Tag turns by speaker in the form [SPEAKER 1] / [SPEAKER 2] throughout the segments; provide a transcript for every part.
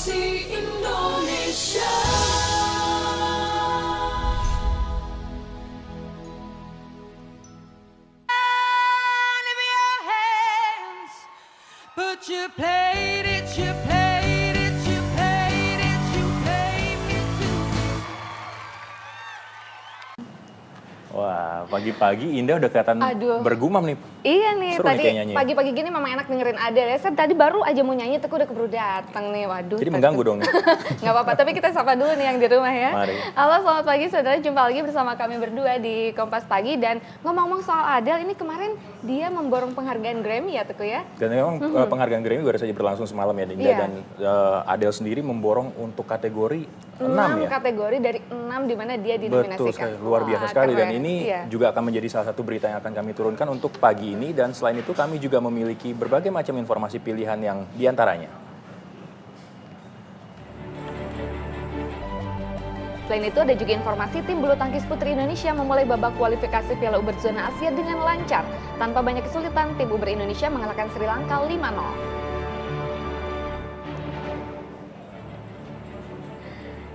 [SPEAKER 1] Revolusi Indonesia. But you played it, you played it, you played it, you played me too.
[SPEAKER 2] Wah, pagi-pagi Indah udah kelihatan bergumam nih.
[SPEAKER 3] Iya nih,
[SPEAKER 2] Seru nih
[SPEAKER 3] tadi
[SPEAKER 2] kayak nyanyi.
[SPEAKER 3] pagi-pagi gini memang enak dengerin Adele ya. Saya tadi baru aja mau nyanyi, tuh udah keburu datang nih, waduh.
[SPEAKER 2] Jadi mengganggu dong nih.
[SPEAKER 3] Nggak apa-apa, tapi kita sapa dulu nih yang di rumah ya.
[SPEAKER 2] Mari.
[SPEAKER 3] Halo, selamat pagi saudara, jumpa lagi bersama kami berdua di Kompas Pagi. Dan ngomong-ngomong soal Adele, ini kemarin dia memborong penghargaan Grammy ya Teguh ya?
[SPEAKER 2] Dan memang penghargaan Grammy baru saja berlangsung semalam ya Dinda.
[SPEAKER 3] Iya.
[SPEAKER 2] Dan Adele sendiri memborong untuk kategori 6 ya.
[SPEAKER 3] Kategori dari 6 di mana dia
[SPEAKER 2] Betul
[SPEAKER 3] dinominasikan.
[SPEAKER 2] sekali, luar biasa
[SPEAKER 3] Wah,
[SPEAKER 2] sekali. Dan
[SPEAKER 3] keren.
[SPEAKER 2] ini
[SPEAKER 3] Iya.
[SPEAKER 2] juga akan menjadi salah satu berita yang akan kami turunkan untuk pagi ini. Dan selain itu kami juga memiliki berbagai macam informasi pilihan yang diantaranya.
[SPEAKER 3] Selain itu ada juga informasi tim bulu tangkis putri Indonesia memulai babak kualifikasi Piala Uber Zona Asia dengan lancar. Tanpa banyak kesulitan, tim Uber Indonesia mengalahkan Sri Lanka 5-0.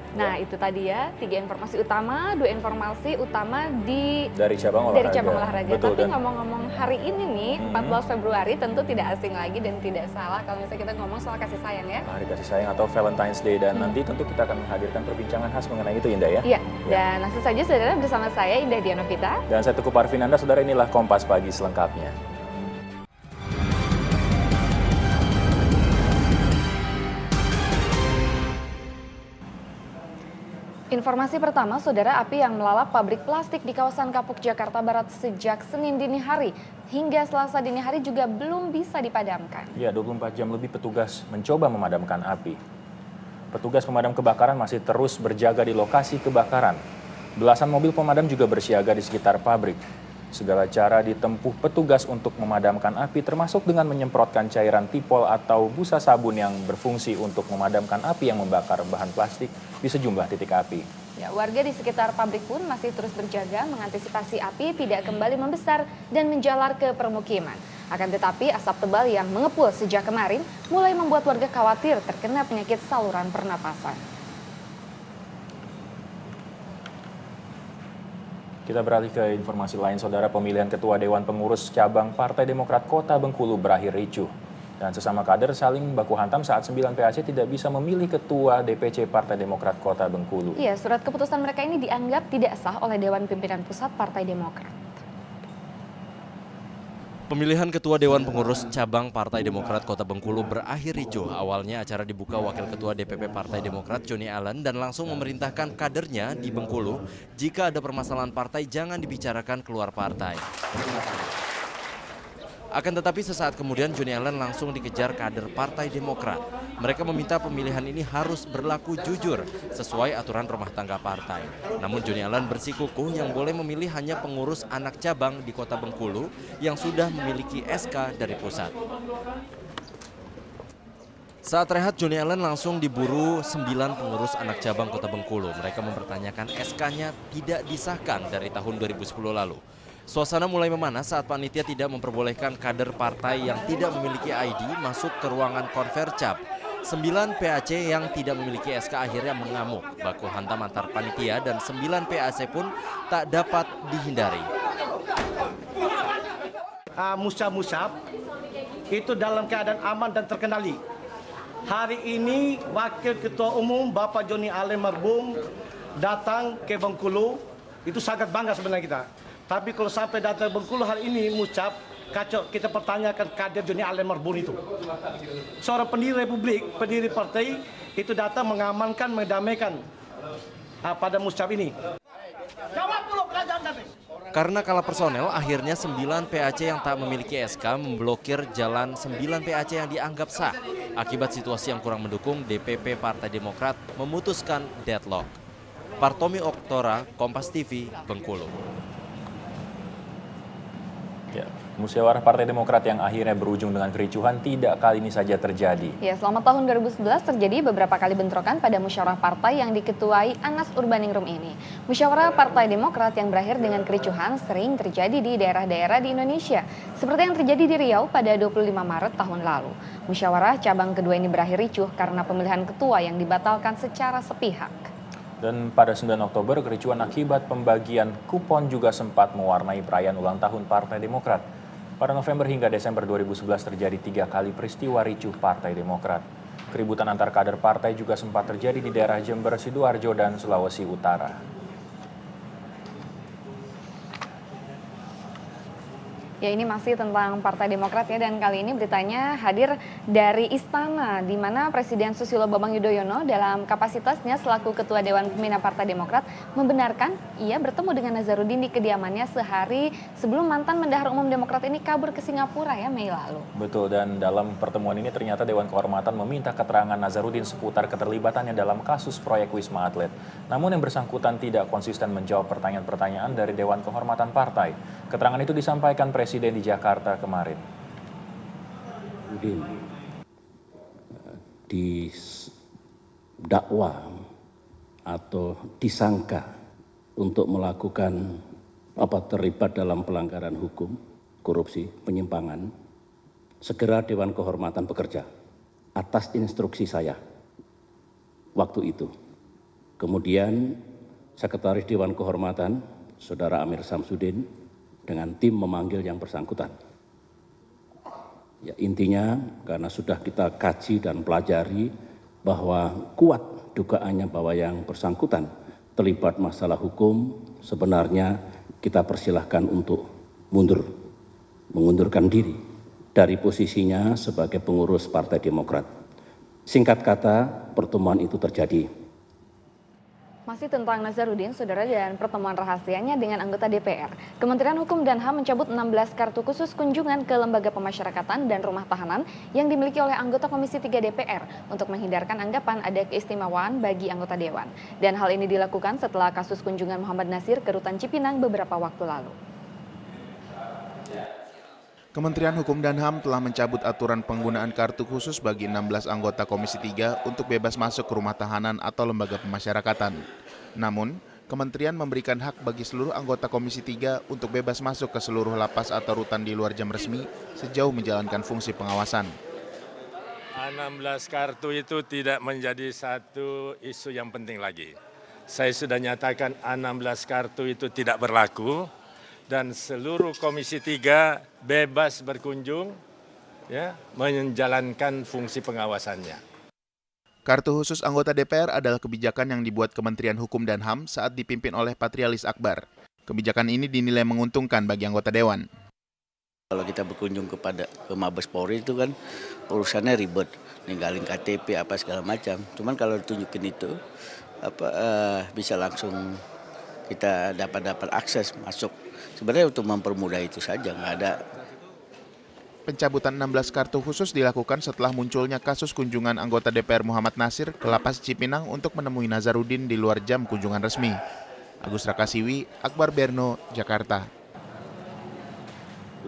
[SPEAKER 3] Nah itu tadi ya, 3 informasi utama, 2 informasi utama
[SPEAKER 2] Dari cabang olahraga. Betul,
[SPEAKER 3] Tapi
[SPEAKER 2] dan
[SPEAKER 3] ngomong-ngomong hari ini nih, 14 Februari tentu tidak asing lagi dan tidak salah kalau misalnya kita ngomong soal kasih sayang ya.
[SPEAKER 2] Hari Kasih Sayang atau Valentine's Day. Dan nanti tentu kita akan menghadirkan perbincangan khas mengenai itu Indah ya.
[SPEAKER 3] Iya, dan langsung saja saudara bersama saya Indah Dianovita.
[SPEAKER 2] Dan saya Teguh Parvinanda, saudara, inilah Kompas Pagi selengkapnya.
[SPEAKER 3] Informasi pertama, saudara, api yang melalap pabrik plastik di kawasan Kapuk, Jakarta Barat sejak Senin dini hari hingga Selasa dini hari juga belum bisa dipadamkan.
[SPEAKER 2] Ya, 24 jam lebih petugas mencoba memadamkan api. Petugas pemadam kebakaran masih terus berjaga di lokasi kebakaran. Belasan mobil pemadam juga bersiaga di sekitar pabrik. Segala cara ditempuh petugas untuk memadamkan api, termasuk dengan menyemprotkan cairan tipol atau busa sabun yang berfungsi untuk memadamkan api yang membakar bahan plastik di sejumlah titik api.
[SPEAKER 3] Ya, warga di sekitar pabrik pun masih terus berjaga mengantisipasi api tidak kembali membesar dan menjalar ke permukiman. Akan tetapi asap tebal yang mengepul sejak kemarin mulai membuat warga khawatir terkena penyakit saluran pernapasan.
[SPEAKER 2] Kita beralih ke informasi lain, saudara. Pemilihan Ketua Dewan Pengurus Cabang Partai Demokrat Kota Bengkulu berakhir ricuh. Dan sesama kader saling baku hantam saat 9 PAC tidak bisa memilih Ketua DPC Partai Demokrat Kota Bengkulu.
[SPEAKER 3] Iya, surat keputusan mereka ini dianggap tidak sah oleh Dewan Pimpinan Pusat Partai Demokrat.
[SPEAKER 4] Pemilihan Ketua Dewan Pengurus Cabang Partai Demokrat Kota Bengkulu berakhir ricuh. Awalnya acara dibuka Wakil Ketua DPP Partai Demokrat Joni Allen dan langsung memerintahkan kadernya di Bengkulu jika ada permasalahan partai jangan dibicarakan keluar partai. Akan tetapi sesaat kemudian Joni Allen langsung dikejar kader Partai Demokrat. Mereka meminta pemilihan ini harus berlaku jujur sesuai aturan rumah tangga partai. Namun Joni Allen bersikukuh yang boleh memilih hanya pengurus anak cabang di Kota Bengkulu yang sudah memiliki SK dari pusat. Saat rehat, Joni Allen langsung diburu 9 pengurus anak cabang Kota Bengkulu. Mereka mempertanyakan SK-nya tidak disahkan dari tahun 2010 lalu. Suasana mulai memanas saat panitia tidak memperbolehkan kader partai yang tidak memiliki ID masuk ke ruangan konvercap. 9 PAC yang tidak memiliki SK akhirnya mengamuk. Baku hantam antar panitia dan 9 PAC pun tak dapat dihindari.
[SPEAKER 5] Musab itu dalam keadaan aman dan terkendali. Hari ini Wakil Ketua Umum Bapak Joni Allen Marbum datang ke Bengkulu, itu sangat bangga sebenarnya kita. Tapi kalau sampai datang Bengkulu hari ini Musab, kacau, kita pertanyakan kader Joni Allen Marbum itu. Seorang pendiri Republik, pendiri partai itu datang mengamankan, mendamaikan pada Musab ini. Jawab dulu kerajaan kami.
[SPEAKER 4] Karena kalah personel, akhirnya 9 PAC yang tak memiliki SK memblokir jalan 9 PAC yang dianggap sah. Akibat situasi yang kurang mendukung, DPP Partai Demokrat memutuskan deadlock. Partomi Oktora, Kompas TV, Bengkulu.
[SPEAKER 2] Ya, musyawarah Partai Demokrat yang akhirnya berujung dengan kericuhan tidak kali ini saja terjadi.
[SPEAKER 3] Ya, selama tahun 2011 terjadi beberapa kali bentrokan pada musyawarah partai yang diketuai Anas Urbaningrum ini. Musyawarah Partai Demokrat yang berakhir dengan kericuhan sering terjadi di daerah-daerah di Indonesia, seperti yang terjadi di Riau pada 25 Maret tahun lalu. Musyawarah cabang kedua ini berakhir ricuh karena pemilihan ketua yang dibatalkan secara sepihak.
[SPEAKER 2] Dan pada 9 Oktober, kericuhan akibat pembagian kupon juga sempat mewarnai perayaan ulang tahun Partai Demokrat. Pada November hingga Desember 2011 terjadi 3 kali peristiwa ricuh Partai Demokrat. Keributan antar kader partai juga sempat terjadi di daerah Jember, Sidoarjo, dan Sulawesi Utara.
[SPEAKER 3] Ya, ini masih tentang Partai Demokrat ya, dan kali ini beritanya hadir dari Istana, di mana Presiden Susilo Bambang Yudhoyono dalam kapasitasnya selaku Ketua Dewan Pembina Partai Demokrat membenarkan ia bertemu dengan Nazarudin di kediamannya sehari sebelum mantan Bendahara Umum Demokrat ini kabur ke Singapura ya Mei lalu.
[SPEAKER 2] Betul, dan dalam pertemuan ini ternyata Dewan Kehormatan meminta keterangan Nazarudin seputar keterlibatannya dalam kasus proyek Wisma Atlet. Namun yang bersangkutan tidak konsisten menjawab pertanyaan-pertanyaan dari Dewan Kehormatan Partai. Keterangan itu disampaikan Presiden di Jakarta kemarin.
[SPEAKER 6] Didakwa atau disangka untuk melakukan terlibat dalam pelanggaran hukum, korupsi, penyimpangan, segera Dewan Kehormatan bekerja atas instruksi saya waktu itu. Kemudian Sekretaris Dewan Kehormatan, Saudara Amir Samsudin, dengan tim memanggil yang bersangkutan. Ya, intinya karena sudah kita kaji dan pelajari bahwa kuat dugaannya bahwa yang bersangkutan terlibat masalah hukum, sebenarnya kita persilahkan untuk mengundurkan diri dari posisinya sebagai pengurus Partai Demokrat. Singkat kata, pertemuan itu terjadi.
[SPEAKER 3] Masih tentang Nazarudin, saudara, dan pertemuan rahasianya dengan anggota DPR. Kementerian Hukum dan HAM mencabut 16 kartu khusus kunjungan ke lembaga pemasyarakatan dan rumah tahanan yang dimiliki oleh anggota Komisi 3 DPR untuk menghindarkan anggapan ada keistimewaan bagi anggota Dewan. Dan hal ini dilakukan setelah kasus kunjungan Muhammad Nasir ke Rutan Cipinang beberapa waktu lalu.
[SPEAKER 7] Kementerian Hukum dan HAM telah mencabut aturan penggunaan kartu khusus bagi 16 anggota Komisi 3 untuk bebas masuk ke rumah tahanan atau lembaga pemasyarakatan. Namun, Kementerian memberikan hak bagi seluruh anggota Komisi 3 untuk bebas masuk ke seluruh lapas atau rutan di luar jam resmi sejauh menjalankan fungsi pengawasan.
[SPEAKER 8] 16 kartu itu tidak menjadi satu isu yang penting lagi. Saya sudah nyatakan 16 kartu itu tidak berlaku. Dan seluruh Komisi 3 bebas berkunjung, ya, menjalankan fungsi pengawasannya.
[SPEAKER 7] Kartu khusus anggota DPR adalah kebijakan yang dibuat Kementerian Hukum dan HAM saat dipimpin oleh Patrialis Akbar. Kebijakan ini dinilai menguntungkan bagi anggota Dewan.
[SPEAKER 9] Kalau kita berkunjung ke Mabes Polri itu kan urusannya ribet, ninggalin KTP apa segala macam. Cuman kalau ditunjukin itu bisa langsung kita dapat akses masuk. Sebenarnya untuk mempermudah itu saja, nggak ada.
[SPEAKER 7] Pencabutan 16 kartu khusus dilakukan setelah munculnya kasus kunjungan anggota DPR Muhammad Nasir ke Lapas Cipinang untuk menemui Nazarudin di luar jam kunjungan resmi. Agus Rakasiwi, Akbar Berno, Jakarta.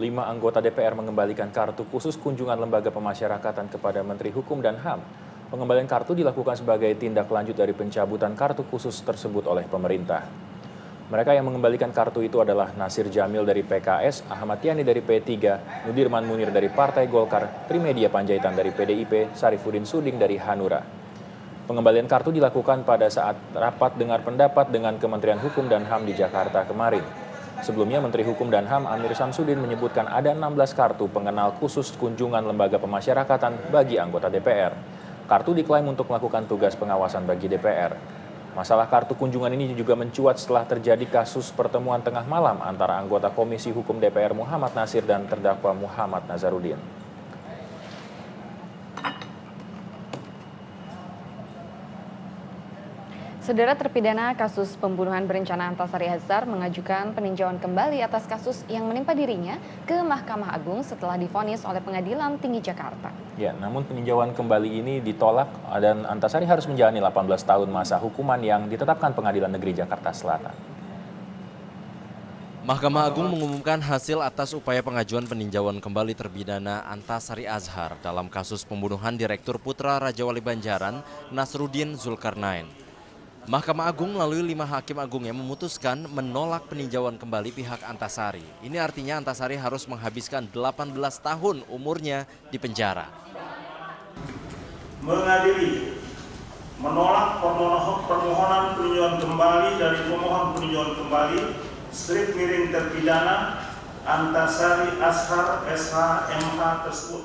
[SPEAKER 2] 5 anggota DPR mengembalikan kartu khusus kunjungan lembaga pemasyarakatan kepada Menteri Hukum dan HAM. Pengembalian kartu dilakukan sebagai tindak lanjut dari pencabutan kartu khusus tersebut oleh pemerintah. Mereka yang mengembalikan kartu itu adalah Nasir Jamil dari PKS, Ahmad Yani dari P3, Nudirman Munir dari Partai Golkar, Trimedia Panjaitan dari PDIP, Sarifudin Suding dari Hanura. Pengembalian kartu dilakukan pada saat rapat dengar pendapat dengan Kementerian Hukum dan HAM di Jakarta kemarin. Sebelumnya Menteri Hukum dan HAM Amir Samsudin menyebutkan ada 16 kartu pengenal khusus kunjungan lembaga pemasyarakatan bagi anggota DPR. Kartu diklaim untuk melakukan tugas pengawasan bagi DPR. Masalah kartu kunjungan ini juga mencuat setelah terjadi kasus pertemuan tengah malam antara anggota Komisi Hukum DPR Muhammad Nasir dan terdakwa Muhammad Nazarudin.
[SPEAKER 3] Saudara, terpidana kasus pembunuhan berencana Antasari Azhar mengajukan peninjauan kembali atas kasus yang menimpa dirinya ke Mahkamah Agung setelah divonis oleh Pengadilan Tinggi Jakarta.
[SPEAKER 2] Ya, namun peninjauan kembali ini ditolak dan Antasari harus menjalani 18 tahun masa hukuman yang ditetapkan Pengadilan Negeri Jakarta Selatan.
[SPEAKER 4] Mahkamah Agung mengumumkan hasil atas upaya pengajuan peninjauan kembali terpidana Antasari Azhar dalam kasus pembunuhan Direktur Putra Raja Wali Banjaran Nasruddin Zulkarnain. Mahkamah Agung melalui 5 hakim agungnya memutuskan menolak peninjauan kembali pihak Antasari. Ini artinya Antasari harus menghabiskan 18 tahun umurnya di penjara.
[SPEAKER 10] Mengadili menolak permohonan peninjauan kembali dari pemohon peninjauan kembali strip miring terpidana Antasari Azhar SH MH tersebut.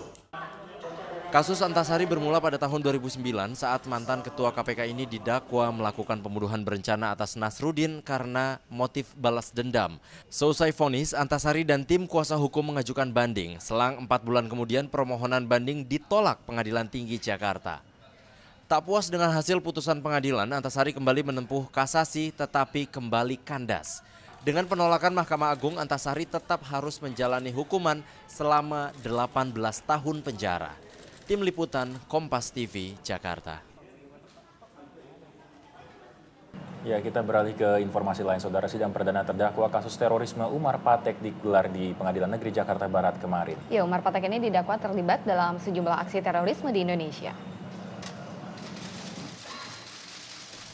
[SPEAKER 4] Kasus Antasari bermula pada tahun 2009 saat mantan ketua KPK ini didakwa melakukan pembunuhan berencana atas Nasruddin karena motif balas dendam. Seusai vonis, Antasari dan tim kuasa hukum mengajukan banding. Selang 4 bulan kemudian permohonan banding ditolak Pengadilan Tinggi Jakarta. Tak puas dengan hasil putusan pengadilan, Antasari kembali menempuh kasasi tetapi kembali kandas. Dengan penolakan Mahkamah Agung, Antasari tetap harus menjalani hukuman selama 18 tahun penjara. Tim Liputan Kompas TV, Jakarta.
[SPEAKER 2] Ya, kita beralih ke informasi lain. Saudara, sidang perdana terdakwa kasus terorisme Umar Patek digelar di Pengadilan Negeri Jakarta Barat kemarin.
[SPEAKER 3] Ya, Umar Patek ini didakwa terlibat dalam sejumlah aksi terorisme di Indonesia.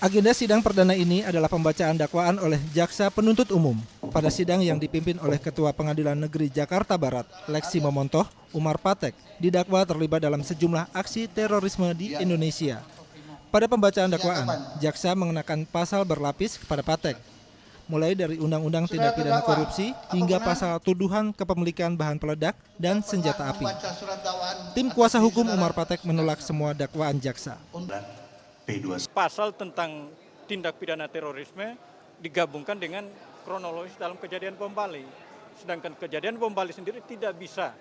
[SPEAKER 11] Agenda sidang perdana ini adalah pembacaan dakwaan oleh Jaksa Penuntut Umum. Pada sidang yang dipimpin oleh Ketua Pengadilan Negeri Jakarta Barat, Leksi Momontoh, Umar Patek didakwa terlibat dalam sejumlah aksi terorisme di Indonesia. Pada pembacaan dakwaan, Jaksa mengenakan pasal berlapis kepada Patek, mulai dari Undang-Undang Tindak Pidana Korupsi hingga pasal tuduhan kepemilikan bahan peledak dan senjata api. Tim kuasa hukum Umar Patek menolak semua dakwaan Jaksa.
[SPEAKER 12] Pasal tentang tindak pidana terorisme digabungkan dengan kronologis dalam kejadian bom Bali. Sedangkan kejadian bom Bali sendiri tidak bisa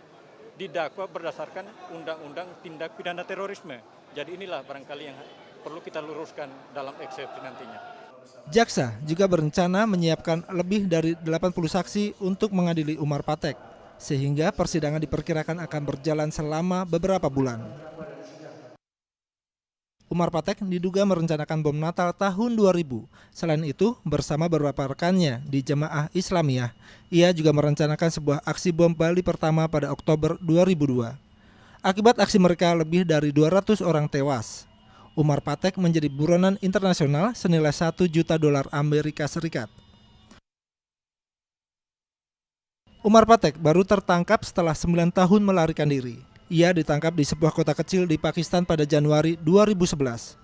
[SPEAKER 12] didakwa berdasarkan undang-undang tindak pidana terorisme. Jadi inilah barangkali yang perlu kita luruskan dalam eksepsi nantinya.
[SPEAKER 11] Jaksa juga berencana menyiapkan lebih dari 80 saksi untuk mengadili Umar Patek, sehingga persidangan diperkirakan akan berjalan selama beberapa bulan. Umar Patek diduga merencanakan bom Natal tahun 2000. Selain itu, bersama beberapa rekannya di Jamaah Islamiyah, ia juga merencanakan sebuah aksi bom Bali pertama pada Oktober 2002. Akibat aksi mereka, lebih dari 200 orang tewas. Umar Patek menjadi buronan internasional senilai $1 juta Amerika Serikat. Umar Patek baru tertangkap setelah 9 tahun melarikan diri. Ia ditangkap di sebuah kota kecil di Pakistan pada Januari 2011.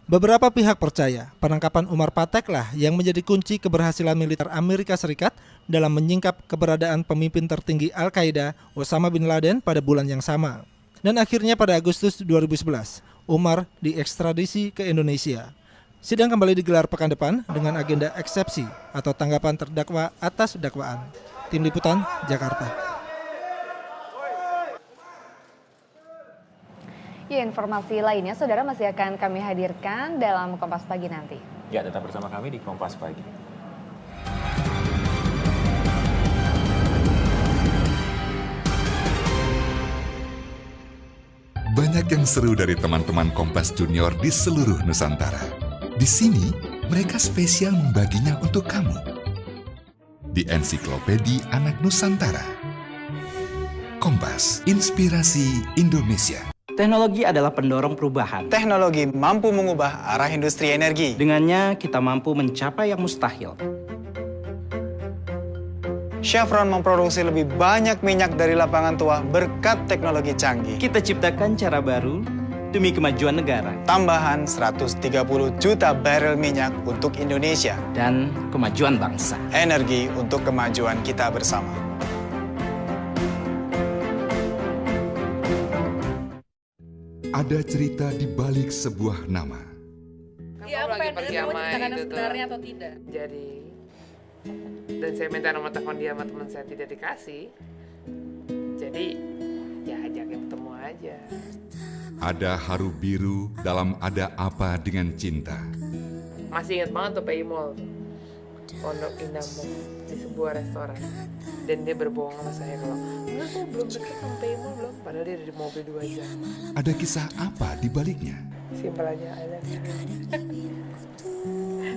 [SPEAKER 11] Beberapa pihak percaya penangkapan Umar Patek lah yang menjadi kunci keberhasilan militer Amerika Serikat dalam menyingkap keberadaan pemimpin tertinggi Al-Qaeda, Osama bin Laden, pada bulan yang sama. Dan akhirnya pada Agustus 2011, Umar diekstradisi ke Indonesia. Sidang kembali digelar pekan depan dengan agenda eksepsi atau tanggapan terdakwa atas dakwaan. Tim Liputan, Jakarta.
[SPEAKER 3] Ya, informasi lainnya saudara masih akan kami hadirkan dalam Kompas Pagi nanti.
[SPEAKER 2] Ya, tetap bersama kami di Kompas Pagi.
[SPEAKER 13] Banyak yang seru dari teman-teman Kompas Junior di seluruh Nusantara. Di sini, mereka spesial membaginya untuk kamu. Di Ensiklopedi Anak Nusantara. Kompas, Inspirasi Indonesia.
[SPEAKER 14] Teknologi adalah pendorong perubahan.
[SPEAKER 15] Teknologi mampu mengubah arah industri energi.
[SPEAKER 14] Dengannya, kita mampu mencapai yang mustahil.
[SPEAKER 15] Chevron memproduksi lebih banyak minyak dari lapangan tua berkat teknologi canggih.
[SPEAKER 14] Kita ciptakan cara baru demi kemajuan negara.
[SPEAKER 15] Tambahan 130 juta barel minyak untuk Indonesia.
[SPEAKER 14] Dan kemajuan bangsa.
[SPEAKER 15] Energi untuk kemajuan kita bersama.
[SPEAKER 13] Ada cerita di balik sebuah nama.
[SPEAKER 16] Iya, aku pengen dengar ceritakan sebenarnya atau tidak. Jadi, dan saya minta nomor telepon dia sama teman saya tidak dikasih. Jadi, ya ajakin ketemu aja.
[SPEAKER 13] Ada haru biru dalam Ada Apa Dengan Cinta.
[SPEAKER 16] Masih ingat banget tuh PI Mall, Pondok Indah Mall, di sebuah restoran. Dan dia berbohong sama saya kalau enggak, kok belum deket sama PI Mall belum. Padahal dia ada di mobil 2 jam.
[SPEAKER 13] Ada kisah apa di baliknya?
[SPEAKER 16] Simpel aja, I love you.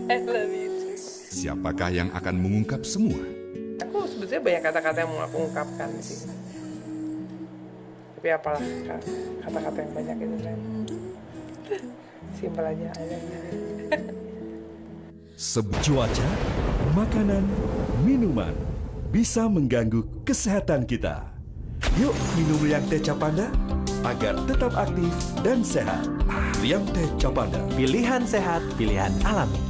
[SPEAKER 16] I love you.
[SPEAKER 13] Siapakah yang akan mengungkap semua?
[SPEAKER 16] Aku sebetulnya banyak kata-kata yang mau aku ungkapkan di sini. Tapi apalah kata-kata yang banyak itu kan. Simpel aja.
[SPEAKER 17] Cuaca, makanan, minuman bisa mengganggu kesehatan kita. Yuk minum Liang Teh Capanda agar tetap aktif dan sehat. Liang Teh Capanda. Pilihan sehat, pilihan alami.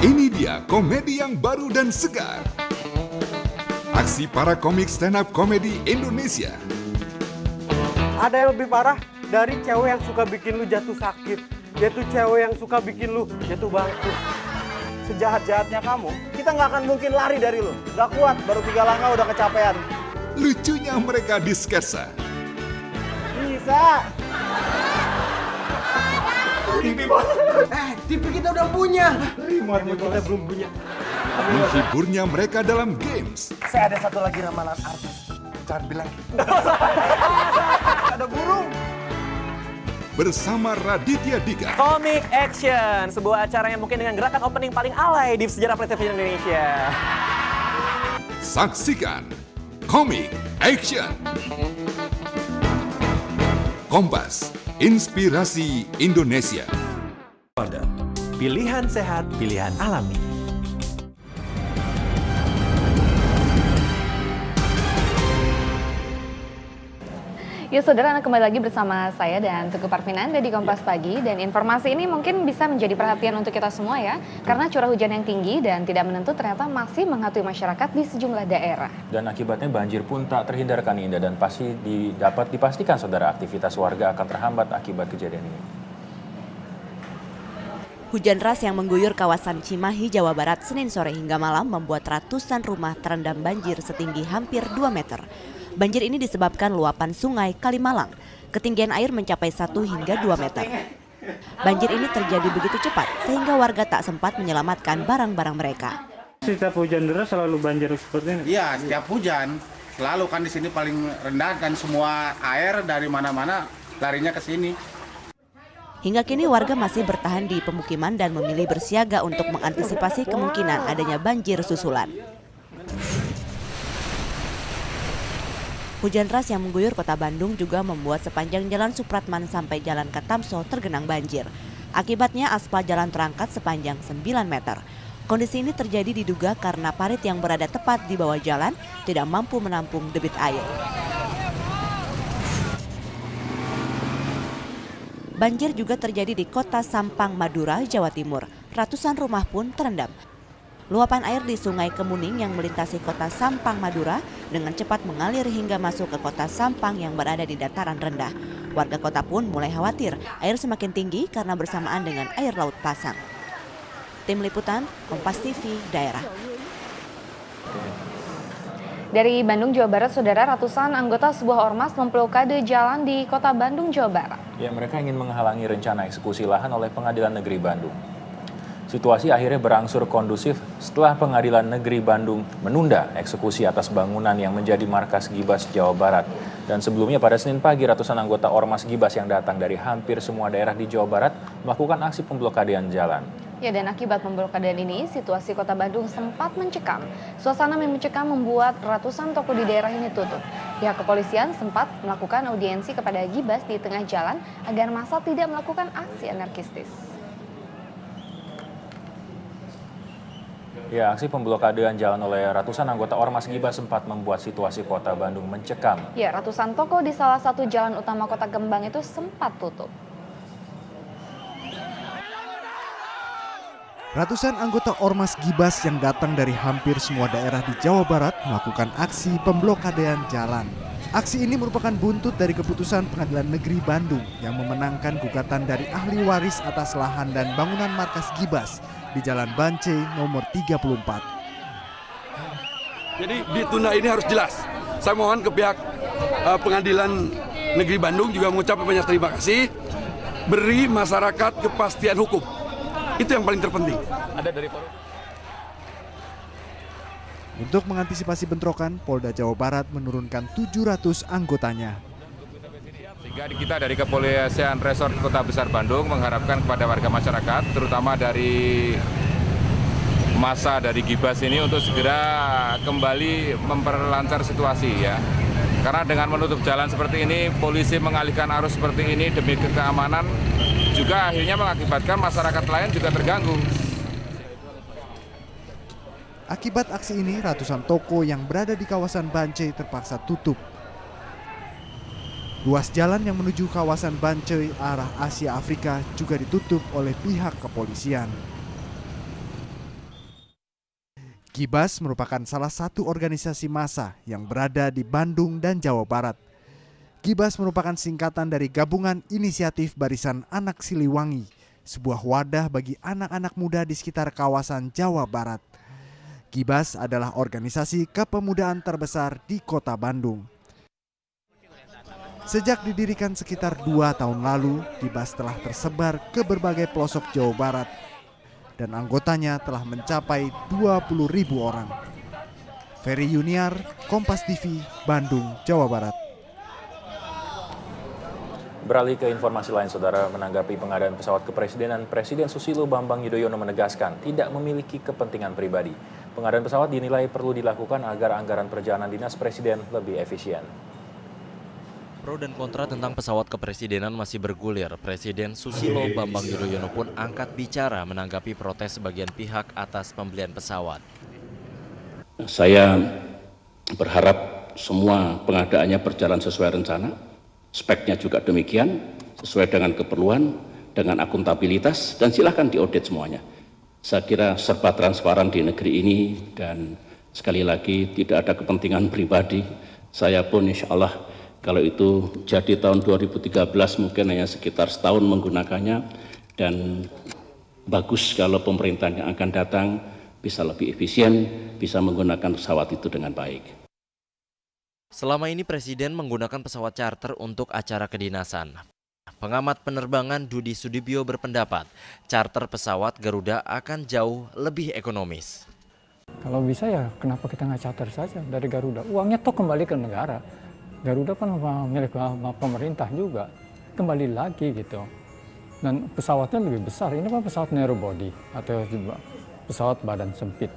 [SPEAKER 13] Ini dia komedi yang baru dan segar. Aksi para komik stand-up komedi Indonesia.
[SPEAKER 18] Ada yang lebih parah dari cewek yang suka bikin lu jatuh sakit, yaitu cewek yang suka bikin lu jatuh bangku. Sejahat-jahatnya kamu, kita nggak akan mungkin lari dari lu. Gak kuat, baru 3 langkah udah kecapean.
[SPEAKER 13] Lucunya mereka di sketsa.
[SPEAKER 18] Bisa.
[SPEAKER 19] TV kita udah punya.
[SPEAKER 18] Remote kita belum punya.
[SPEAKER 13] Menghiburnya mereka dalam games.
[SPEAKER 19] Saya ada satu lagi ramalan artis. Jangan bilang gitu.
[SPEAKER 18] Ada burung.
[SPEAKER 13] Bersama Raditya Dika.
[SPEAKER 20] Comic Action, sebuah acara yang mungkin dengan gerakan opening paling alay di sejarah PlayStation Indonesia.
[SPEAKER 13] Saksikan Comic Action. Kompas, inspirasi Indonesia.
[SPEAKER 17] Pada pilihan sehat, pilihan alami.
[SPEAKER 3] Ya saudara, kembali lagi bersama saya dan Teguh Parvinanda di Kompas Pagi. Dan informasi ini mungkin bisa menjadi perhatian untuk kita semua ya. Karena curah hujan yang tinggi dan tidak menentu ternyata masih menghantui masyarakat di sejumlah daerah.
[SPEAKER 2] Dan akibatnya banjir pun tak terhindarkan Indah. Dan pasti dapat dipastikan saudara aktivitas warga akan terhambat akibat kejadian ini.
[SPEAKER 21] Hujan deras yang mengguyur kawasan Cimahi, Jawa Barat Senin sore hingga malam membuat ratusan rumah terendam banjir setinggi hampir 2 meter. Banjir ini disebabkan luapan sungai Kalimalang. Ketinggian air mencapai 1 hingga 2 meter. Banjir ini terjadi begitu cepat sehingga warga tak sempat menyelamatkan barang-barang mereka.
[SPEAKER 22] Setiap hujan deras selalu banjir seperti ini?
[SPEAKER 23] Iya, setiap hujan. Selalu kan di sini paling rendah kan, semua air dari mana-mana larinya ke sini.
[SPEAKER 21] Hingga kini warga masih bertahan di pemukiman dan memilih bersiaga untuk mengantisipasi kemungkinan adanya banjir susulan. Hujan deras yang mengguyur kota Bandung juga membuat sepanjang jalan Supratman sampai jalan Katamso tergenang banjir. Akibatnya aspal jalan terangkat sepanjang 9 meter. Kondisi ini terjadi diduga karena parit yang berada tepat di bawah jalan tidak mampu menampung debit air. Banjir juga terjadi di kota Sampang, Madura, Jawa Timur. Ratusan rumah pun terendam. Luapan air di Sungai Kemuning yang melintasi kota Sampang, Madura dengan cepat mengalir hingga masuk ke kota Sampang yang berada di dataran rendah. Warga kota pun mulai khawatir air semakin tinggi karena bersamaan dengan air laut pasang. Tim Liputan, Kompas TV, Daerah.
[SPEAKER 3] Dari Bandung, Jawa Barat, saudara, ratusan anggota sebuah ormas memblokade jalan di kota Bandung, Jawa Barat.
[SPEAKER 2] Ya, mereka ingin menghalangi rencana eksekusi lahan oleh Pengadilan Negeri Bandung. Situasi akhirnya berangsur kondusif setelah Pengadilan Negeri Bandung menunda eksekusi atas bangunan yang menjadi markas Gibas Jawa Barat. Dan sebelumnya pada Senin pagi ratusan anggota Ormas Gibas yang datang dari hampir semua daerah di Jawa Barat melakukan aksi pemblokadean jalan.
[SPEAKER 3] Ya, dan akibat pemblokadean ini, situasi kota Bandung sempat mencekam. Suasana yang mencekam membuat ratusan toko di daerah ini tutup. Pihak kepolisian sempat melakukan audiensi kepada Gibas di tengah jalan agar massa tidak melakukan aksi anarkistis.
[SPEAKER 2] Ya, aksi pemblokadean jalan oleh ratusan anggota Ormas Gibas sempat membuat situasi kota Bandung mencekam.
[SPEAKER 3] Ya, ratusan toko di salah satu jalan utama kota Kembang itu sempat tutup.
[SPEAKER 24] Ratusan anggota Ormas Gibas yang datang dari hampir semua daerah di Jawa Barat melakukan aksi pemblokadean jalan. Aksi ini merupakan buntut dari keputusan Pengadilan Negeri Bandung yang memenangkan gugatan dari ahli waris atas lahan dan bangunan markas Gibas di Jalan Bance nomor 34.
[SPEAKER 25] Jadi ditunda ini harus jelas. Saya mohon ke pihak Pengadilan Negeri Bandung juga mengucapkan banyak terima kasih. Beri masyarakat kepastian hukum. Itu yang paling terpenting.
[SPEAKER 2] Ada dari
[SPEAKER 24] Untuk mengantisipasi bentrokan, Polda Jawa Barat menurunkan 700 anggotanya.
[SPEAKER 26] Sehingga kita dari Kepolisian Resort Kota Besar Bandung mengharapkan kepada warga masyarakat, terutama dari massa dari Gibas ini untuk segera kembali memperlancar situasi ya. Karena dengan menutup jalan seperti ini, polisi mengalihkan arus seperti ini demi keamanan, juga akhirnya mengakibatkan masyarakat lain juga terganggu.
[SPEAKER 24] Akibat aksi ini, ratusan toko yang berada di kawasan Bancai terpaksa tutup. Ruas jalan yang menuju kawasan Bancai arah Asia Afrika juga ditutup oleh pihak kepolisian. Gibas merupakan salah satu organisasi massa yang berada di Bandung dan Jawa Barat. Gibas merupakan singkatan dari Gabungan Inisiatif Barisan Anak Siliwangi, sebuah wadah bagi anak-anak muda di sekitar kawasan Jawa Barat. Gibas adalah organisasi kepemudaan terbesar di Kota Bandung. Sejak didirikan sekitar 2 tahun lalu, Gibas telah tersebar ke berbagai pelosok Jawa Barat dan anggotanya telah mencapai 20.000 orang. Ferry Yuniar, Kompas TV, Bandung, Jawa Barat.
[SPEAKER 2] Beralih ke informasi lain, Saudara, menanggapi pengadaan pesawat kepresidenan, Presiden Susilo Bambang Yudhoyono menegaskan tidak memiliki kepentingan pribadi. Pengadaan pesawat dinilai perlu dilakukan agar anggaran perjalanan dinas Presiden lebih efisien.
[SPEAKER 4] Pro dan kontra tentang pesawat kepresidenan masih bergulir. Presiden Susilo Bambang Yudhoyono pun angkat bicara menanggapi protes sebagian pihak atas pembelian pesawat.
[SPEAKER 1] Saya berharap semua pengadaannya berjalan sesuai rencana, speknya juga demikian, sesuai dengan keperluan, dengan akuntabilitas, dan silakan diaudit semuanya. Saya kira serba transparan di negeri ini, dan sekali lagi tidak ada kepentingan pribadi. Saya pun insya Allah kalau itu jadi tahun 2013 mungkin hanya sekitar setahun menggunakannya, dan bagus kalau pemerintahan yang akan datang bisa lebih efisien, bisa menggunakan pesawat itu dengan baik.
[SPEAKER 4] Selama ini Presiden menggunakan pesawat charter untuk acara kedinasan. Pengamat penerbangan Dudi Sudibyo berpendapat charter pesawat Garuda akan jauh lebih ekonomis.
[SPEAKER 12] Kalau bisa ya kenapa kita nggak charter saja dari Garuda? Uangnya toh kembali ke negara. Garuda kan milik pemerintah juga, kembali lagi gitu. Dan pesawatnya lebih besar, ini kan pesawat narrow body atau pesawat badan sempit.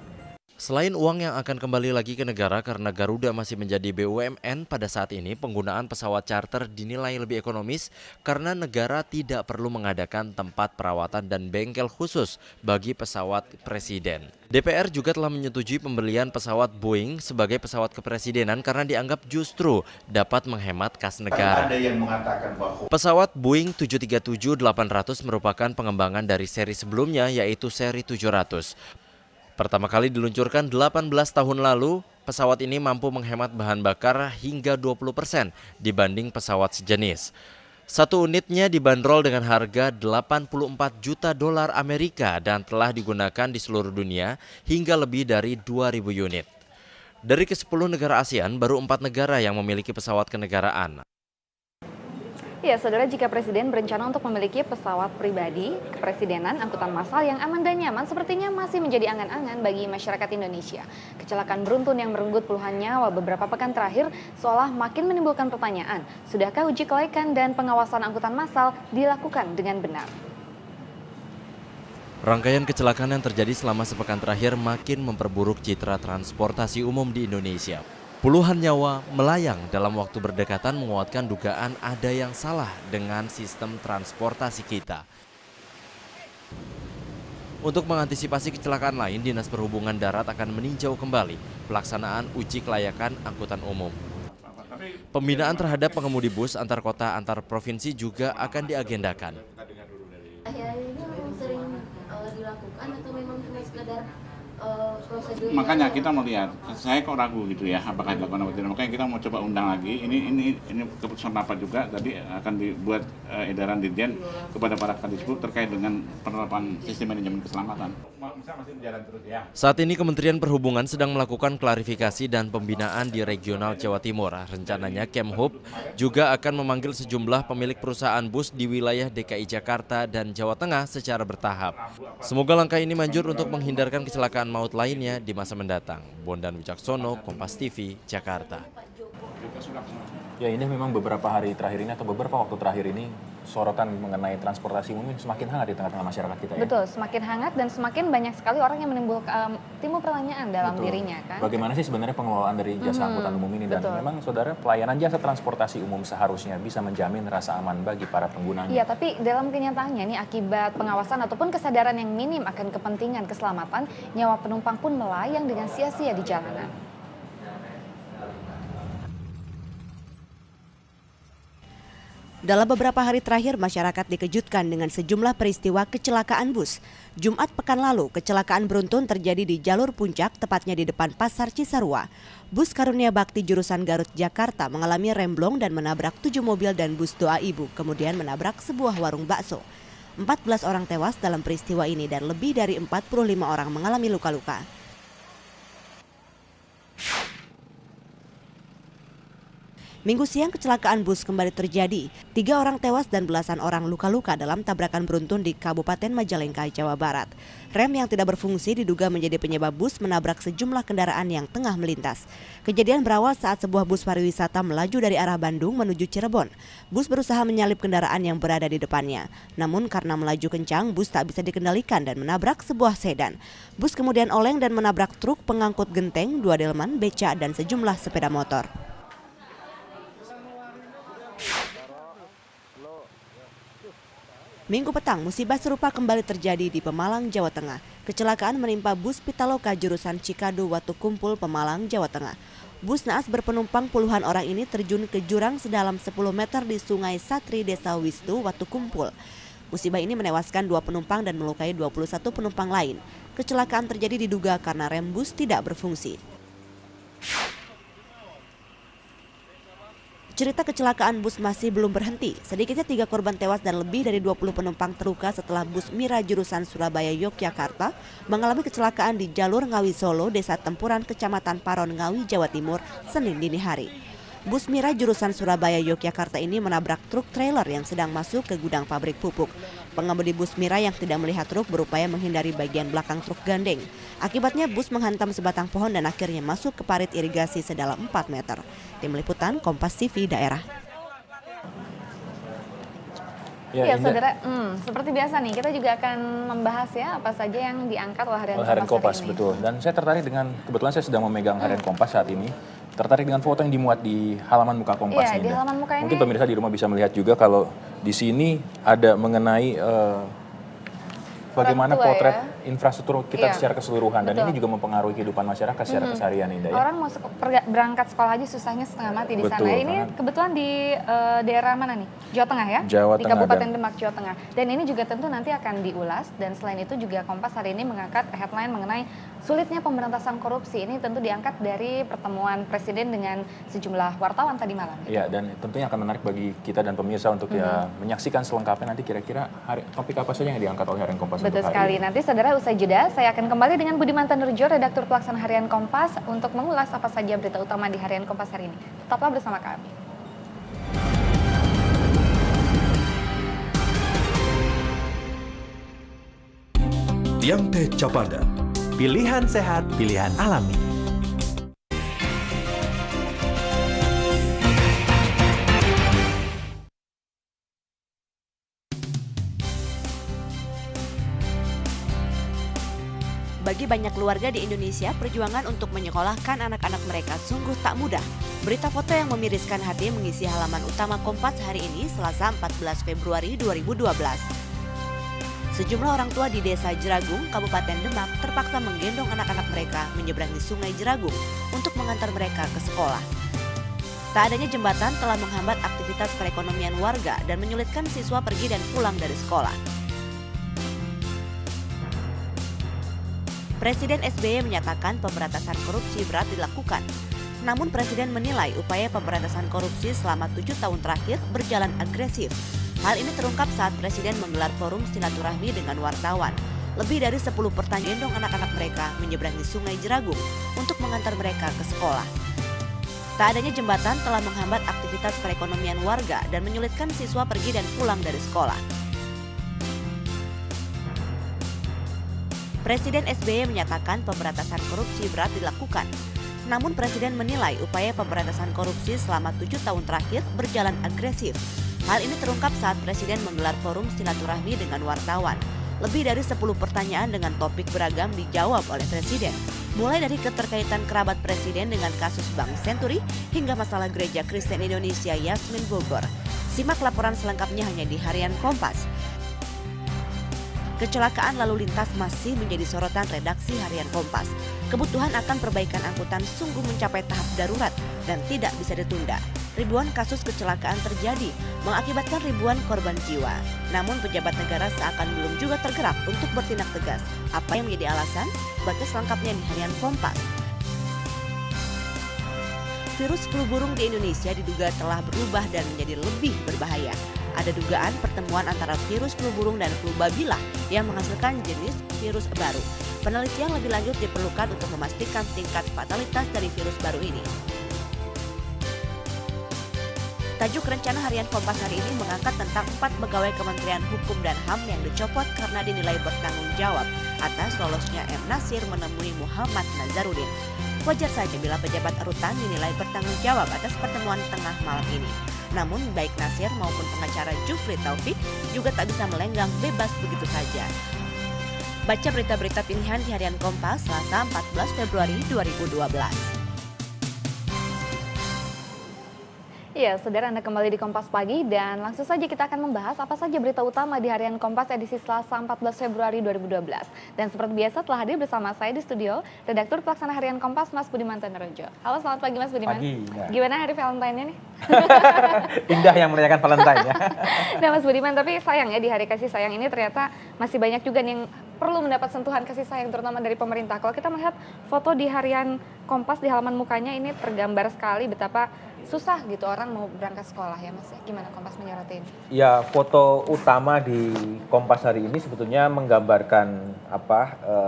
[SPEAKER 4] Selain uang yang akan kembali lagi ke negara karena Garuda masih menjadi BUMN, pada saat ini penggunaan pesawat charter dinilai lebih ekonomis karena negara tidak perlu mengadakan tempat perawatan dan bengkel khusus bagi pesawat presiden. DPR juga telah menyetujui pembelian pesawat Boeing sebagai pesawat kepresidenan karena dianggap justru dapat menghemat kas negara.
[SPEAKER 5] Ada yang mengatakan bahwa
[SPEAKER 4] pesawat Boeing 737-800 merupakan pengembangan dari seri sebelumnya, yaitu seri 700. Pertama kali diluncurkan 18 tahun lalu, pesawat ini mampu menghemat bahan bakar hingga 20% dibanding pesawat sejenis. Satu unitnya dibanderol dengan harga 84 juta dolar Amerika dan telah digunakan di seluruh dunia hingga lebih dari 2.000 unit. Dari ke-10 negara ASEAN, baru 4 negara yang memiliki pesawat kenegaraan.
[SPEAKER 3] Ya, Saudara, jika Presiden berencana untuk memiliki pesawat pribadi, kepresidenan, angkutan massal yang aman dan nyaman sepertinya masih menjadi angan-angan bagi masyarakat Indonesia. Kecelakaan beruntun yang merenggut puluhan nyawa beberapa pekan terakhir seolah makin menimbulkan pertanyaan, sudahkah uji kelayakan dan pengawasan angkutan massal dilakukan dengan benar?
[SPEAKER 4] Rangkaian kecelakaan yang terjadi selama sepekan terakhir makin memperburuk citra transportasi umum di Indonesia. Puluhan nyawa melayang dalam waktu berdekatan menguatkan dugaan ada yang salah dengan sistem transportasi kita. Untuk mengantisipasi kecelakaan lain, Dinas Perhubungan Darat akan meninjau kembali pelaksanaan uji kelayakan angkutan umum. Pembinaan terhadap pengemudi bus antar kota antar provinsi juga akan diagendakan.
[SPEAKER 6] Akhir-akhir ini memang sering dilakukan atau memang hanya sekedar prosedur?
[SPEAKER 23] Makanya kita mau lihat, saya kok ragu gitu ya, apakah dilakukan atau tidak. Makanya kita mau coba undang lagi. Ini keputusan rapat juga. Tadi akan dibuat edaran dirjen kepada para kadisbud terkait dengan penerapan sistem manajemen keselamatan. Masih berjalan terus ya.
[SPEAKER 4] Saat ini Kementerian Perhubungan sedang melakukan klarifikasi dan pembinaan di regional Jawa Timur. Rencananya Kemhub juga akan memanggil sejumlah pemilik perusahaan bus di wilayah DKI Jakarta dan Jawa Tengah secara bertahap. Semoga langkah ini manjur untuk menghindarkan kecelakaan maut lainnya di masa mendatang. Bondan Wicaksono, Kompas TV, Jakarta.
[SPEAKER 2] Ya, ini memang beberapa hari terakhir ini atau beberapa waktu terakhir ini sorotan mengenai transportasi umum ini semakin hangat di tengah-tengah masyarakat kita ya.
[SPEAKER 3] Betul, semakin hangat dan semakin banyak sekali orang yang timbul pertanyaan dalam dirinya kan.
[SPEAKER 2] Bagaimana sih sebenarnya pengelolaan dari jasa angkutan umum ini dan memang saudara pelayanan jasa transportasi umum seharusnya bisa menjamin rasa aman bagi para penggunanya.
[SPEAKER 3] Iya, tapi dalam kenyataannya nih akibat pengawasan ataupun kesadaran yang minim akan kepentingan keselamatan, nyawa penumpang pun melayang dengan sia-sia di jalanan.
[SPEAKER 21] Dalam beberapa hari terakhir, masyarakat dikejutkan dengan sejumlah peristiwa kecelakaan bus. Jumat pekan lalu, kecelakaan beruntun terjadi di jalur puncak, tepatnya di depan Pasar Cisarua. Bus Karunia Bakti jurusan Garut, Jakarta mengalami remblong dan menabrak 7 mobil dan bus Doa Ibu, kemudian menabrak sebuah warung bakso. 14 orang tewas dalam peristiwa ini dan lebih dari 45 orang mengalami luka-luka. Minggu siang kecelakaan bus kembali terjadi. 3 orang tewas dan belasan orang luka-luka dalam tabrakan beruntun di Kabupaten Majalengka, Jawa Barat. Rem yang tidak berfungsi diduga menjadi penyebab bus menabrak sejumlah kendaraan yang tengah melintas. Kejadian berawal saat sebuah bus pariwisata melaju dari arah Bandung menuju Cirebon. Bus berusaha menyalip kendaraan yang berada di depannya. Namun karena melaju kencang, bus tak bisa dikendalikan dan menabrak sebuah sedan. Bus kemudian oleng dan menabrak truk pengangkut genteng, 2 delman, beca, dan sejumlah sepeda motor. Minggu petang, musibah serupa kembali terjadi di Pemalang, Jawa Tengah. Kecelakaan menimpa bus Pitaloka jurusan Cikadu Watu Kumpul, Pemalang, Jawa Tengah. Bus naas berpenumpang puluhan orang ini terjun ke jurang sedalam 10 meter di Sungai Satri, Desa Wistu, Watu Kumpul. Musibah ini menewaskan 2 penumpang dan melukai 21 penumpang lain. Kecelakaan terjadi diduga karena rem bus tidak berfungsi. Cerita kecelakaan bus masih belum berhenti. Sedikitnya 3 korban tewas dan lebih dari 20 penumpang terluka setelah bus Mira jurusan Surabaya Yogyakarta mengalami kecelakaan di jalur Ngawi Solo, Desa Tempuran, Kecamatan Paron, Ngawi, Jawa Timur, Senin dini hari. Bus Mira jurusan Surabaya Yogyakarta ini menabrak truk trailer yang sedang masuk ke gudang pabrik pupuk. Pengemudi bus Mira yang tidak melihat truk berupaya menghindari bagian belakang truk gandeng. Akibatnya bus menghantam sebatang pohon dan akhirnya masuk ke parit irigasi sedalam 4 meter. Tim Liputan Kompas TV Daerah.
[SPEAKER 3] Ya, saudara, seperti biasa nih kita juga akan membahas ya apa saja yang diangkat oleh Harian Kompas hari ini.
[SPEAKER 2] Betul. Dan saya tertarik dengan, kebetulan saya sedang memegang Harian Kompas saat ini, tertarik dengan foto yang dimuat di halaman muka Kompas ini.
[SPEAKER 3] Di halaman muka ini.
[SPEAKER 2] Mungkin pemirsa di rumah bisa melihat juga kalau di sini ada mengenai bagaimana potret infrastruktur kita secara keseluruhan. Dan ini juga mempengaruhi kehidupan masyarakat secara keseharian, Indah.
[SPEAKER 3] Orang mau berangkat sekolah aja susahnya setengah mati di sana. Ini kebetulan di daerah mana nih? Jawa Tengah ya? Di Kabupaten Demak, Jawa Tengah. Dan ini juga tentu nanti akan diulas. Dan selain itu juga Kompas hari ini mengangkat headline mengenai sulitnya pemberantasan korupsi. Ini tentu diangkat dari pertemuan Presiden dengan sejumlah wartawan tadi malam.
[SPEAKER 2] Iya, dan tentunya akan menarik bagi kita dan pemirsa untuk ya menyaksikan selengkapnya nanti kira-kira topik apa saja yang diangkat oleh Harian Kompas.
[SPEAKER 3] Betul sekali. Nanti saudara usai jeda, saya akan kembali dengan Budiman Tanurjo, redaktur pelaksana Harian Kompas untuk mengulas apa saja berita utama di Harian Kompas hari ini. Tetaplah bersama kami.
[SPEAKER 17] Tiang Teh Capanda.
[SPEAKER 14] Pilihan sehat, pilihan alami.
[SPEAKER 21] Bagi banyak keluarga di Indonesia, perjuangan untuk menyekolahkan anak-anak mereka sungguh tak mudah. Berita foto yang memiriskan hati mengisi halaman utama Kompas hari ini, Selasa 14 Februari 2012. Sejumlah orang tua di Desa Jeragung, Kabupaten Demak terpaksa menggendong anak-anak mereka menyeberangi Sungai Jeragung untuk mengantar mereka ke sekolah. Tak adanya jembatan telah menghambat aktivitas perekonomian warga dan menyulitkan siswa pergi dan pulang dari sekolah. Presiden SBY menyatakan pemberantasan korupsi berat dilakukan. Namun Presiden menilai upaya pemberantasan korupsi selama 7 tahun terakhir berjalan agresif. Hal ini terungkap saat Presiden menggelar forum silaturahmi dengan wartawan. Lebih dari 10 pertanyaan gendong anak-anak mereka menyeberangi Sungai Jeragung untuk mengantar mereka ke sekolah. Tak adanya jembatan telah menghambat aktivitas perekonomian warga dan menyulitkan siswa pergi dan pulang dari sekolah. Presiden SBY menyatakan pemberantasan korupsi berat dilakukan. Namun Presiden menilai upaya pemberantasan korupsi selama 7 tahun terakhir berjalan agresif. Hal ini terungkap saat Presiden menggelar forum silaturahmi dengan wartawan. Lebih dari 10 pertanyaan dengan topik beragam dijawab oleh Presiden. Mulai dari keterkaitan kerabat Presiden dengan kasus Bank Senturi hingga masalah Gereja Kristen Indonesia Yasmin Bogor. Simak laporan selengkapnya hanya di Harian Kompas. Kecelakaan lalu lintas masih menjadi sorotan redaksi Harian Kompas. Kebutuhan akan perbaikan angkutan sungguh mencapai tahap darurat dan tidak bisa ditunda. Ribuan kasus kecelakaan terjadi, mengakibatkan ribuan korban jiwa. Namun pejabat negara seakan belum juga tergerak untuk bertindak tegas. Apa yang menjadi alasan? Baca selengkapnya di Harian Kompas. Virus flu burung di Indonesia diduga telah berubah dan menjadi lebih berbahaya. Ada dugaan pertemuan antara virus flu burung dan flu babilah yang menghasilkan jenis virus baru. Penelitian lebih lanjut diperlukan untuk memastikan tingkat fatalitas dari virus baru ini. Tajuk rencana Harian Kompas hari ini mengangkat tentang 4 pegawai Kementerian Hukum dan HAM yang dicopot karena dinilai bertanggung jawab atas lolosnya M. Nasir menemui Muhammad Nazarudin. Wajar saja bila pejabat rutan dinilai bertanggung jawab atas pertemuan tengah malam ini. Namun baik Nasir maupun pengacara Jufri Taufik juga tak bisa melenggang bebas begitu saja. Baca berita-berita pilihan di Harian Kompas Selasa 14 Februari 2012.
[SPEAKER 3] Ya, saudara, Anda kembali di Kompas Pagi dan langsung saja kita akan membahas apa saja berita utama di Harian Kompas edisi Selasa 14 Februari 2012. Dan seperti biasa telah hadir bersama saya di studio, Redaktur Pelaksana Harian Kompas Mas Budiman Tanerojo. Halo, selamat pagi Mas Budiman.
[SPEAKER 5] Pagi. Ya.
[SPEAKER 3] Gimana hari Valentine-nya nih?
[SPEAKER 5] Indah yang merayakan Valentine ya.
[SPEAKER 3] Nah Mas Budiman, tapi sayang ya di hari kasih sayang ini ternyata masih banyak juga nih yang perlu mendapat sentuhan kasih sayang terutama dari pemerintah. Kalau kita melihat foto di Harian Kompas di halaman mukanya ini tergambar sekali betapa susah gitu orang mau berangkat sekolah ya Mas. Gimana Kompas menyoroti ini?
[SPEAKER 5] Ya, foto utama di Kompas hari ini sebetulnya menggambarkan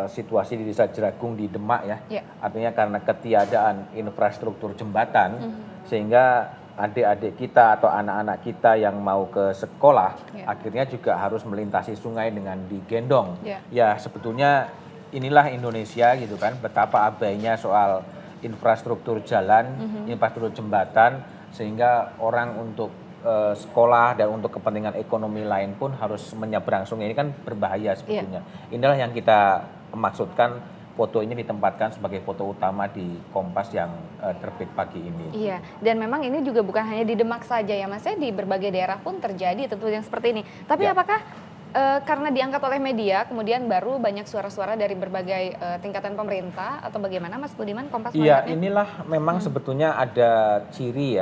[SPEAKER 5] situasi di Desa Jeragung di Demak ya. Artinya karena ketiadaan infrastruktur jembatan sehingga adik-adik kita atau anak-anak kita yang mau ke sekolah akhirnya juga harus melintasi sungai dengan digendong. Ya, sebetulnya inilah Indonesia gitu kan, betapa abainya soal infrastruktur jalan, infrastruktur jembatan, sehingga orang untuk sekolah dan untuk kepentingan ekonomi lain pun harus menyeberang sungai. Ini kan berbahaya sebetulnya. Inilah yang kita maksudkan foto ini ditempatkan sebagai foto utama di Kompas yang terbit pagi ini.
[SPEAKER 3] Iya, dan memang ini juga bukan hanya di Demak saja ya Mas, di berbagai daerah pun terjadi tentu yang seperti ini. Tapi apakah karena diangkat oleh media, kemudian baru banyak suara-suara dari berbagai tingkatan pemerintah atau bagaimana Mas Budiman Kompas
[SPEAKER 5] melihatnya? Iya, inilah memang sebetulnya ada ciri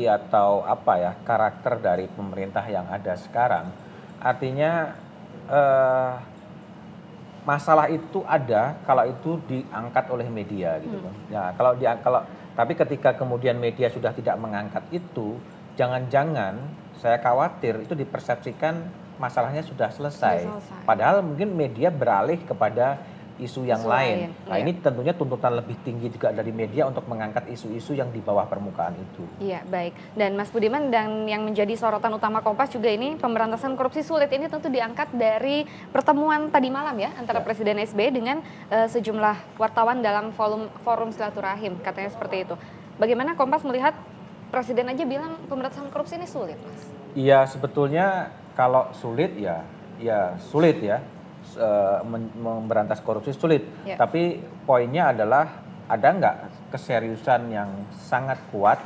[SPEAKER 5] atau karakter dari pemerintah yang ada sekarang. Artinya masalah itu ada kalau itu diangkat oleh media gitu. Ya, tapi ketika kemudian media sudah tidak mengangkat itu, jangan-jangan saya khawatir itu dipersepsikan masalahnya sudah selesai. Padahal mungkin media beralih kepada isu yang lain. Nah, ini tentunya tuntutan lebih tinggi juga dari media untuk mengangkat isu-isu yang di bawah permukaan itu.
[SPEAKER 3] Iya, baik. Dan Mas Budiman, dan yang menjadi sorotan utama Kompas juga ini pemberantasan korupsi sulit ini tentu diangkat dari pertemuan tadi malam ya antara Presiden SBY dengan sejumlah wartawan dalam forum silaturahim, katanya seperti itu. Bagaimana Kompas melihat Presiden aja bilang pemberantasan korupsi ini sulit, Mas?
[SPEAKER 5] Iya, sebetulnya kalau sulit ya sulit ya. Memberantas korupsi sulit, tapi poinnya adalah ada nggak keseriusan yang sangat kuat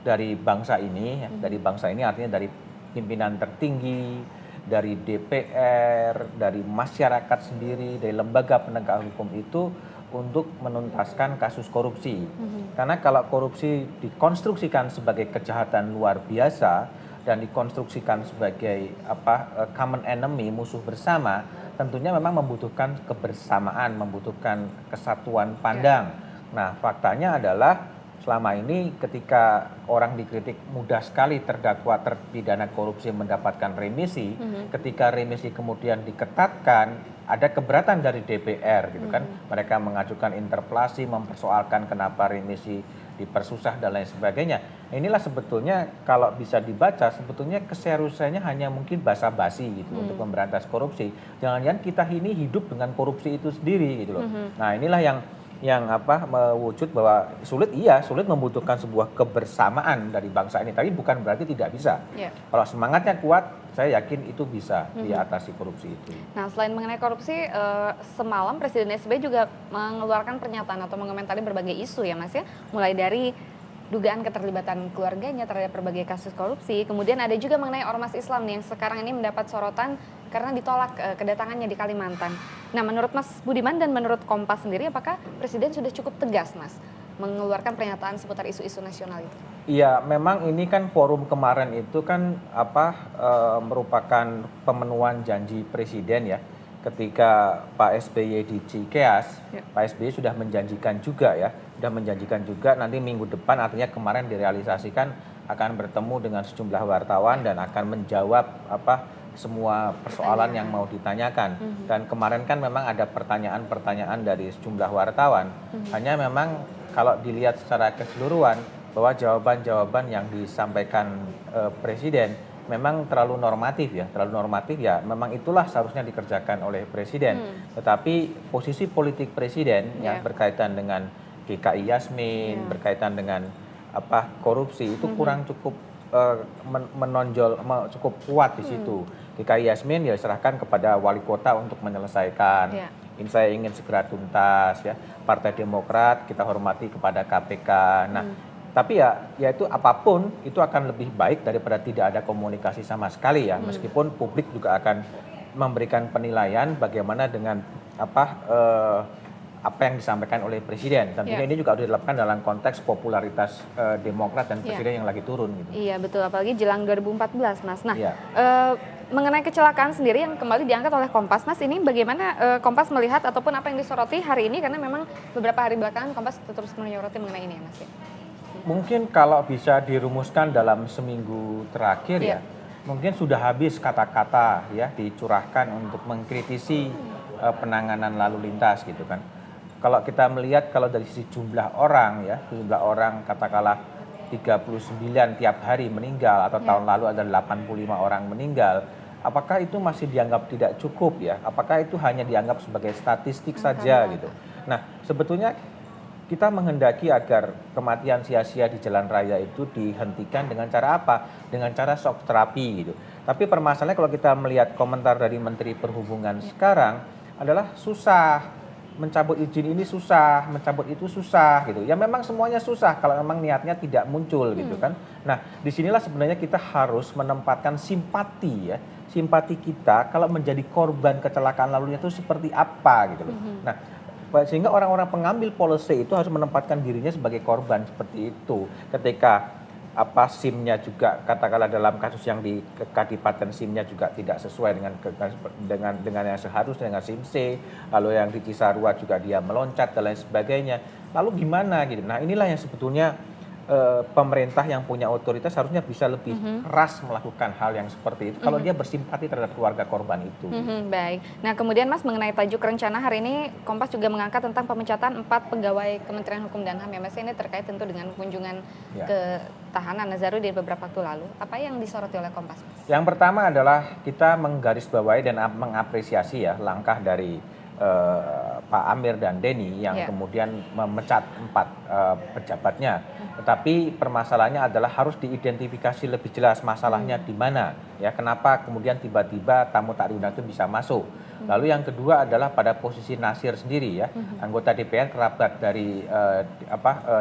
[SPEAKER 5] dari bangsa ini, dari bangsa ini artinya dari pimpinan tertinggi, dari DPR, dari masyarakat sendiri, dari lembaga penegak hukum itu untuk menuntaskan kasus korupsi. Karena kalau korupsi dikonstruksikan sebagai kejahatan luar biasa dan dikonstruksikan sebagai common enemy, musuh bersama, tentunya memang membutuhkan kebersamaan, membutuhkan kesatuan pandang. Nah, faktanya adalah selama ini ketika orang dikritik mudah sekali terdakwa terpidana korupsi mendapatkan remisi, ketika remisi kemudian diketatkan, ada keberatan dari DPR gitu kan. Mereka mengajukan interpelasi, mempersoalkan kenapa remisi dipersusah dan lain sebagainya. Inilah sebetulnya kalau bisa dibaca sebetulnya keseriusannya hanya mungkin basa-basi gitu untuk memberantas korupsi. Jangan-jangan kita ini hidup dengan korupsi itu sendiri gitu loh. Nah, inilah yang yang mewujud bahwa sulit membutuhkan sebuah kebersamaan dari bangsa ini, tapi bukan berarti tidak bisa. Kalau semangatnya kuat, saya yakin itu bisa diatasi korupsi itu.
[SPEAKER 3] Nah, selain mengenai korupsi, semalam Presiden SBY juga mengeluarkan pernyataan atau mengomentari berbagai isu ya Mas ya, mulai dari dugaan keterlibatan keluarganya terhadap berbagai kasus korupsi. Kemudian ada juga mengenai ormas Islam nih yang sekarang ini mendapat sorotan karena ditolak kedatangannya di Kalimantan. Nah, menurut Mas Budiman dan menurut Kompas sendiri, apakah Presiden sudah cukup tegas, Mas, mengeluarkan pernyataan seputar isu-isu nasional itu?
[SPEAKER 5] Iya, memang ini kan forum kemarin itu kan merupakan pemenuhan janji Presiden ya. Ketika Pak SBY di Cikeas, Pak SBY sudah menjanjikan juga nanti minggu depan, artinya kemarin direalisasikan akan bertemu dengan sejumlah wartawan dan akan menjawab semua persoalan yang mau ditanyakan. Dan kemarin kan memang ada pertanyaan-pertanyaan dari sejumlah wartawan. Hanya memang kalau dilihat secara keseluruhan bahwa jawaban-jawaban yang disampaikan Presiden memang terlalu normatif ya, memang itulah seharusnya dikerjakan oleh Presiden. Tetapi posisi politik Presiden yang berkaitan dengan GKI Yasmin, berkaitan dengan korupsi itu kurang cukup menonjol, cukup kuat di situ. GKI Yasmin ya serahkan kepada wali kota untuk menyelesaikan. Ini saya ingin segera tuntas ya. Partai Demokrat kita hormati kepada KPK. Nah, tapi ya itu apapun itu akan lebih baik daripada tidak ada komunikasi sama sekali ya. Meskipun publik juga akan memberikan penilaian bagaimana dengan apa yang disampaikan oleh Presiden. Tentunya ini juga harus dilakukan dalam konteks popularitas Demokrat dan Presiden yang lagi turun gitu.
[SPEAKER 3] Iya betul, apalagi jelang 2014 Mas. Nah, mengenai kecelakaan sendiri yang kembali diangkat oleh Kompas, Mas, ini bagaimana Kompas melihat ataupun apa yang disoroti hari ini, karena memang beberapa hari belakangan Kompas terus menyoroti mengenai ini ya Mas.
[SPEAKER 5] Mungkin kalau bisa dirumuskan dalam seminggu terakhir ya, mungkin sudah habis kata-kata ya dicurahkan untuk mengkritisi penanganan lalu lintas gitu kan. Kalau kita melihat kalau dari sisi jumlah orang katakanlah 39 tiap hari meninggal atau tahun lalu ada 85 orang meninggal, apakah itu masih dianggap tidak cukup ya? Apakah itu hanya dianggap sebagai statistik saja gitu? Nah, sebetulnya kita menghendaki agar kematian sia-sia di jalan raya itu dihentikan dengan cara apa? Dengan cara shock terapi gitu. Tapi permasalahannya kalau kita melihat komentar dari Menteri Perhubungan sekarang adalah susah. Mencabut izin ini susah, mencabut itu susah gitu. Ya memang semuanya susah kalau memang niatnya tidak muncul gitu kan. Nah, disinilah sebenarnya kita harus menempatkan simpati ya. Simpati kita kalau menjadi korban kecelakaan lalu lintas itu seperti apa gitu loh. Nah, sehingga orang-orang pengambil policy itu harus menempatkan dirinya sebagai korban seperti itu. Ketika SIM-nya juga katakanlah dalam kasus yang di Kadipaten SIM-nya juga tidak sesuai dengan yang seharusnya dengan SIM C, lalu yang di Cisarua juga dia meloncat dan lain sebagainya. Lalu gimana gitu. Nah, inilah yang sebetulnya pemerintah yang punya otoritas harusnya bisa lebih keras melakukan hal yang seperti itu kalau dia bersimpati terhadap keluarga korban itu.
[SPEAKER 3] Baik. Nah, kemudian Mas, mengenai tajuk rencana hari ini Kompas juga mengangkat tentang pemecatan 4 pegawai Kementerian Hukum dan HAM ya Mas. Ini terkait tentu dengan kunjungan ke tahanan Nazarudin beberapa waktu lalu. Apa yang disoroti oleh Kompas, Mas?
[SPEAKER 5] Yang pertama adalah kita menggarisbawahi dan mengapresiasi ya langkah dari Pak Amir dan Denny yang kemudian memecat 4 pejabatnya. Tetapi permasalahannya adalah harus diidentifikasi lebih jelas masalahnya di mana ya, kenapa kemudian tiba-tiba tamu tak diundang itu bisa masuk. Lalu yang kedua adalah pada posisi Nasir sendiri ya, anggota DPR kerabat dari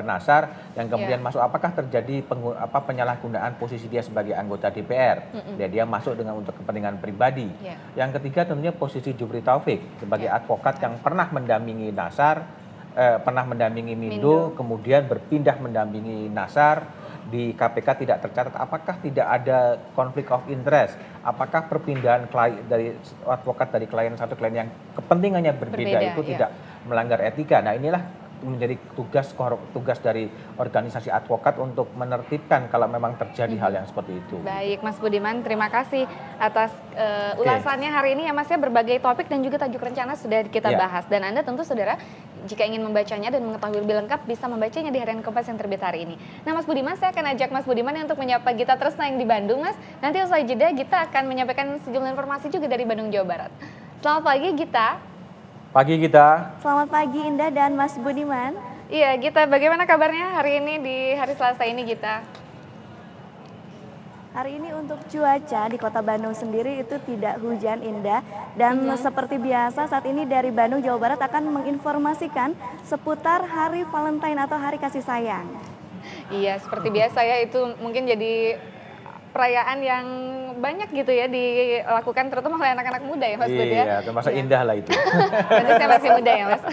[SPEAKER 5] Nasar yang kemudian masuk, apakah terjadi penyalahgunaan posisi dia sebagai anggota DPR. Dia masuk untuk kepentingan pribadi. Yang ketiga tentunya posisi Jupri Taufik sebagai advokat yang pernah mendampingi Nasar, pernah mendampingi Mindo, kemudian berpindah mendampingi Nasar di KPK tidak tercatat. Apakah tidak ada konflik of interest? Apakah perpindahan dari advokat dari klien satu klien yang kepentingannya berbeda itu tidak melanggar etika? Nah, inilah menjadi tugas dari organisasi advokat untuk menertibkan kalau memang terjadi hal yang seperti itu.
[SPEAKER 3] Baik, Mas Budiman, terima kasih atas ulasannya hari ini ya Mas ya, berbagai topik dan juga tajuk rencana sudah kita bahas. Dan Anda tentu saudara jika ingin membacanya dan mengetahui lebih lengkap bisa membacanya di harian Kompas yang terbit hari ini. Nah, Mas Budiman, saya akan ajak Mas Budiman untuk menyapa Gita Tresna yang di Bandung, Mas. Nanti usai jeda Gita akan menyampaikan sejumlah informasi juga dari Bandung, Jawa Barat. Selamat pagi, Gita.
[SPEAKER 5] Pagi Gita.
[SPEAKER 7] Selamat pagi Indah dan Mas Budiman.
[SPEAKER 3] Iya Gita, bagaimana kabarnya hari ini di hari Selasa ini Gita?
[SPEAKER 7] Hari ini untuk cuaca di Kota Bandung sendiri itu tidak hujan Indah. Dan seperti biasa saat ini dari Bandung, Jawa Barat akan menginformasikan seputar Hari Valentine atau Hari Kasih Sayang.
[SPEAKER 3] Iya, seperti biasa ya, itu mungkin jadi perayaan yang banyak gitu ya dilakukan terutama oleh anak-anak muda ya Mas Bud ya.
[SPEAKER 5] Iya, termasuk indah lah itu.
[SPEAKER 3] Saya masih muda ya Mas.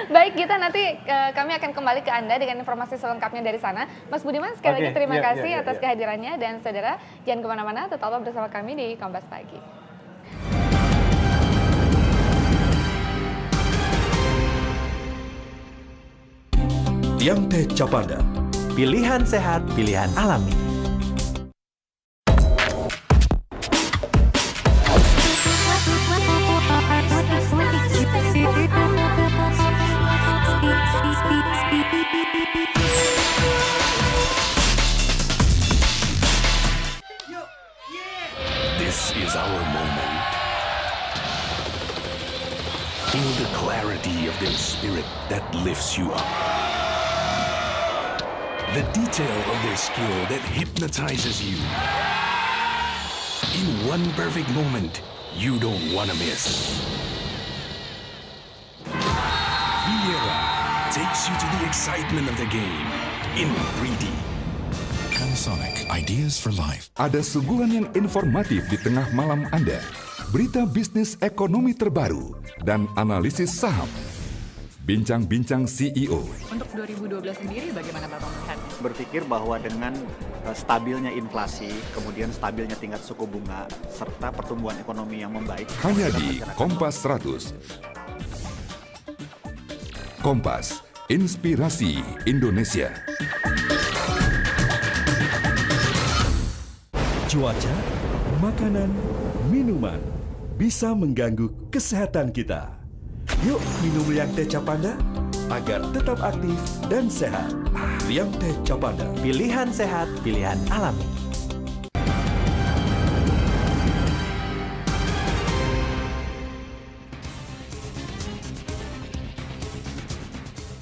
[SPEAKER 3] Baik Gita, nanti kami akan kembali ke Anda dengan informasi selengkapnya dari sana. Mas Budiman sekali lagi terima kasih atas kehadirannya dan saudara jangan kemana-mana, tetaplah bersama kami di Kompas Pagi.
[SPEAKER 17] Tiang Teh Capada.
[SPEAKER 14] Pilihan sehat, pilihan alami.
[SPEAKER 8] This is our moment. Feel the clarity of their spirit that lifts you up. The detail of their skill that hypnotizes you. In one perfect moment, you don't want to miss. Viera takes you to the excitement of the game in 3D.
[SPEAKER 13] Panasonic, ideas for life. Ada suguhan yang informatif di tengah malam Anda. Berita bisnis ekonomi terbaru dan analisis saham. Bincang-bincang CEO.
[SPEAKER 9] Untuk 2012 sendiri bagaimana Bapak melihat?
[SPEAKER 10] Berpikir bahwa dengan stabilnya inflasi, kemudian stabilnya tingkat suku bunga, serta pertumbuhan ekonomi yang membaik.
[SPEAKER 13] Hanya di Kompas 100. Kompas, Inspirasi Indonesia.
[SPEAKER 17] Cuaca, makanan, minuman bisa mengganggu kesehatan kita. Yuk minum Liang Teh Capanda agar tetap aktif dan sehat. Liang Teh Capanda.
[SPEAKER 14] Pilihan sehat, pilihan alami.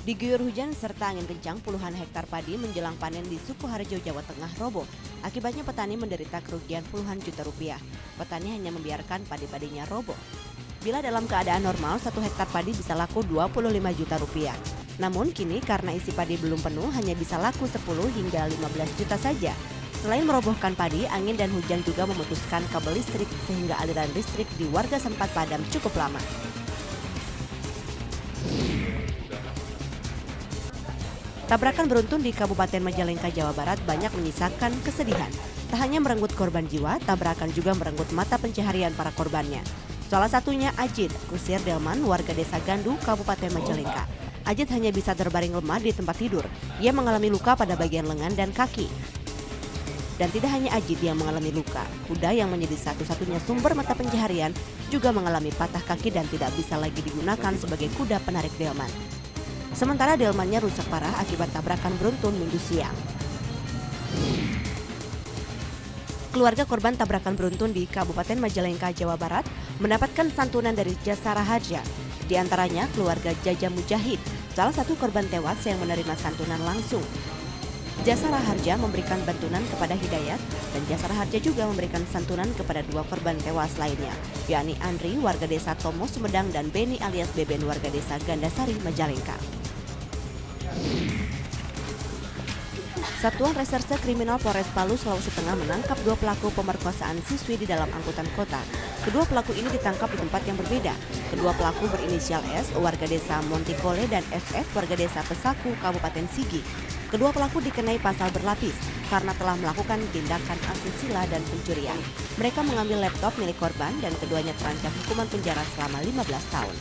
[SPEAKER 21] Diguyur hujan serta angin kencang, puluhan hektar padi menjelang panen di Sukoharjo, Jawa Tengah roboh. Akibatnya petani menderita kerugian puluhan juta rupiah. Petani hanya membiarkan padi-padinya roboh. Bila dalam keadaan normal, 1 hektar padi bisa laku 25 juta rupiah. Namun kini karena isi padi belum penuh hanya bisa laku 10 hingga 15 juta saja. Selain merobohkan padi, angin dan hujan juga memutuskan kabel listrik sehingga aliran listrik di warga sempat padam cukup lama. Tabrakan beruntun di Kabupaten Majalengka, Jawa Barat banyak menyisakan kesedihan. Tak hanya merenggut korban jiwa, tabrakan juga merenggut mata pencaharian para korbannya. Salah satunya Ajid, kusir Delman, warga desa Gandu, Kabupaten Majalengka. Ajid hanya bisa terbaring lemah di tempat tidur. Ia mengalami luka pada bagian lengan dan kaki. Dan tidak hanya Ajid yang mengalami luka, kuda yang menjadi satu-satunya sumber mata pencaharian juga mengalami patah kaki dan tidak bisa lagi digunakan sebagai kuda penarik delman. Sementara delmannya rusak parah akibat tabrakan beruntun Minggu siang. Keluarga korban tabrakan beruntun di Kabupaten Majalengka, Jawa Barat mendapatkan santunan dari Jasara Harja. Di antaranya keluarga Jaja Mujahid, salah satu korban tewas yang menerima santunan langsung. Jasara Harja memberikan bantuan kepada Hidayat dan Jasara Harja juga memberikan santunan kepada 2 korban tewas lainnya, yakni Andri warga desa Tomo Sumedang dan Beni alias Beben warga desa Gandasari Majalengka. Satuan Reserse Kriminal Polres Palu, Sulawesi Tengah menangkap 2 pelaku pemerkosaan siswi di dalam angkutan kota. Kedua pelaku ini ditangkap di tempat yang berbeda. Kedua pelaku berinisial S, warga desa Montikole, dan FF, warga desa Pesaku, Kabupaten Sigi. Kedua pelaku dikenai pasal berlapis karena telah melakukan tindakan asusila dan pencurian. Mereka mengambil laptop milik korban dan keduanya terancam hukuman penjara selama 15 tahun.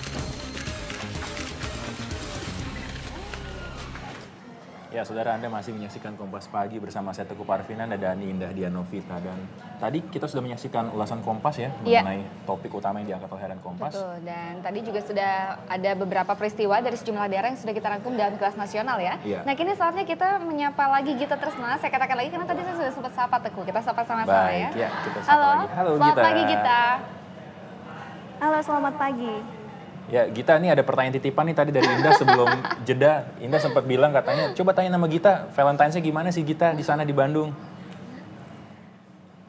[SPEAKER 2] Ya, saudara, Anda masih menyaksikan Kompas Pagi bersama saya Teguh Parvinan dan Indah Dianovita. Dan tadi kita sudah menyaksikan ulasan Kompas ya, mengenai topik utama yang diangkat oleh Harian Kompas.
[SPEAKER 3] Betul, dan tadi juga sudah ada beberapa peristiwa dari sejumlah daerah yang sudah kita rangkum dalam kelas nasional ya. Nah, kini saatnya kita menyapa lagi Gita Tresna. Saya katakan lagi karena tadi saya sudah sempat sapa Teguh. Kita sapa sama-sama ya.
[SPEAKER 2] Kita sapa
[SPEAKER 3] Halo,
[SPEAKER 2] lagi. Halo
[SPEAKER 3] selamat
[SPEAKER 2] Gita.
[SPEAKER 3] pagi Gita.
[SPEAKER 7] Halo, selamat pagi.
[SPEAKER 2] Ya, Gita, ini ada pertanyaan titipan nih tadi dari Indah sebelum jeda. Indah sempat bilang katanya, coba tanya sama Gita, Valentine-nya gimana sih Gita di sana di Bandung?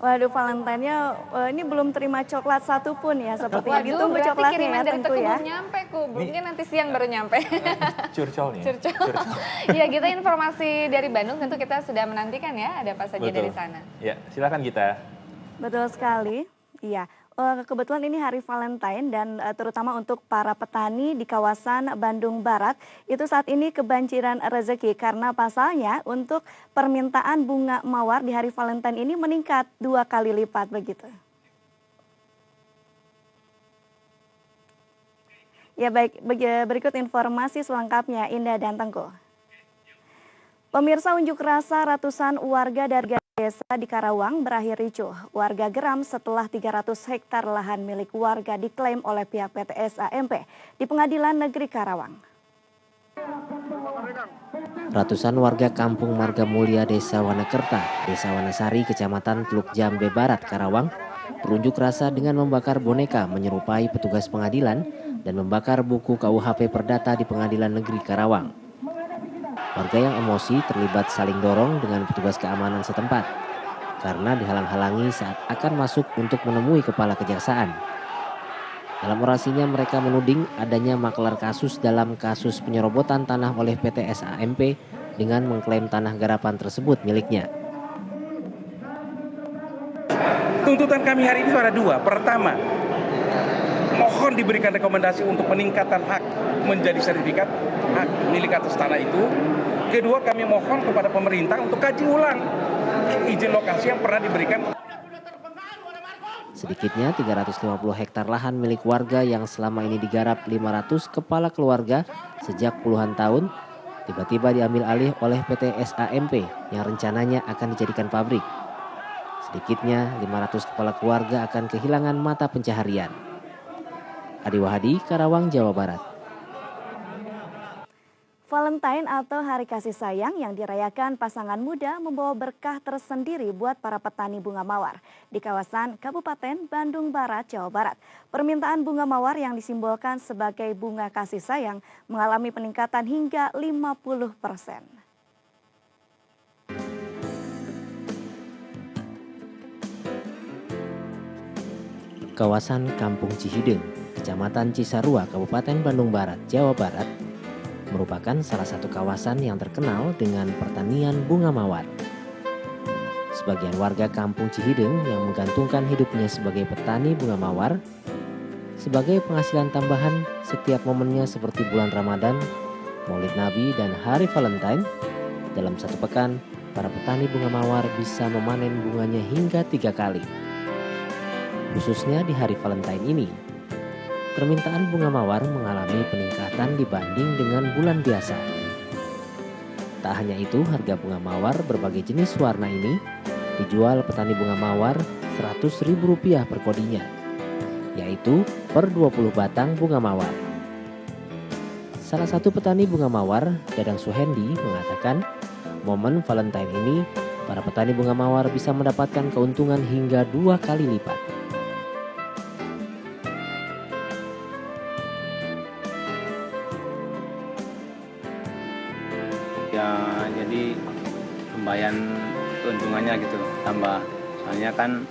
[SPEAKER 7] Waduh, Valentine-nya ini belum terima coklat satu pun ya, sepertinya. Ditunggu
[SPEAKER 3] berarti
[SPEAKER 7] coklatnya
[SPEAKER 3] kiriman
[SPEAKER 7] ya
[SPEAKER 3] dari
[SPEAKER 7] tentu
[SPEAKER 3] Teguh
[SPEAKER 7] ya.
[SPEAKER 3] belum nyampe kok, mungkin nanti siang baru nyampe.
[SPEAKER 2] Curcol nih.
[SPEAKER 3] Curcol. Ya, Gita, informasi dari Bandung tentu kita sudah menantikan ya, ada apa saja dari sana.
[SPEAKER 2] Ya, silakan Gita.
[SPEAKER 7] Betul sekali, iya. Kebetulan ini hari Valentine dan terutama untuk para petani di kawasan Bandung Barat itu saat ini kebanjiran rezeki karena pasalnya untuk permintaan bunga mawar di hari Valentine ini meningkat 2 kali lipat begitu. Ya baik, berikut informasi selengkapnya Indah dan Tengku. Pemirsa, unjuk rasa ratusan warga dari desa di Karawang berakhir ricuh. Warga geram setelah 300 hektar lahan milik warga diklaim oleh pihak PT SAMP di Pengadilan Negeri Karawang.
[SPEAKER 11] Ratusan warga Kampung Marga Mulia Desa Wanakerta, Desa Wanasari, Kecamatan Teluk Jambe Barat, Karawang, berunjuk rasa dengan membakar boneka menyerupai petugas pengadilan dan membakar buku KUHP Perdata di Pengadilan Negeri Karawang. Warga yang emosi terlibat saling dorong dengan petugas keamanan setempat karena dihalang-halangi saat akan masuk untuk menemui kepala kejaksaan. Dalam orasinya mereka menuding adanya maklar kasus dalam kasus penyerobotan tanah oleh PT SAMP dengan mengklaim tanah garapan tersebut miliknya.
[SPEAKER 15] Tuntutan kami hari ini ada 2. Pertama, mohon diberikan rekomendasi untuk peningkatan hak menjadi sertifikat hak milik atas tanah itu. Kedua, kami mohon kepada pemerintah untuk kaji ulang izin lokasi yang pernah diberikan.
[SPEAKER 11] Sedikitnya 350 hektar lahan milik warga yang selama ini digarap 500 kepala keluarga sejak puluhan tahun tiba-tiba diambil alih oleh PT SAMP yang rencananya akan dijadikan pabrik. Sedikitnya 500 kepala keluarga akan kehilangan mata pencaharian. Adi Wahadi, Karawang, Jawa Barat.
[SPEAKER 7] Valentine atau Hari Kasih Sayang yang dirayakan pasangan muda membawa berkah tersendiri buat para petani bunga mawar di kawasan Kabupaten Bandung Barat, Jawa Barat. Permintaan bunga mawar yang disimbolkan sebagai bunga kasih sayang mengalami peningkatan hingga 50%.
[SPEAKER 11] Kawasan Kampung Cihideng, Kecamatan Cisarua, Kabupaten Bandung Barat, Jawa Barat, merupakan salah satu kawasan yang terkenal dengan pertanian bunga mawar. Sebagian warga Kampung Cihideng yang menggantungkan hidupnya sebagai petani bunga mawar sebagai penghasilan tambahan setiap momennya seperti bulan Ramadan, Maulid Nabi, dan Hari Valentine. Dalam satu pekan, para petani bunga mawar bisa memanen bunganya hingga 3 kali. Khususnya di Hari Valentine ini, permintaan bunga mawar mengalami peningkatan dibanding dengan bulan biasa. Tak hanya itu, harga bunga mawar berbagai jenis warna ini dijual petani bunga mawar Rp100.000 per kodinya, yaitu per 20 batang bunga mawar. Salah satu petani bunga mawar, Dadang Suhendi, mengatakan momen Valentine ini para petani bunga mawar bisa mendapatkan keuntungan hingga 2 kali lipat.
[SPEAKER 16] Ya, jadi lumayan keuntungannya gitu tambah, soalnya kan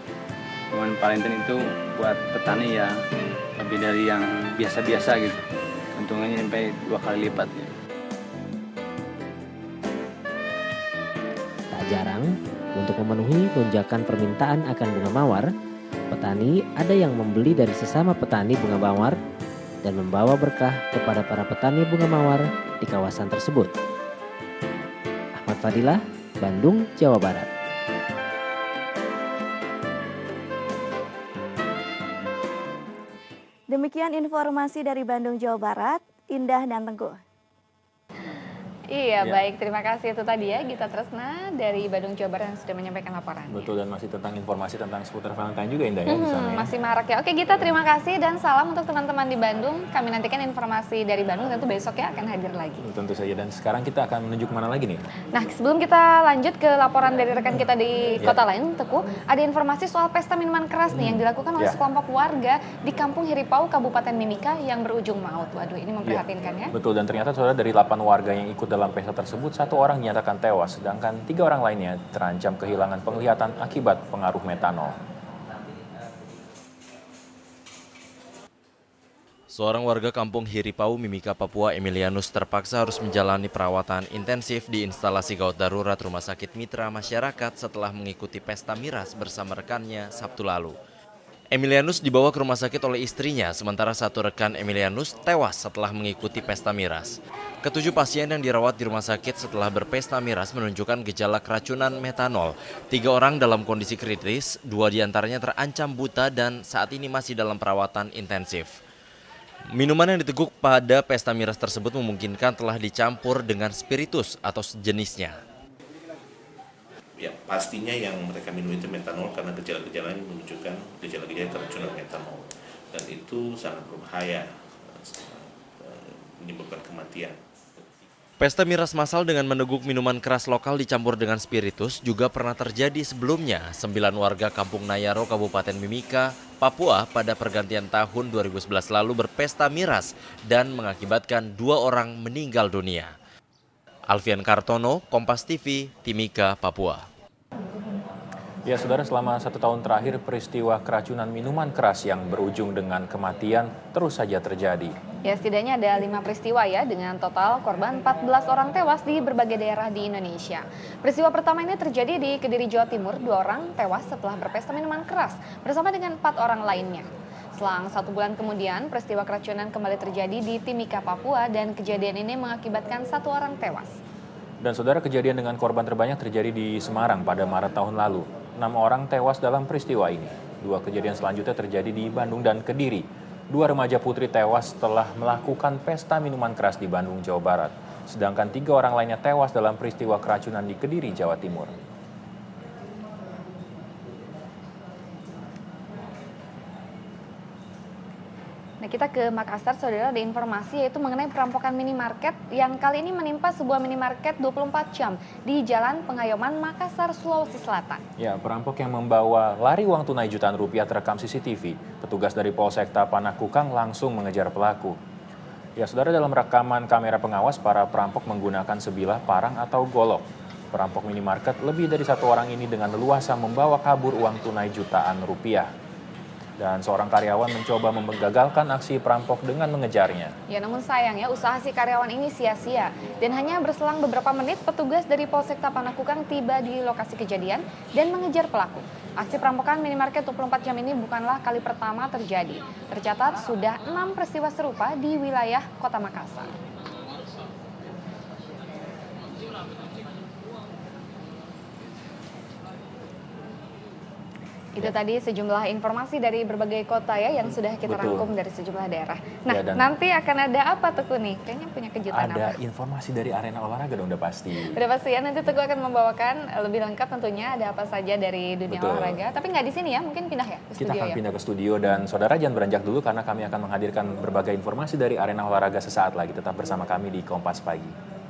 [SPEAKER 16] momen Valentine itu buat petani ya lebih dari yang biasa-biasa gitu, untungnya sampai 2 kali lipat ya.
[SPEAKER 11] Tak jarang untuk memenuhi lonjakan permintaan akan bunga mawar, petani ada yang membeli dari sesama petani bunga mawar dan membawa berkah kepada para petani bunga mawar di kawasan tersebut. Fadilah, Bandung, Jawa Barat.
[SPEAKER 7] Demikian informasi dari Bandung, Jawa Barat. Indah dan Tengku.
[SPEAKER 3] Iya, baik. Terima kasih itu tadi ya Gita Tresna dari Bandung, Jawa Barat yang sudah menyampaikan laporannya.
[SPEAKER 2] Betul, dan masih tentang informasi tentang seputar Valentine juga Indah ya di sana ya.
[SPEAKER 3] Masih marak ya. Oke Gita, terima kasih dan salam untuk teman-teman di Bandung. Kami nantikan informasi dari Bandung tentu besok ya akan hadir lagi.
[SPEAKER 2] Tentu saja, dan sekarang kita akan menuju kemana lagi nih?
[SPEAKER 3] Nah, sebelum kita lanjut ke laporan dari rekan kita di kota lain, Teguh, ada informasi soal pesta minuman keras nih yang dilakukan oleh sekelompok warga di Kampung Hiripau, Kabupaten Mimika yang berujung maut. Waduh, ini memprihatinkan ya.
[SPEAKER 2] Betul, dan ternyata saudara dari 8 warga yang ikut dalam pesta tersebut, 1 orang dinyatakan tewas, sedangkan 3 orang lainnya terancam kehilangan penglihatan akibat pengaruh metanol.
[SPEAKER 4] Seorang warga Kampung Hiripau, Mimika, Papua, Emilianus terpaksa harus menjalani perawatan intensif di instalasi gawat darurat Rumah Sakit Mitra Masyarakat setelah mengikuti pesta miras bersama rekannya Sabtu lalu. Emilianus dibawa ke rumah sakit oleh istrinya, sementara 1 rekan Emilianus tewas setelah mengikuti pesta miras. Ke-7 pasien yang dirawat di rumah sakit setelah berpesta miras menunjukkan gejala keracunan metanol. 3 orang dalam kondisi kritis, 2 diantaranya terancam buta dan saat ini masih dalam perawatan intensif. Minuman yang diteguk pada pesta miras tersebut memungkinkan telah dicampur dengan spiritus atau sejenisnya.
[SPEAKER 18] Ya, pastinya yang mereka minum itu metanol karena gejala-gejalanya menunjukkan gejala-gejala keracunan metanol. Dan itu sangat berbahaya, menyebabkan kematian.
[SPEAKER 4] Pesta miras massal dengan meneguk minuman keras lokal dicampur dengan spiritus juga pernah terjadi sebelumnya. 9 warga Kampung Nayaro, Kabupaten Mimika, Papua pada pergantian tahun 2011 lalu berpesta miras dan mengakibatkan 2 orang meninggal dunia. Alfian Kartono, Kompas TV, Timika, Papua.
[SPEAKER 2] Ya saudara, selama 1 tahun terakhir peristiwa keracunan minuman keras yang berujung dengan kematian terus saja terjadi.
[SPEAKER 3] Ya, setidaknya ada 5 peristiwa ya dengan total korban 14 orang tewas di berbagai daerah di Indonesia. Peristiwa pertama ini terjadi di Kediri, Jawa Timur. 2 orang tewas setelah berpesta minuman keras bersama dengan 4 orang lainnya. Selang 1 bulan kemudian, peristiwa keracunan kembali terjadi di Timika, Papua dan kejadian ini mengakibatkan 1 orang tewas.
[SPEAKER 2] Dan saudara, kejadian dengan korban terbanyak terjadi di Semarang pada Maret tahun lalu. 6 orang tewas dalam peristiwa ini. 2 kejadian selanjutnya terjadi di Bandung dan Kediri. 2 remaja putri tewas setelah melakukan pesta minuman keras di Bandung, Jawa Barat. Sedangkan 3 orang lainnya tewas dalam peristiwa keracunan di Kediri, Jawa Timur.
[SPEAKER 3] Nah, kita ke Makassar, saudara, ada informasi yaitu mengenai perampokan minimarket yang kali ini menimpa sebuah minimarket 24 jam di Jalan Pengayoman, Makassar, Sulawesi Selatan.
[SPEAKER 2] Ya, perampok yang membawa lari uang tunai jutaan rupiah terekam CCTV. Petugas dari Polsek Panakukang langsung mengejar pelaku. Ya, saudara, dalam rekaman kamera pengawas, para perampok menggunakan sebilah, parang atau golok. Perampok minimarket lebih dari 1 orang ini dengan leluasa membawa kabur uang tunai jutaan rupiah. Dan seorang karyawan mencoba menggagalkan aksi perampok dengan mengejarnya.
[SPEAKER 3] Ya, namun sayang ya, usaha si karyawan ini sia-sia. Dan hanya berselang beberapa menit, petugas dari Polsek Panakukang tiba di lokasi kejadian dan mengejar pelaku. Aksi perampokan minimarket 24 jam ini bukanlah kali pertama terjadi. Tercatat sudah 6 peristiwa serupa di wilayah Kota Makassar. Itu tadi sejumlah informasi dari berbagai kota ya yang sudah kita rangkum dari sejumlah daerah. Nah, ya, nanti akan ada apa Teguh nih? Kayaknya punya kejutan
[SPEAKER 2] ada
[SPEAKER 3] apa?
[SPEAKER 2] Ada informasi dari arena olahraga dong, udah pasti.
[SPEAKER 3] Udah pasti ya, nanti Teguh akan membawakan lebih lengkap tentunya ada apa saja dari dunia olahraga. Tapi nggak di sini ya, mungkin pindah ya ke studio.
[SPEAKER 2] Kita akan pindah ke studio dan saudara jangan beranjak dulu karena kami akan menghadirkan berbagai informasi dari arena olahraga sesaat lagi. Tetap bersama kami di Kompas Pagi.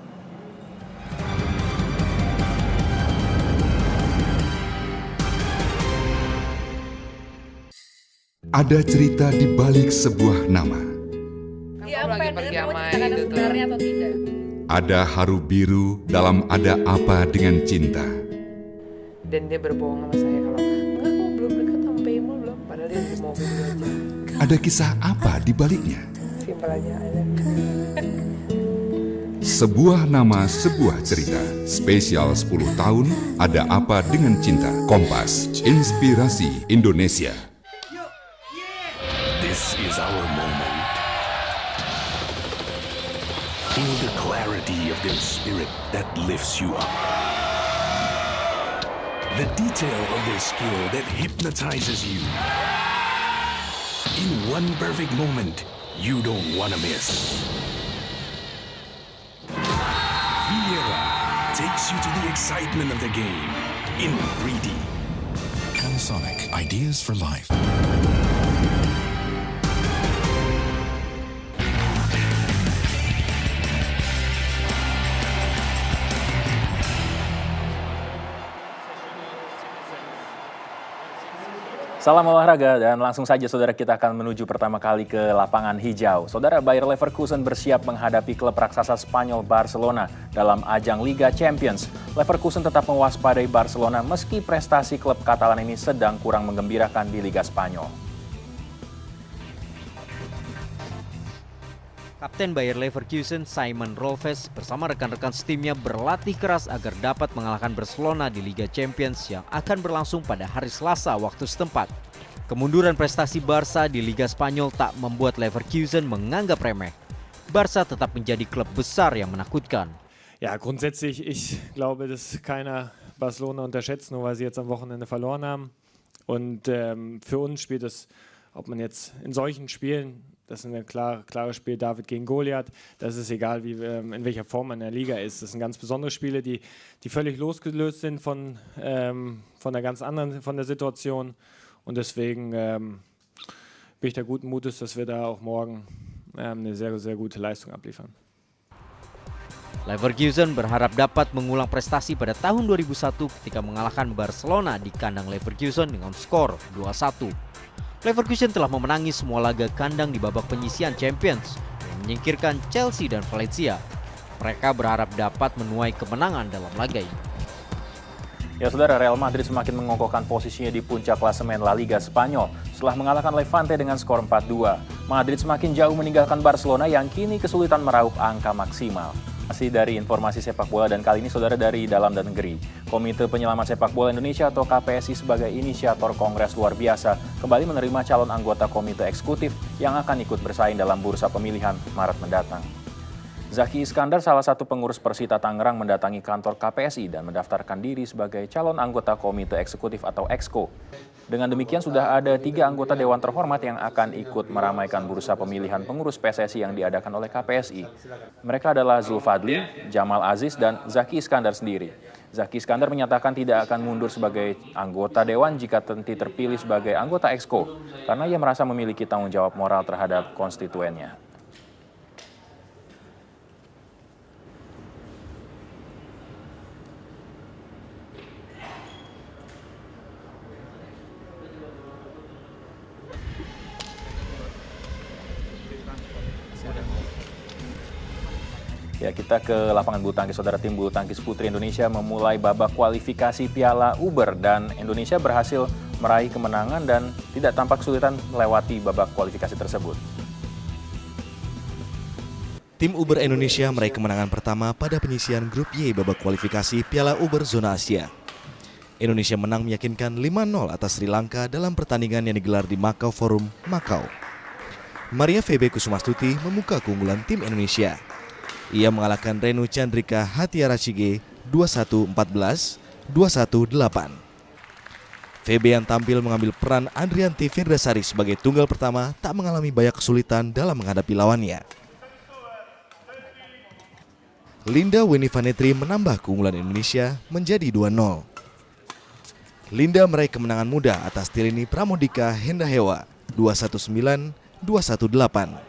[SPEAKER 13] Ada cerita di balik sebuah nama. Ada haru biru dalam ada apa dengan cinta.
[SPEAKER 19] Dan dia berbohong sama saya kalau enggak, aku belum dekat sama Paymo belum, padahal dia di mobil aja.
[SPEAKER 13] Ada kisah apa di baliknya?
[SPEAKER 19] Simpel aja.
[SPEAKER 13] Sebuah nama, sebuah cerita. Spesial 10 tahun Ada Apa Dengan Cinta. Kompas, Inspirasi Indonesia.
[SPEAKER 8] This is our moment. Feel the clarity of the spirit that lifts you up. The detail of their skill that hypnotizes you. In one perfect moment, you don't want to miss. you to the excitement of the game in 3D.
[SPEAKER 13] Panasonic, ideas for life.
[SPEAKER 2] Salam olahraga dan langsung saja saudara kita akan menuju pertama kali ke lapangan hijau. Saudara, Bayer Leverkusen bersiap menghadapi klub raksasa Spanyol Barcelona dalam ajang Liga Champions. Leverkusen tetap mewaspadai Barcelona meski prestasi klub Katalan ini sedang kurang menggembirakan di Liga Spanyol.
[SPEAKER 4] Kapten Bayer Leverkusen Simon Rolfes bersama rekan-rekan setimnya berlatih keras agar dapat mengalahkan Barcelona di Liga Champions yang akan berlangsung pada hari Selasa waktu setempat. Kemunduran prestasi Barca di Liga Spanyol tak membuat Leverkusen menganggap remeh. Barca tetap menjadi klub besar yang menakutkan.
[SPEAKER 1] Ja, grundsätzlich, ich glaube, dass keiner Barcelona unterschätzt, nur weil sie jetzt am Wochenende verloren haben. Und für uns spielt es, ob man jetzt in solchen Spielen, das ist ein klares Spiel, David gegen Goliath. Das ist egal, in welcher Form man in der Liga ist. Das sind ganz besondere Spiele, die völlig losgelöst sind von der ganz anderen, von der Situation. Und deswegen bin ich da guten Mutes, dass wir da auch morgen eine sehr, sehr gute Leistung abliefern.
[SPEAKER 4] Leverkusen berharap dapat mengulang prestasi pada tahun 2001 ketika mengalahkan Barcelona di kandang Leverkusen dengan skor 2-1. Leverkusen telah memenangi semua laga kandang di babak penyisihan Champions yang menyingkirkan Chelsea dan Valencia. Mereka berharap dapat menuai kemenangan dalam laga ini.
[SPEAKER 2] Ya saudara, Real Madrid semakin mengokohkan posisinya di puncak klasemen La Liga Spanyol setelah mengalahkan Levante dengan skor 4-2. Madrid semakin jauh meninggalkan Barcelona yang kini kesulitan meraup angka maksimal. Masih dari informasi sepak bola dan kali ini saudara dari dalam dan negeri. Komite Penyelamat Sepak Bola Indonesia atau KPSI sebagai inisiator Kongres Luar Biasa kembali menerima calon anggota Komite Eksekutif yang akan ikut bersaing dalam bursa pemilihan Maret mendatang. Zaki Iskandar, salah satu pengurus Persita Tangerang, mendatangi kantor KPSI dan mendaftarkan diri sebagai calon anggota Komite Eksekutif atau Exco. Dengan demikian sudah ada 3 anggota Dewan Terhormat yang akan ikut meramaikan bursa pemilihan pengurus PSSI yang diadakan oleh KPSI. Mereka adalah Zulfadli, Jamal Aziz, dan Zaki Iskandar sendiri. Zaki Iskandar menyatakan tidak akan mundur sebagai anggota Dewan jika nanti terpilih sebagai anggota Exco, karena ia merasa memiliki tanggung jawab moral terhadap konstituennya. Ya, kita ke lapangan bulu tangkis. Saudara, tim bulu tangkis putri Indonesia memulai babak kualifikasi Piala Uber dan Indonesia berhasil meraih kemenangan dan tidak tampak kesulitan melewati babak kualifikasi tersebut.
[SPEAKER 20] Tim Uber Indonesia meraih kemenangan pertama pada penyisihan grup Y babak kualifikasi Piala Uber Zona Asia. Indonesia menang meyakinkan 5-0 atas Sri Lanka dalam pertandingan yang digelar di Macau Forum, Macau. Maria Febe Kusumastuti membuka keunggulan tim Indonesia. Ia mengalahkan Renu Chandrika Hatiarachige 21-14, 21-8. Febe yang tampil mengambil peran Andrianti Firdasari sebagai tunggal pertama tak mengalami banyak kesulitan dalam menghadapi lawannya. Linda Wenivanetri menambah keunggulan Indonesia menjadi 2-0. Linda meraih kemenangan mudah atas Tilini Pramodika Hendahewa 219, 218.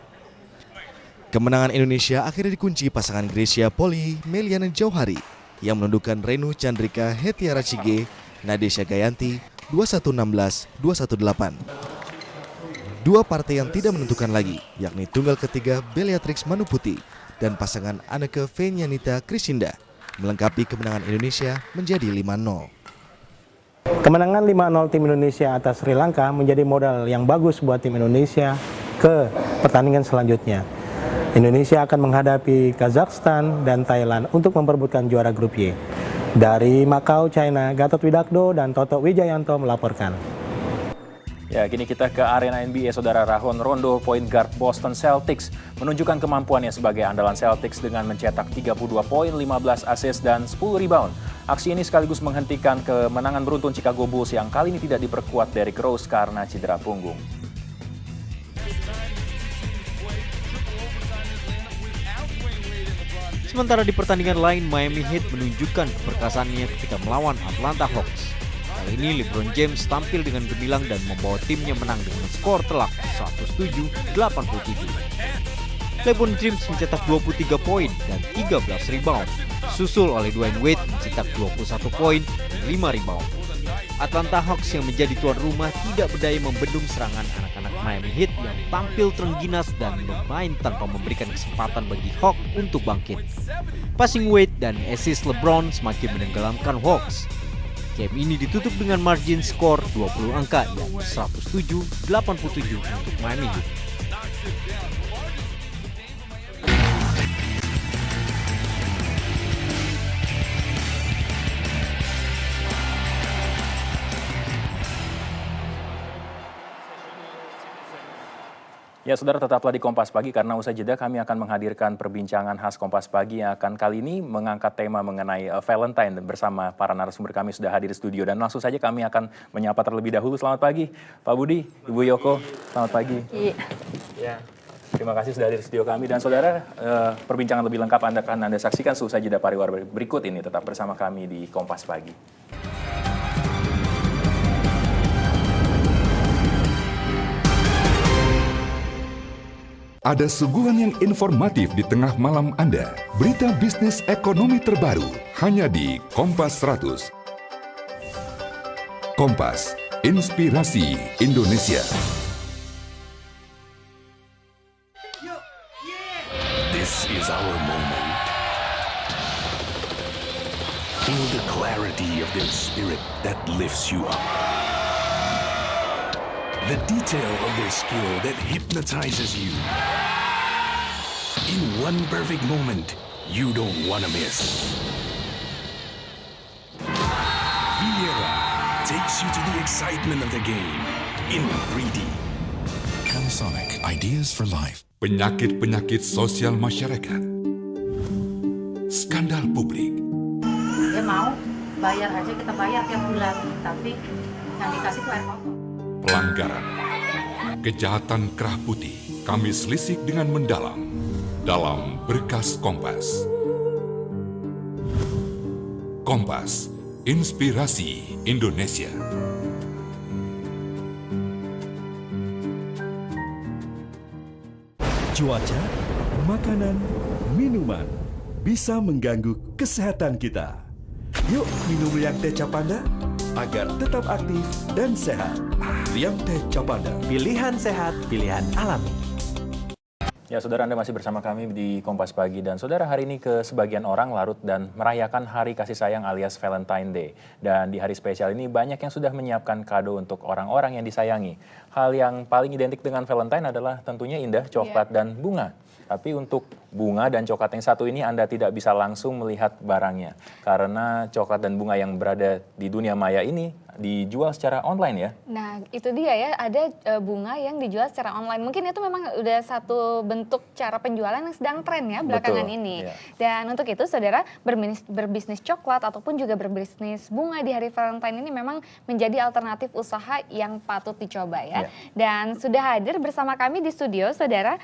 [SPEAKER 20] Kemenangan Indonesia akhirnya dikunci pasangan Gracia Poli Meliana Jauhari yang menundukkan Renu Chandrika Hetiarachige Nadesha Gayanti 2116, 218. Dua partai yang tidak menentukan lagi, yakni tunggal ketiga Bellatrix Manuputi dan pasangan Anneke Venyanita Krishinda melengkapi kemenangan Indonesia menjadi 5-0.
[SPEAKER 22] Kemenangan 5-0 tim Indonesia atas Sri Lanka menjadi modal yang bagus buat tim Indonesia ke pertandingan selanjutnya. Indonesia akan menghadapi Kazakhstan dan Thailand untuk memperebutkan juara grup Y. Dari Macau, China, Gatot Widakdo dan Toto Wijayanto melaporkan.
[SPEAKER 2] Ya, kini kita ke arena NBA. Saudara, Rajon Rondo, point guard Boston Celtics, menunjukkan kemampuannya sebagai andalan Celtics dengan mencetak 32 poin, 15 assist, dan 10 rebound. Aksi ini sekaligus menghentikan kemenangan beruntun Chicago Bulls yang kali ini tidak diperkuat Derrick Rose karena cedera punggung.
[SPEAKER 6] Sementara di pertandingan lain, Miami Heat menunjukkan keperkasaannya ketika melawan Atlanta Hawks. Kali ini LeBron James tampil dengan gemilang dan membawa timnya menang dengan skor telak 107-87. LeBron James mencetak 23 poin dan 13 rebound, susul oleh Dwayne Wade mencetak 21 poin dan 5 rebound. Atlanta Hawks yang menjadi tuan rumah tidak berdaya membendung serangan anak-anak Miami Heat yang tampil terengginas dan bermain tanpa memberikan kesempatan bagi Hawks untuk bangkit. Passing Wade dan assist LeBron semakin menenggelamkan Hawks. Game ini ditutup dengan margin skor 20 angka yang 107-87 untuk Miami Heat.
[SPEAKER 2] Ya, saudara, tetaplah di Kompas Pagi karena usai jeda kami akan menghadirkan perbincangan khas Kompas Pagi yang akan kali ini mengangkat tema mengenai Valentine, dan bersama para narasumber kami sudah hadir di studio. Dan langsung saja kami akan menyapa terlebih dahulu. Selamat pagi Pak Budi, Ibu Yoko, selamat pagi.
[SPEAKER 9] Iya.
[SPEAKER 2] Terima kasih sudah hadir di studio kami. Dan saudara, perbincangan lebih lengkap Anda saksikan seusai jeda pariwara berikut ini. Tetap bersama kami di Kompas Pagi.
[SPEAKER 13] Ada suguhan yang informatif di tengah malam Anda. Berita bisnis ekonomi terbaru hanya di Kompas 100. Kompas, inspirasi Indonesia.
[SPEAKER 8] This is our moment. Feel the clarity of their spirit that lifts you up. The detail of their skill that hypnotizes you. In one perfect moment, you don't want to miss. Viera takes you to the excitement of the game in 3D.
[SPEAKER 13] Panasonic, ideas for life. Penyakit-penyakit sosial masyarakat. Skandal publik.
[SPEAKER 12] Dia mau bayar aja, kita bayar tiap bulan, tapi yang dikasih itu air kotor.
[SPEAKER 13] Pelanggaran, kejahatan kerah putih, kami selisik dengan mendalam dalam Berkas Kompas. Kompas, inspirasi Indonesia.
[SPEAKER 17] Cuaca, makanan, minuman bisa mengganggu kesehatan kita. Yuk minum Liang Teh Capanda agar tetap aktif dan sehat. Liang Teh Capanda,
[SPEAKER 14] pilihan sehat, pilihan alami.
[SPEAKER 2] Ya, saudara, Anda masih bersama kami di Kompas Pagi. Dan saudara, hari ini ke sebagian orang larut dan merayakan Hari Kasih Sayang alias Valentine Day. Dan di hari spesial ini banyak yang sudah menyiapkan kado untuk orang-orang yang disayangi. Hal yang paling identik dengan Valentine adalah tentunya indah, coklat, dan bunga. Tapi untuk bunga dan coklat yang satu ini Anda tidak bisa langsung melihat barangnya. Karena coklat dan bunga yang berada di dunia maya ini dijual secara online ya.
[SPEAKER 3] Nah, itu dia ya, ada bunga yang dijual secara online. Mungkin itu memang udah satu bentuk cara penjualan yang sedang tren ya belakangan ini. Iya. Dan untuk itu saudara, berbisnis coklat ataupun juga berbisnis bunga di hari Valentine ini memang menjadi alternatif usaha yang patut dicoba ya. Iya. Dan sudah hadir bersama kami di studio saudara,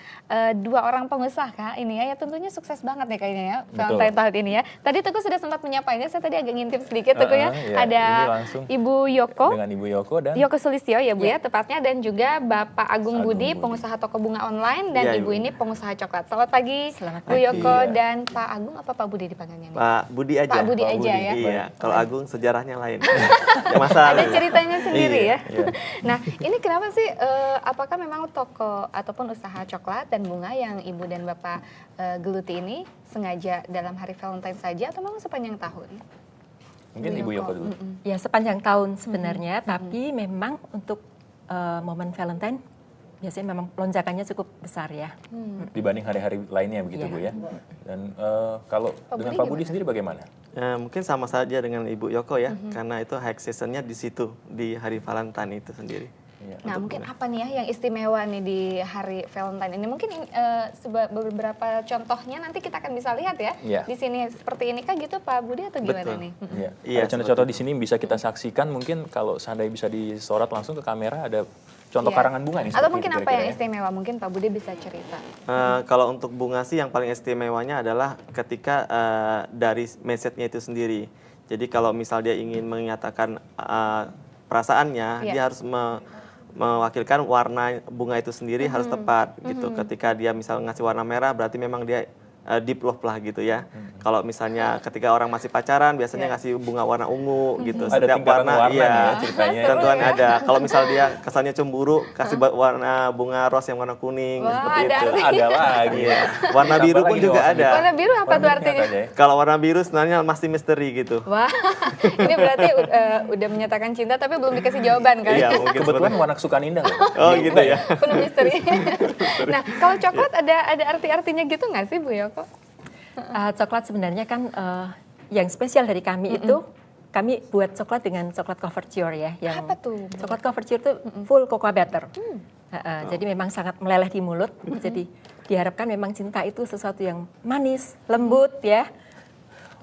[SPEAKER 3] dua orang pengusaha ini ya, tentunya sukses banget nih kayaknya ya Valentine tahun ini ya. Tadi Teguh sudah sempat menyapainya, saya tadi agak ngintip sedikit Teguh ya. Iya, ada Ibu Yoko,
[SPEAKER 2] dengan Ibu Yoko dan
[SPEAKER 3] Yoko Sulistyo ya Bu ya tepatnya, dan juga Bapak Agung Budi, pengusaha toko bunga online, dan Ibu ini pengusaha coklat. Selamat pagi, Bu Yoko dan Pak Agung, apa Pak Budi dipanggilnya?
[SPEAKER 23] Pak Budi aja.
[SPEAKER 3] Pak Budi aja ya.
[SPEAKER 23] Iya, kalau Agung sejarahnya lain.
[SPEAKER 3] Ada ceritanya sendiri ya. Nah, ini kenapa sih, apakah memang toko ataupun usaha coklat dan bunga yang Ibu dan Bapak geluti ini sengaja dalam hari Valentine saja atau memang sepanjang tahun?
[SPEAKER 2] Mungkin Ibu Yoko dulu.
[SPEAKER 24] Ya, sepanjang tahun sebenarnya, tapi memang untuk momen Valentine biasanya memang lonjakannya cukup besar ya.
[SPEAKER 2] Dibanding hari-hari lainnya begitu Bu ya. Dan kalau dengan Pak Budi sendiri bagaimana?
[SPEAKER 23] Mungkin sama saja dengan Ibu Yoko ya, karena itu high seasonnya di situ, di hari Valentine itu sendiri.
[SPEAKER 3] Nah mungkin apa nih ya yang istimewa nih di hari Valentine ini? Mungkin beberapa contohnya nanti kita akan bisa lihat ya di sini seperti ini kah gitu Pak Budi atau gimana nih?
[SPEAKER 2] Iya, contoh-contoh di sini bisa kita saksikan. Mungkin kalau seandainya bisa disorot langsung ke kamera ada contoh karangan bunga nih.
[SPEAKER 3] Atau mungkin apa yang istimewa? Mungkin Pak Budi bisa cerita.
[SPEAKER 23] Kalau untuk bunga sih yang paling istimewanya adalah ketika dari message-nya itu sendiri. Jadi kalau misal dia ingin menyatakan perasaannya, dia harus mewakilkan warna bunga itu sendiri harus tepat gitu. Ketika dia misal ngasih warna merah berarti memang dia deep love lah gitu ya. Kalau misalnya ketika orang masih pacaran biasanya ngasih bunga warna ungu gitu.
[SPEAKER 2] Ada
[SPEAKER 23] Setiap warna
[SPEAKER 2] ya ceritanya.
[SPEAKER 23] tentuan ada. Kalau misal dia kesannya cemburu kasih warna bunga rose yang warna kuning seperti itu.
[SPEAKER 2] Ada lagi.
[SPEAKER 23] Warna biru pun juga ada.
[SPEAKER 3] Warna biru apa tuh artinya?
[SPEAKER 23] Kalau warna biru sebenarnya masih misteri gitu.
[SPEAKER 3] Wah, ini berarti udah menyatakan cinta tapi belum dikasih jawaban kan?
[SPEAKER 23] Iya, mungkin
[SPEAKER 2] kebetulan warna kesukaan Indah.
[SPEAKER 23] Oh gitu ya.
[SPEAKER 3] Penuh misteri. Nah, kalau coklat ada arti-artinya gitu nggak sih Bu Yoko?
[SPEAKER 24] Coklat sebenarnya kan yang spesial dari kami itu kami buat coklat dengan coklat couverture ya. Yang
[SPEAKER 3] apa tuh?
[SPEAKER 24] Coklat couverture itu full cocoa butter. Jadi memang sangat meleleh di mulut. Jadi diharapkan memang cinta itu sesuatu yang manis, lembut ya.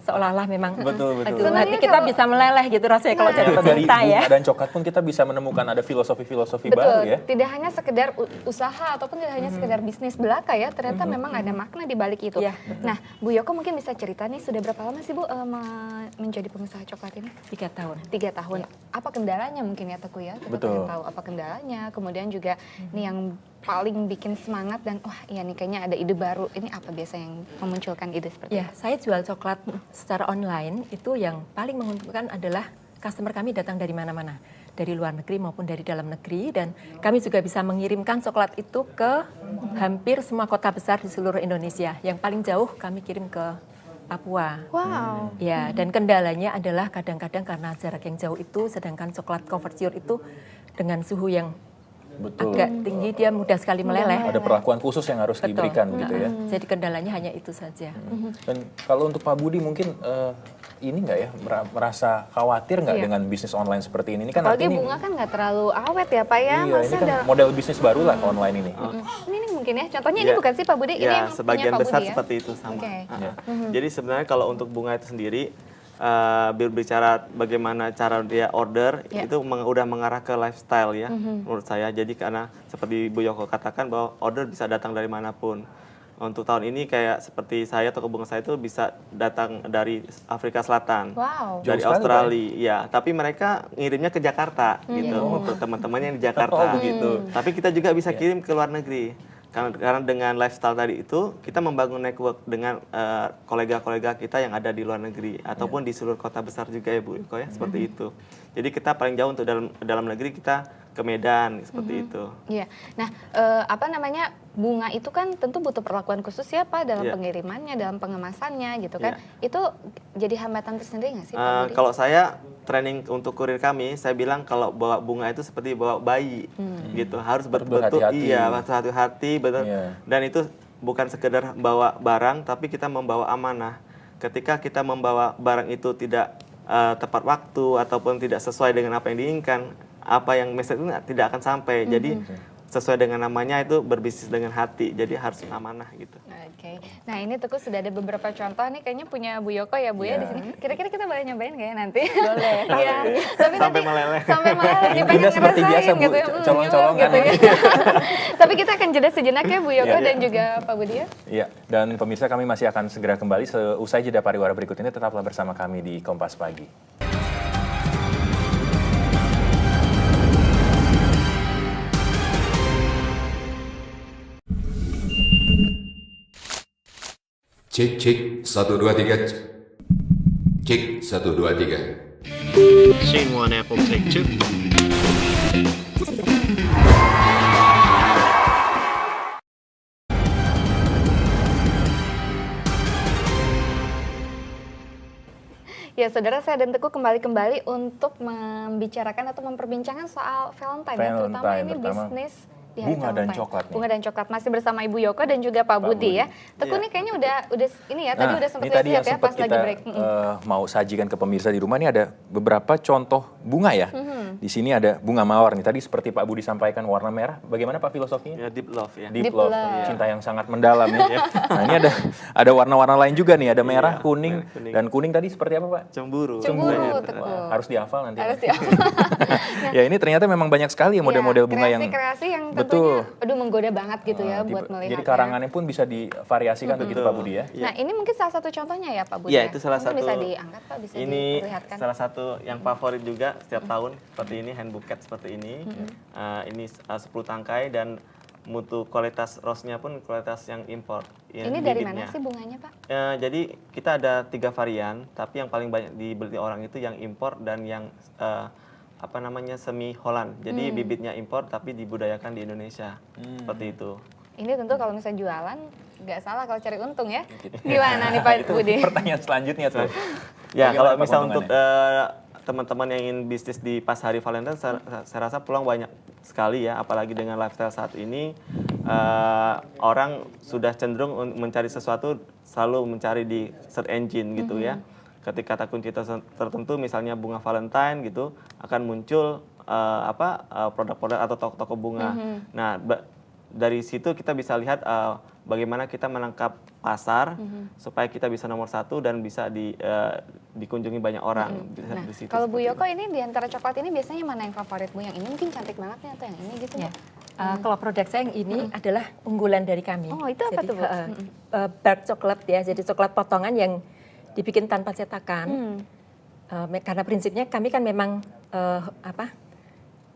[SPEAKER 24] Seolah-olah memang
[SPEAKER 2] betul.
[SPEAKER 24] hati kita bisa meleleh gitu rasanya kalau jadi cinta ya.
[SPEAKER 2] Dan coklat pun kita bisa menemukan ada filosofi baru ya.
[SPEAKER 3] Tidak hanya sekedar usaha ataupun tidak hanya sekedar bisnis belaka ya, ternyata memang ada makna di balik itu. Nah, Bu Yoko mungkin bisa cerita nih sudah berapa lama sih Bu menjadi pengusaha coklat ini?
[SPEAKER 24] 3 tahun.
[SPEAKER 3] 3 tahun. Apa kendalanya mungkin ya Teguh ya? Kita pengen tahu apa kendalanya. Kemudian juga nih yang paling bikin semangat dan wah iya nih kayaknya ada ide baru. Ini apa biasa yang memunculkan ide seperti
[SPEAKER 24] itu? Saya jual coklat secara online itu yang paling menguntungkan adalah customer kami datang dari mana-mana. Dari luar negeri maupun dari dalam negeri dan kami juga bisa mengirimkan coklat itu ke hampir semua kota besar di seluruh Indonesia. Yang paling jauh kami kirim ke Papua.
[SPEAKER 3] Wow.
[SPEAKER 24] Ya, dan kendalanya adalah kadang-kadang karena jarak yang jauh itu sedangkan coklat couverture itu dengan suhu yang agak tinggi dia mudah sekali meleleh.
[SPEAKER 2] Ada perlakuan khusus yang harus diberikan gitu ya.
[SPEAKER 24] Jadi kendalanya hanya itu saja.
[SPEAKER 2] Dan kalau untuk Pak Budi mungkin ini nggak ya merasa khawatir nggak dengan bisnis online seperti ini? Kan
[SPEAKER 3] apalagi bunga kan nggak terlalu awet ya Pak ya.
[SPEAKER 2] Iya, ini kan model bisnis baru lah online ini.
[SPEAKER 3] Ini mungkin ya contohnya ini bukan sih Pak Budi? Ini yang
[SPEAKER 23] sebagian
[SPEAKER 3] punya Pak
[SPEAKER 23] besar
[SPEAKER 3] Budi, ya?
[SPEAKER 23] Seperti itu sama. Jadi sebenarnya kalau untuk bunga itu sendiri berbicara bagaimana cara dia order itu udah mengarah ke lifestyle ya menurut saya. Jadi karena seperti Bu Yoko katakan bahwa order bisa datang dari manapun. Untuk tahun ini kayak seperti saya toko bunga saya itu bisa datang dari Afrika Selatan, dari Australia, ya. Tapi mereka ngirimnya ke Jakarta gitu untuk teman-temannya yang di Jakarta. Tapi kita juga bisa kirim ke luar negeri. Karena dengan lifestyle tadi itu kita membangun network dengan kolega-kolega kita yang ada di luar negeri ataupun di seluruh kota besar juga ya Bu Iko ya seperti itu. Jadi kita paling jauh untuk dalam negeri kita ke Medan seperti itu.
[SPEAKER 3] Iya. Nah, apa namanya bunga itu kan tentu butuh perlakuan khusus ya Pak dalam pengirimannya, dalam pengemasannya gitu kan. Itu jadi hambatan tersendiri nggak sih Pak?
[SPEAKER 23] Kalau saya training untuk kurir kami, saya bilang kalau bawa bunga itu seperti bawa bayi gitu, harus betul-betul hati-hati betul. Dan itu bukan sekedar bawa barang, tapi kita membawa amanah. Ketika kita membawa barang itu tidak tepat waktu ataupun tidak sesuai dengan apa yang diinginkan, apa yang message itu tidak akan sampai. Jadi sesuai dengan namanya itu berbisnis dengan hati, jadi harus amanah gitu.
[SPEAKER 3] Oke. Nah ini Teguh sudah ada beberapa contoh nih kayaknya punya Bu Yoko ya Bu ya di sini. Kira-kira kita boleh nyobain nggak ya nanti?
[SPEAKER 24] Boleh.
[SPEAKER 3] Iya.
[SPEAKER 23] Sampai meleleh.
[SPEAKER 3] Sampai meleleh.
[SPEAKER 2] Indah seperti biasa Bu,
[SPEAKER 3] gitu,
[SPEAKER 2] colong-colongan.
[SPEAKER 3] Gitu, ya. Tapi kita akan jeda sejenak ya Bu Yoko dan juga Pak Budi ya.
[SPEAKER 2] Iya. Dan pemirsa kami masih akan segera kembali seusai jeda pariwara berikut ini. Tetaplah bersama kami di Kompas Pagi.
[SPEAKER 13] Cek, cek, 1, 2, 3. Cek, 1, 2, 3.
[SPEAKER 5] Scene 1, Apple, take 2.
[SPEAKER 3] Ya saudara, saya dan Teguh kembali untuk membicarakan atau memperbincangkan soal Valentine ya, terutama ini bisnis di hari
[SPEAKER 2] bunga dan coklat.
[SPEAKER 3] Bunga dan coklat masih bersama Ibu Yoko dan juga Pak Budi ya. Teguh nih kayaknya udah ini ya, tadi udah sempat lihat ya pas lagi break.
[SPEAKER 2] Mau sajikan ke pemirsa di rumah ini ada beberapa contoh bunga ya. Di sini ada bunga mawar nih. Tadi seperti Pak Budi sampaikan warna merah. Bagaimana Pak filosofinya?
[SPEAKER 23] Ya, deep love ya.
[SPEAKER 2] Deep love. Cinta yang sangat mendalam ya. Nah ini ada warna-warna lain juga nih. Ada merah, kuning, dan kuning tadi seperti apa Pak?
[SPEAKER 23] Cemburu.
[SPEAKER 2] Harus dihafal nanti.
[SPEAKER 3] Harus dihafal.
[SPEAKER 2] Ya ini ternyata memang banyak sekali ya model-model bunga yang
[SPEAKER 3] kreasi yang tentunya aduh menggoda banget gitu ya buat melihat.
[SPEAKER 2] Jadi karangannya pun bisa divariasikan begitu Pak Budi ya.
[SPEAKER 3] Nah ini mungkin salah satu contohnya ya Pak Budi.
[SPEAKER 23] Ya itu salah satu.
[SPEAKER 3] Bisa diangkat Pak, bisa diperlihatkan.
[SPEAKER 23] Salah satu yang favorit juga setiap tahun seperti ini, hand bouquet seperti ini. Ini 10 tangkai dan mutu kualitas rose-nya pun kualitas yang impor.
[SPEAKER 3] Ini dari mana sih bunganya Pak?
[SPEAKER 23] Jadi kita ada 3 varian, tapi yang paling banyak dibeli orang itu yang impor dan yang semi Holland. Jadi bibitnya impor tapi dibudayakan di Indonesia. Seperti itu.
[SPEAKER 3] Ini tentu kalau misalnya jualan nggak salah kalau cari untung ya. Gimana nih Pak Budi?
[SPEAKER 2] Pertanyaan selanjutnya tuh.
[SPEAKER 23] Ya kalau misal untuk teman-teman yang ingin bisnis di pas hari Valentine, saya rasa peluang banyak sekali ya, apalagi dengan lifestyle saat ini, orang sudah cenderung mencari sesuatu selalu mencari di search engine gitu ya. Ketika kata kunci tertentu, misalnya bunga Valentine gitu, akan muncul produk-produk atau toko-toko bunga. Nah, dari situ kita bisa lihat bagaimana kita menangkap pasar supaya kita bisa nomor 1 dan bisa dikunjungi banyak orang.
[SPEAKER 3] Nah, kalau Bu Yoko ini di antara coklat ini biasanya mana yang favorit Bu? Yang ini mungkin cantik banget nih atau yang ini gitu ya?
[SPEAKER 24] Kalau produk saya yang ini adalah unggulan dari kami.
[SPEAKER 3] Oh itu apa tuh Bu?
[SPEAKER 24] Dark coklat ya, jadi coklat potongan yang dibikin tanpa cetakan. Karena prinsipnya kami kan memang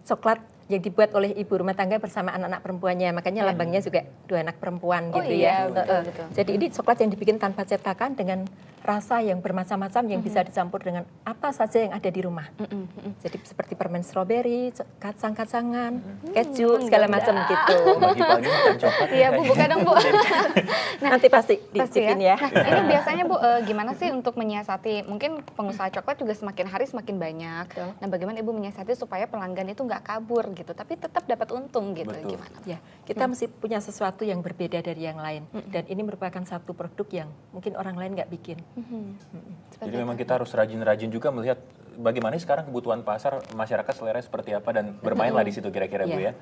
[SPEAKER 24] coklat yang dibuat oleh ibu rumah tangga bersama anak-anak perempuannya, makanya lambangnya juga 2 anak perempuan gitu ya.
[SPEAKER 3] Betul.
[SPEAKER 24] Jadi ini coklat yang dibikin tanpa cetakan dengan rasa yang bermacam-macam yang bisa dicampur dengan apa saja yang ada di rumah. Jadi seperti permen stroberi, kacang-kacangan, keju, segala macam gitu.
[SPEAKER 2] Pagi-pagi makan coklat.
[SPEAKER 3] Iya Bu, buka dong Bu.
[SPEAKER 24] Nanti pasti dicicipin ya.
[SPEAKER 3] Nah ini biasanya Bu, gimana sih untuk menyiasati, mungkin pengusaha coklat juga semakin hari semakin banyak. Nah bagaimana Ibu menyiasati supaya pelanggan itu nggak kabur gitu, tapi tetap dapat untung gitu.
[SPEAKER 24] Betul.
[SPEAKER 3] Gimana?
[SPEAKER 24] Ya, kita mesti punya sesuatu yang berbeda dari yang lain. Dan ini merupakan satu produk yang mungkin orang lain nggak bikin.
[SPEAKER 2] Jadi memang kita harus rajin-rajin juga melihat bagaimana sekarang kebutuhan pasar, masyarakat selera seperti apa, dan bermainlah di situ kira-kira Bu ya.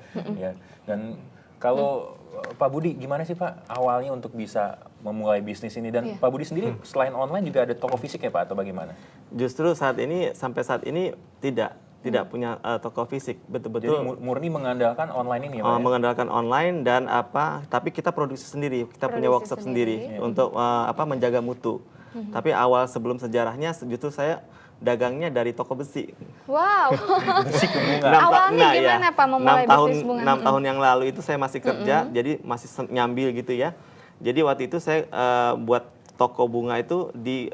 [SPEAKER 2] Dan kalau Pak Budi gimana sih Pak awalnya untuk bisa memulai bisnis ini, dan Pak Budi sendiri selain online juga ada toko fisik ya Pak atau bagaimana?
[SPEAKER 23] Justru sampai saat ini tidak punya toko fisik, betul-betul.
[SPEAKER 2] Jadi murni mengandalkan online ini ya Pak?
[SPEAKER 23] Mengandalkan online dan tapi kita produksi sendiri, kita punya workshop sendiri untuk menjaga mutu. Tapi awal sebelum sejarahnya justru saya dagangnya dari toko besi.
[SPEAKER 3] Wow.
[SPEAKER 2] Besi ke bunga.
[SPEAKER 3] Awalnya gimana Pak memulai bisnis bunga?
[SPEAKER 23] 6 tahun yang lalu itu saya masih kerja, jadi masih nyambil gitu ya. Jadi waktu itu saya buat toko bunga itu di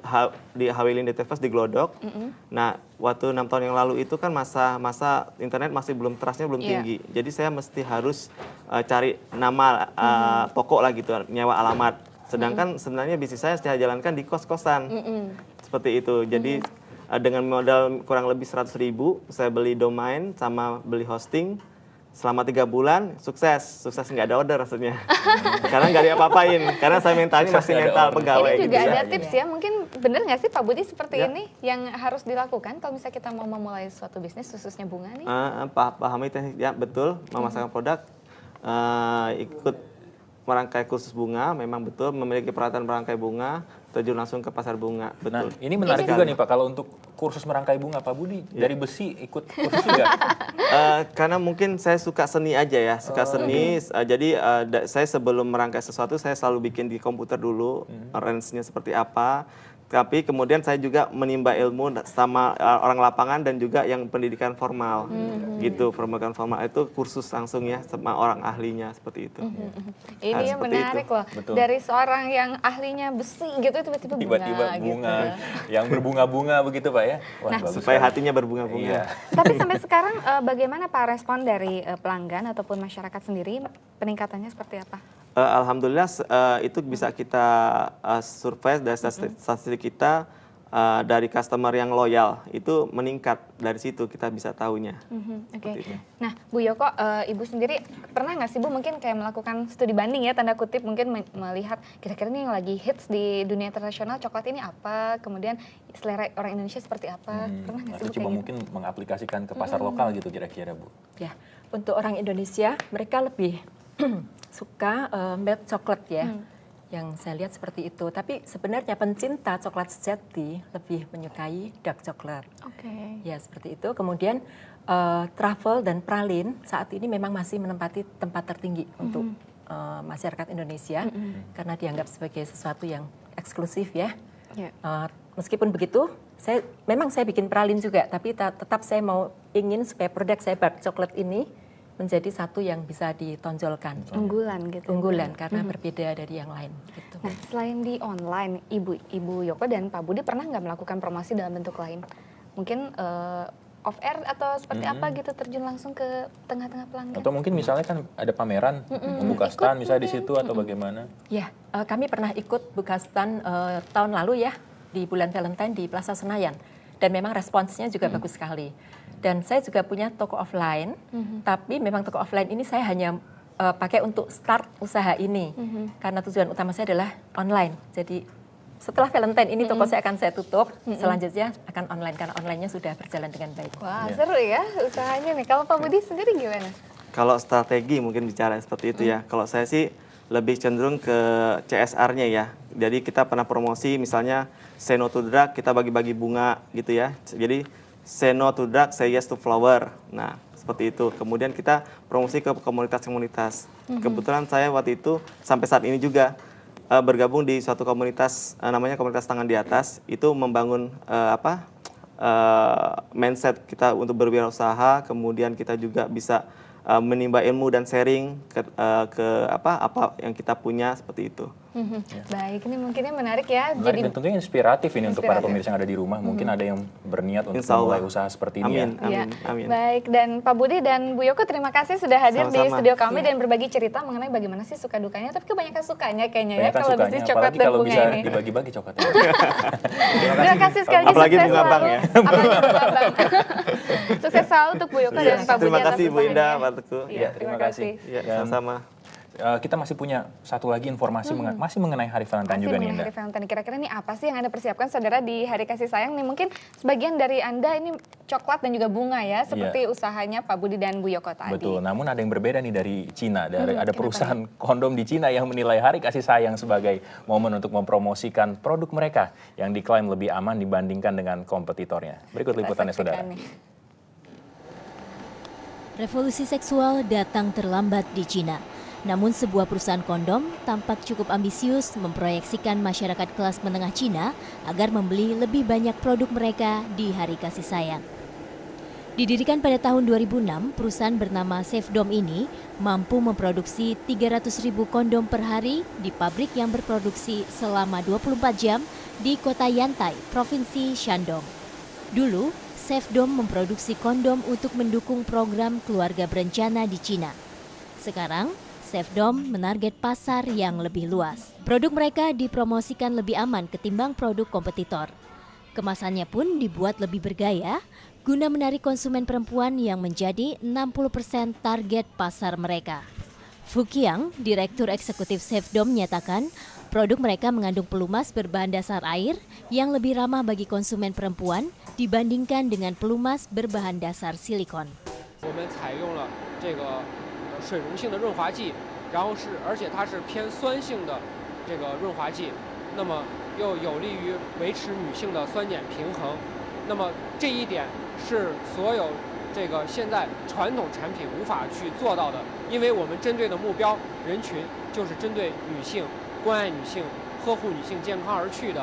[SPEAKER 23] Hawilin DTVS di Glodok. Nah, waktu 6 tahun yang lalu itu kan masa internet masih belum trustnya belum tinggi. Jadi saya mesti harus cari nama toko lah gitu, nyewa alamat. Sedangkan sebenarnya bisnis saya jalankan di kos-kosan. Seperti itu. Jadi dengan modal kurang lebih 100.000, saya beli domain sama beli hosting. Selama 3 bulan, sukses nggak ada order rasanya. Karena nggak diapa-apain, karena saya mentalnya masih mental pegawai.
[SPEAKER 3] Ini juga
[SPEAKER 23] gitu
[SPEAKER 3] ada tips ya, mungkin bener nggak sih Pak Budi seperti ini yang harus dilakukan kalau misalnya kita mau memulai suatu bisnis khususnya bunga nih?
[SPEAKER 23] Pahami teknik, ya betul, memasarkan produk, ikut merangkai kursus bunga, memang betul, memiliki peralatan merangkai bunga, terjun langsung ke pasar bunga, betul.
[SPEAKER 2] Nah, ini menarik juga nih Pak, kalau untuk kursus merangkai bunga Pak Budi, dari besi ikut kursus juga?
[SPEAKER 23] Karena mungkin saya suka seni aja ya, suka seni, jadi saya sebelum merangkai sesuatu, saya selalu bikin di komputer dulu, range-nya seperti apa. Tapi kemudian saya juga menimba ilmu sama orang lapangan dan juga yang pendidikan formal, gitu. Pendidikan formal itu kursus langsung ya sama orang ahlinya seperti itu.
[SPEAKER 3] Ini yang menarik loh. Betul. Dari seorang yang ahlinya besi gitu tiba-tiba bunga,
[SPEAKER 2] gitu. Yang berbunga-bunga begitu Pak ya.
[SPEAKER 23] Wah, supaya hatinya berbunga-bunga.
[SPEAKER 3] Tapi sampai sekarang bagaimana Pak respon dari pelanggan ataupun masyarakat sendiri, peningkatannya seperti apa?
[SPEAKER 23] Alhamdulillah itu bisa kita survei dari statistik kita, dari customer yang loyal itu meningkat, dari situ kita bisa tahunya.
[SPEAKER 3] Oke. Nah Bu Yoko, Ibu sendiri pernah nggak sih Bu mungkin kayak melakukan studi banding ya tanda kutip mungkin melihat kira-kira nih yang lagi hits di dunia internasional coklat ini apa, kemudian selera orang Indonesia seperti apa, pernah nggak sih Bu?
[SPEAKER 2] Atau coba mungkin mengaplikasikan ke pasar lokal gitu kira-kira Bu?
[SPEAKER 24] Ya, untuk orang Indonesia mereka lebih suka milk coklat ya. Yang saya lihat seperti itu. Tapi sebenarnya pencinta coklat sejati lebih menyukai dark coklat. Ya seperti itu. Kemudian truffle dan pralin saat ini memang masih menempati tempat tertinggi untuk masyarakat Indonesia karena dianggap sebagai sesuatu yang eksklusif ya. Meskipun begitu, saya bikin pralin juga, tapi tetap saya ingin supaya produk saya dark coklat ini menjadi satu yang bisa ditonjolkan.
[SPEAKER 3] Unggulan gitu.
[SPEAKER 24] Unggulan karena berbeda dari yang lain. Gitu.
[SPEAKER 3] Nah, selain di online, Ibu Yoko dan Pak Budi pernah nggak melakukan promosi dalam bentuk lain? Mungkin off air atau seperti apa gitu terjun langsung ke tengah-tengah pelanggan?
[SPEAKER 2] Atau mungkin misalnya kan ada pameran, membuka stand misalnya di situ atau bagaimana?
[SPEAKER 24] Ya, kami pernah ikut buka stand tahun lalu ya di bulan Valentine di Plaza Senayan. Dan memang responsnya juga bagus sekali. Dan saya juga punya toko offline, tapi memang toko offline ini saya hanya pakai untuk start usaha ini. Karena tujuan utama saya adalah online. Jadi setelah Valentine ini toko saya akan saya tutup, selanjutnya akan online karena online-nya sudah berjalan dengan baik.
[SPEAKER 3] Wah, seru ya usahanya nih. Kalau Pak Budi sendiri gimana?
[SPEAKER 23] Kalau strategi mungkin bicara seperti itu ya. Kalau saya sih lebih cenderung ke CSR-nya ya. Jadi kita pernah promosi misalnya say no to drug, kita bagi-bagi bunga gitu ya. Jadi say no to drug, say yes to flower. Nah, seperti itu. Kemudian kita promosi ke komunitas-komunitas. Kebetulan saya waktu itu sampai saat ini juga bergabung di suatu komunitas namanya komunitas tangan di atas. Itu membangun mindset kita untuk berwirausaha. Kemudian kita juga bisa menimba ilmu dan sharing ke apa yang kita punya seperti itu.
[SPEAKER 3] Baik, ini mungkinnya menarik ya.
[SPEAKER 2] Menarik dan tentunya inspiratif ini untuk para pemirsa yang ada di rumah. Mungkin ada yang berniat untuk memulai usaha seperti ini.
[SPEAKER 23] Amin.
[SPEAKER 3] Baik, dan Pak Budi dan Bu Yoko terima kasih sudah hadir di studio kami dan berbagi cerita mengenai bagaimana sih suka dukanya. Tapi kebanyakan sukanya kayaknya ya kalau bisnis coklat dan bunga
[SPEAKER 2] bisa
[SPEAKER 3] ini.
[SPEAKER 2] dibagi-bagi coklatnya.
[SPEAKER 3] Terima kasih sekali lagi,
[SPEAKER 23] apalagi
[SPEAKER 3] sukses
[SPEAKER 23] bunga
[SPEAKER 3] selalu.
[SPEAKER 23] bank ya.
[SPEAKER 3] Apalagi bunga bank. Sukses selalu untuk Bu Yoko dan Pak Budi.
[SPEAKER 23] Terima kasih
[SPEAKER 3] atas
[SPEAKER 23] Bu Indah,
[SPEAKER 3] usahanya.
[SPEAKER 23] Pak Teguh.
[SPEAKER 2] Ya, terima kasih.
[SPEAKER 23] Sama-sama.
[SPEAKER 2] Kita masih punya satu lagi informasi masih mengenai Hari Valentine juga nih, Indah.
[SPEAKER 3] Hari Valentine. Kira-kira nih apa sih yang Anda persiapkan saudara di Hari Kasih Sayang nih? Mungkin sebagian dari Anda ini coklat dan juga bunga ya, seperti usahanya Pak Budi dan Bu Yoko tadi.
[SPEAKER 2] Betul, namun ada yang berbeda nih dari Cina. Ada perusahaan kondom di Cina yang menilai Hari Kasih Sayang sebagai momen untuk mempromosikan produk mereka yang diklaim lebih aman dibandingkan dengan kompetitornya. Berikut liputannya, saudara.
[SPEAKER 10] Revolusi seksual datang terlambat di Cina. Namun sebuah perusahaan kondom tampak cukup ambisius memproyeksikan masyarakat kelas menengah Cina agar membeli lebih banyak produk mereka di Hari Kasih Sayang. Didirikan pada tahun 2006, perusahaan bernama Safedom ini mampu memproduksi 300.000 kondom per hari di pabrik yang berproduksi selama 24 jam di kota Yantai, Provinsi Shandong. Dulu, Safedom memproduksi kondom untuk mendukung program keluarga berencana di Cina. Sekarang, Safedom menarget pasar yang lebih luas. Produk mereka dipromosikan lebih aman ketimbang produk kompetitor. Kemasannya pun dibuat lebih bergaya guna menarik konsumen perempuan yang menjadi 60% target pasar mereka. Fu Qiang, Direktur Eksekutif Safedom, menyatakan produk mereka mengandung pelumas berbahan dasar air yang lebih ramah bagi konsumen perempuan dibandingkan dengan pelumas berbahan dasar silikon.
[SPEAKER 15] 水溶性的润滑剂，然后而且它是偏酸性的这个润滑剂，那么又有利于维持女性的酸碱平衡。那么这一点是所有这个现在传统产品无法去做到的，因为我们针对的目标人群就是针对女性、关爱女性、呵护女性健康而去的。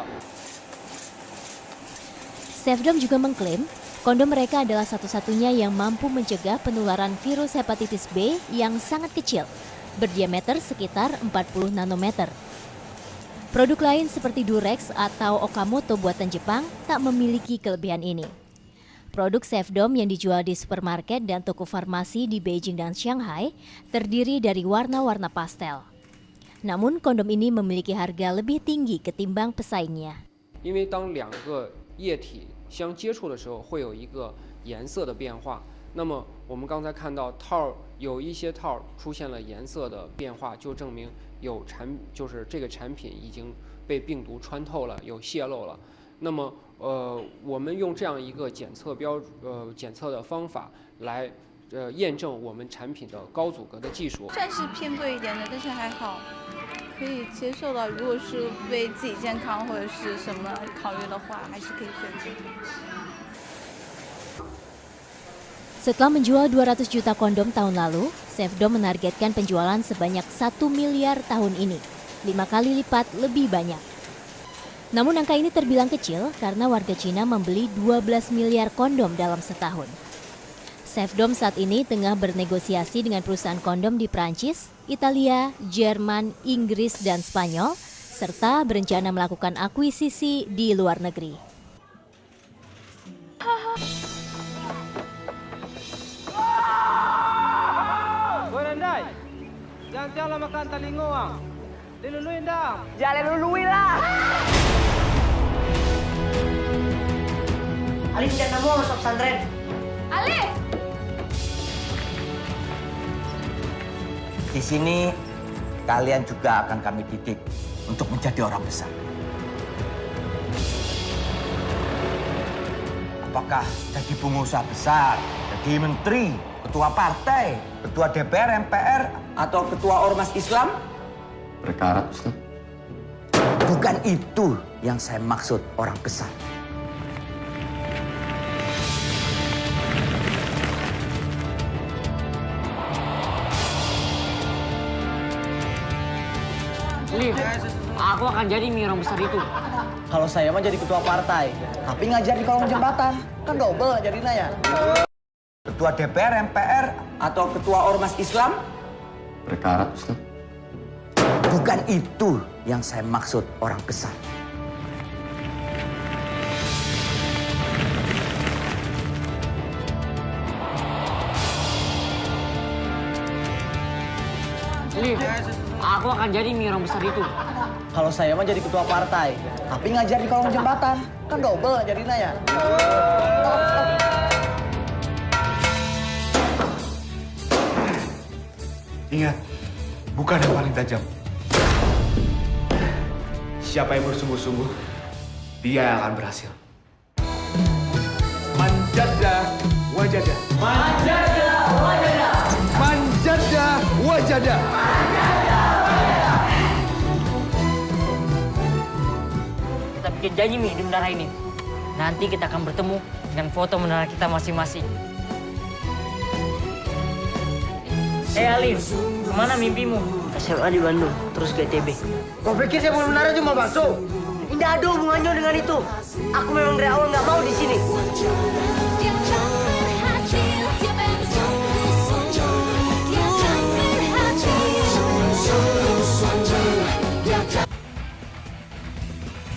[SPEAKER 10] Safedom juga mengklaim kondom mereka adalah satu-satunya yang mampu mencegah penularan virus hepatitis B yang sangat kecil, berdiameter sekitar 40 nanometer. Produk lain seperti Durex atau Okamoto buatan Jepang tak memiliki kelebihan ini. Produk Safedom yang dijual di supermarket dan toko farmasi di Beijing dan Shanghai terdiri dari warna-warna pastel. Namun kondom ini memiliki harga lebih tinggi ketimbang pesaingnya.
[SPEAKER 15] 因为当两个液体相接触的时候会有一个颜色的变化，那么我们刚才看到有一些套出现了颜色的变化，就证明就是这个产品已经被病毒穿透了，有泄漏了。那么我们用这样一个检测的方法来验证我们产品的高阻隔的技术。
[SPEAKER 7] 算是偏贵一点的，但是还好，可以接受到。如果是为自己健康或者是什么考虑的话，还是可以选择。
[SPEAKER 10] Setelah menjual 200 juta kondom tahun lalu, Safedom menargetkan penjualan sebanyak 1 miliar tahun ini, 5 kali lipat lebih banyak. Namun angka ini terbilang kecil karena warga Cina membeli 12 miliar kondom dalam setahun. Safedom saat ini tengah bernegosiasi dengan perusahaan kondom di Prancis, Italia, Jerman, Inggris, dan Spanyol, serta berencana melakukan akuisisi di luar negeri.
[SPEAKER 11] Jangan makan tali ngoang. Diluluin dah.
[SPEAKER 16] Jangan lului lah. Alif jangan mau masuk pesantren.
[SPEAKER 7] Alif.
[SPEAKER 16] Di sini kalian juga akan kami didik untuk menjadi orang besar. Apakah jadi pengusaha besar, jadi menteri, ketua partai, ketua DPR, MPR, atau ketua ormas Islam?
[SPEAKER 21] Berkarat, Ustaz.
[SPEAKER 16] Bukan itu yang saya maksud orang besar. Lif, aku akan jadi orang besar itu. Kalau saya mah jadi ketua partai, tapi ngajar di kolong jembatan. Kan double ngajarinnya ya. Ketua DPR, MPR, atau ketua ormas Islam?
[SPEAKER 21] Berkarat, Ustaz.
[SPEAKER 16] Bukan itu yang saya maksud orang besar.
[SPEAKER 7] Lif, aku akan jadi orang besar itu.
[SPEAKER 16] Kalau saya mah jadi ketua partai, tapi ngajar di kolong jembatan. Kan double ngajarinnya ya.
[SPEAKER 25] Ingat, bukan yang paling tajam. Siapa yang bersungguh-sungguh, dia yang akan berhasil. Manjada wajada.
[SPEAKER 16] Manjada wajada.
[SPEAKER 25] Manjada wajada.
[SPEAKER 7] Kita bikin janji nih di menara ini. Nanti kita akan bertemu dengan foto menara kita masing-masing. Alif, kemana mimpimu? SMA di Bandung, terus ke ITB.
[SPEAKER 16] Kau pikir saya mau menara cuma bakso? Tidak ada hubungannya dengan itu. Aku memang dari awal nggak mau di sini.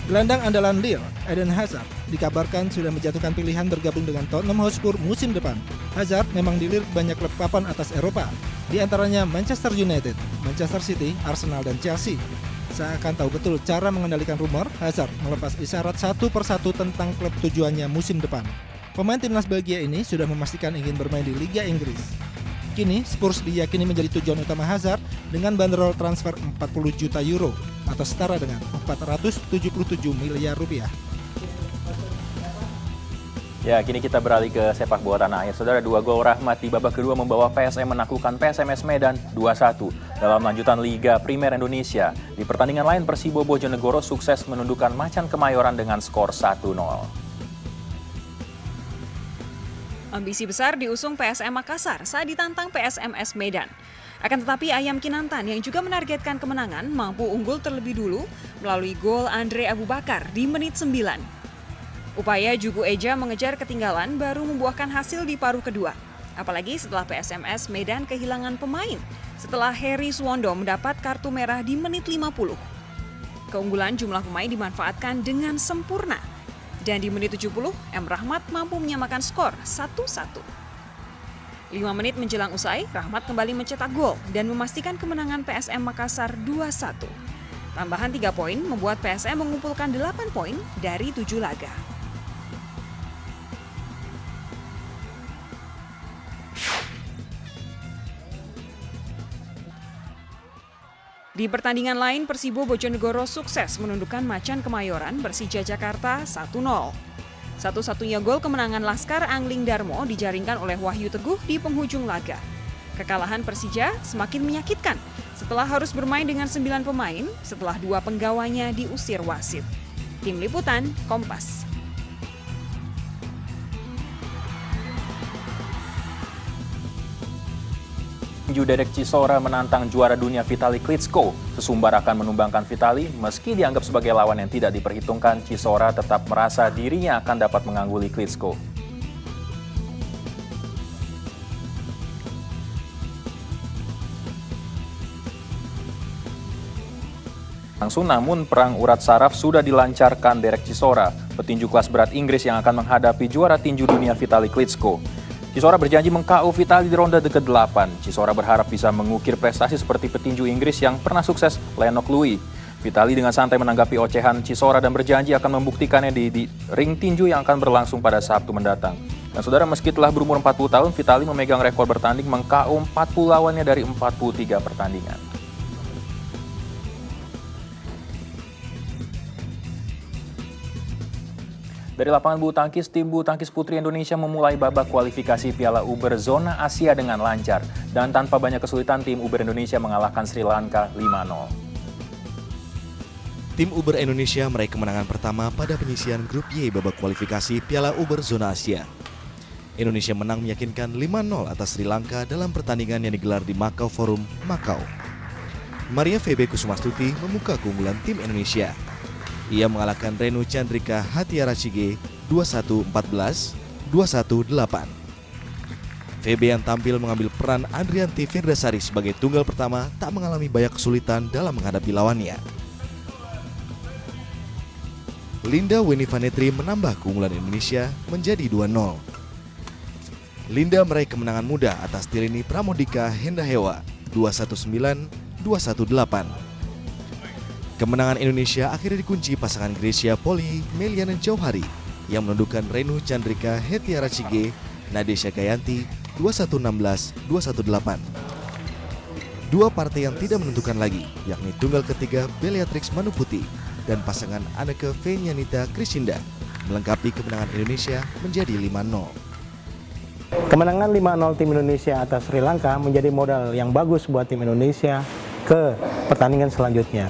[SPEAKER 26] Gelandang andalan Lille, Eden Hazard, dikabarkan sudah menjatuhkan pilihan bergabung dengan Tottenham Hotspur musim depan. Hazard memang dilirik banyak klub papan atas Eropa, di antaranya Manchester United, Manchester City, Arsenal, dan Chelsea. Saya akan tahu betul cara mengendalikan rumor, Hazard melepas isyarat satu persatu tentang klub tujuannya musim depan. Pemain timnas Belgia ini sudah memastikan ingin bermain di Liga Inggris. Kini, Spurs diyakini menjadi tujuan utama Hazard dengan bandrol transfer 40 juta euro atau setara dengan 477 miliar rupiah.
[SPEAKER 2] Ya, kini kita beralih ke sepak bola tanah air. Saudara, 2 gol Rahmat di babak kedua membawa PSM menaklukkan PSMS Medan 2-1 dalam lanjutan Liga Primer Indonesia. Di pertandingan lain, Persibo Bojonegoro sukses menundukkan Macan Kemayoran dengan skor 1-0.
[SPEAKER 27] Ambisi besar diusung PSM Makassar saat ditantang PSMS Medan. Akan tetapi Ayam Kinantan yang juga menargetkan kemenangan mampu unggul terlebih dulu melalui gol Andre Abu Bakar di menit 9. Upaya Jugu Eja mengejar ketinggalan baru membuahkan hasil di paruh kedua. Apalagi setelah PSMS Medan kehilangan pemain setelah Heri Suwondo mendapat kartu merah di menit 50. Keunggulan jumlah pemain dimanfaatkan dengan sempurna. Dan di menit 70, M. Rahmat mampu menyamakan skor 1-1. 5 menit menjelang usai, Rahmat kembali mencetak gol dan memastikan kemenangan PSM Makassar 2-1. Tambahan 3 poin membuat PSM mengumpulkan 8 poin dari 7 laga. Di pertandingan lain, Persibo Bojonegoro sukses menundukkan Macan Kemayoran Persija Jakarta 1-0. Satu-satunya gol kemenangan Laskar Angling Darmo dijaringkan oleh Wahyu Teguh di penghujung laga. Kekalahan Persija semakin menyakitkan setelah harus bermain dengan 9 pemain setelah 2 penggawanya diusir wasit. Tim Liputan, Kompas.
[SPEAKER 2] Tinju Dedek Chisora menantang juara dunia Vitali Klitschko. Sesumbar akan menumbangkan Vitali, meski dianggap sebagai lawan yang tidak diperhitungkan, Chisora tetap merasa dirinya akan dapat mengangguli Klitschko. Langsung, namun perang urat saraf sudah dilancarkan Derek Chisora, petinju kelas berat Inggris yang akan menghadapi juara tinju dunia Vitali Klitschko. Chisora berjanji meng-KO Vitali di ronde ke-8. Chisora berharap bisa mengukir prestasi seperti petinju Inggris yang pernah sukses, Lennox Louis. Vitali dengan santai menanggapi ocehan Chisora dan berjanji akan membuktikannya di ring tinju yang akan berlangsung pada Sabtu mendatang. Dan saudara, meski telah berumur 40 tahun, Vitali memegang rekor bertanding meng-KO 40 lawannya dari 43 pertandingan. Dari lapangan bulu tangkis, tim bulu tangkis putri Indonesia memulai babak kualifikasi Piala Uber Zona Asia dengan lancar. Dan tanpa banyak kesulitan, tim Uber Indonesia mengalahkan Sri Lanka 5-0.
[SPEAKER 1] Tim Uber Indonesia meraih kemenangan pertama pada penyisian grup Y babak kualifikasi Piala Uber Zona Asia. Indonesia menang meyakinkan 5-0 atas Sri Lanka dalam pertandingan yang digelar di Macau Forum, Macau. Maria Febe Kusumastuti membuka keunggulan tim Indonesia. Ia mengalahkan Renu Chandrika Hatiarachige 21-14, 21-8. Febe yang tampil mengambil peran Andrianti Firdasari sebagai tunggal pertama tak mengalami banyak kesulitan dalam menghadapi lawannya. Linda Wenivanetri menambah keunggulan Indonesia menjadi 2-0. Linda meraih kemenangan mudah atas Tilini Pramodika Hendahewa 219, 218. Kemenangan Indonesia akhirnya dikunci pasangan Grecia Poli Meliana Jauhari yang menundukkan Renu Chandrika Hetiarachige Nadesha Gayanti 2116, 218. Dua partai yang tidak menentukan lagi, yakni tunggal ketiga Bellatrix Manuputi dan pasangan Anneke Venyanita Krishinda melengkapi kemenangan Indonesia menjadi 5-0.
[SPEAKER 4] Kemenangan 5-0 tim Indonesia atas Sri Lanka menjadi modal yang bagus buat tim Indonesia ke pertandingan selanjutnya.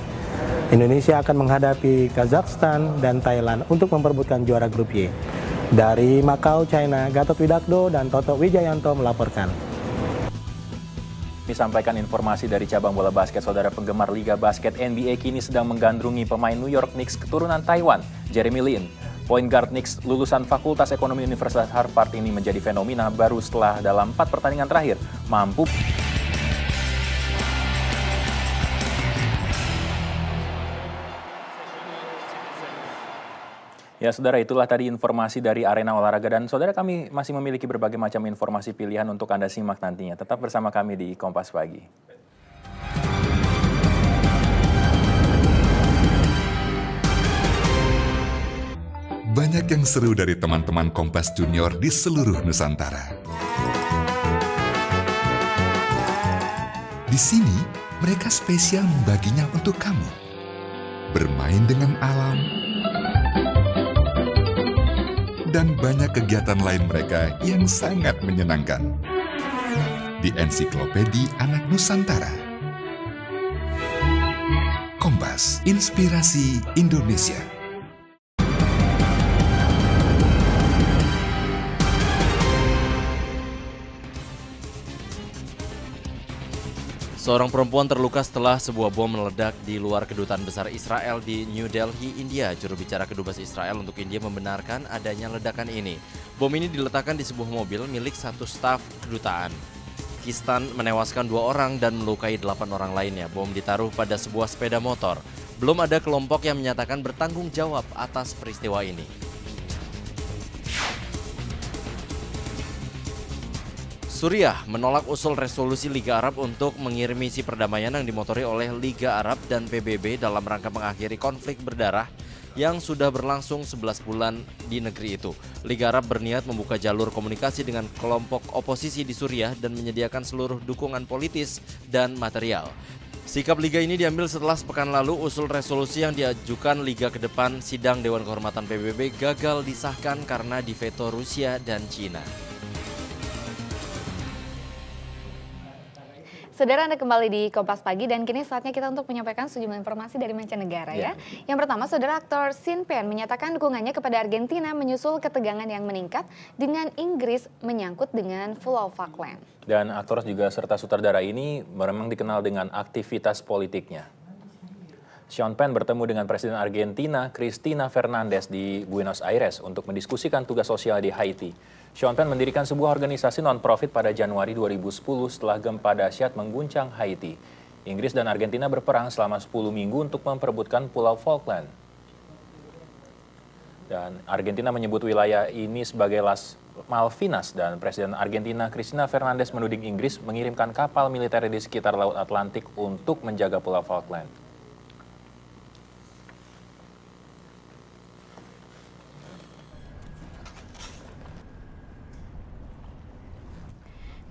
[SPEAKER 4] Indonesia akan menghadapi Kazakhstan dan Thailand untuk memperebutkan juara grup Y. Dari Macau, China, Gatot Widakdo dan Toto Wijayanto melaporkan.
[SPEAKER 2] Disampaikan informasi dari cabang bola basket, saudara penggemar Liga Basket NBA kini sedang menggandrungi pemain New York Knicks keturunan Taiwan, Jeremy Lin. Point guard Knicks lulusan Fakultas Ekonomi Universitas Harvard ini menjadi fenomena baru setelah dalam 4 pertandingan terakhir mampu Ya saudara, itulah tadi informasi dari arena olahraga, dan saudara, kami masih memiliki berbagai macam informasi pilihan untuk Anda simak nantinya. Tetap bersama kami di Kompas Pagi.
[SPEAKER 13] Banyak yang seru dari teman-teman Kompas Junior di seluruh Nusantara. Di sini, mereka spesial membaginya untuk kamu. Bermain dengan alam, dan banyak kegiatan lain mereka yang sangat menyenangkan. Di Ensiklopedi Anak Nusantara. Kompas, Inspirasi Indonesia.
[SPEAKER 6] Seorang perempuan terluka setelah sebuah bom meledak di luar kedutaan besar Israel di New Delhi, India. Juru bicara kedubes Israel untuk India membenarkan adanya ledakan ini. Bom ini diletakkan di sebuah mobil milik satu staf kedutaan. Pakistan menewaskan 2 orang dan melukai 8 orang lainnya. Bom ditaruh pada sebuah sepeda motor. Belum ada kelompok yang menyatakan bertanggung jawab atas peristiwa ini. Suriah menolak usul resolusi Liga Arab untuk mengirim misi perdamaian yang dimotori oleh Liga Arab dan PBB dalam rangka mengakhiri konflik berdarah yang sudah berlangsung 11 bulan di negeri itu. Liga Arab berniat membuka jalur komunikasi dengan kelompok oposisi di Suriah dan menyediakan seluruh dukungan politis dan material. Sikap Liga ini diambil setelah sepekan lalu usul resolusi yang diajukan Liga ke depan sidang Dewan Kehormatan PBB gagal disahkan karena diveto Rusia dan Cina.
[SPEAKER 3] Saudara, Anda kembali di Kompas Pagi dan kini saatnya kita untuk menyampaikan sejumlah informasi dari mancanegara ya. Yang pertama, saudara, aktor Sean Penn menyatakan dukungannya kepada Argentina menyusul ketegangan yang meningkat dengan Inggris menyangkut dengan Pulau Falkland.
[SPEAKER 2] Dan aktor juga serta sutradara ini memang dikenal dengan aktivitas politiknya. Sean Penn bertemu dengan Presiden Argentina Cristina Fernandez di Buenos Aires untuk mendiskusikan tugas sosial di Haiti. Sean Penn mendirikan sebuah organisasi non-profit pada Januari 2010 setelah gempa dahsyat mengguncang Haiti. Inggris dan Argentina berperang selama 10 minggu untuk memperebutkan Pulau Falkland. Dan Argentina menyebut wilayah ini sebagai Las Malvinas dan Presiden Argentina Cristina Fernandez menuding Inggris mengirimkan kapal militer di sekitar Laut Atlantik untuk menjaga Pulau Falkland.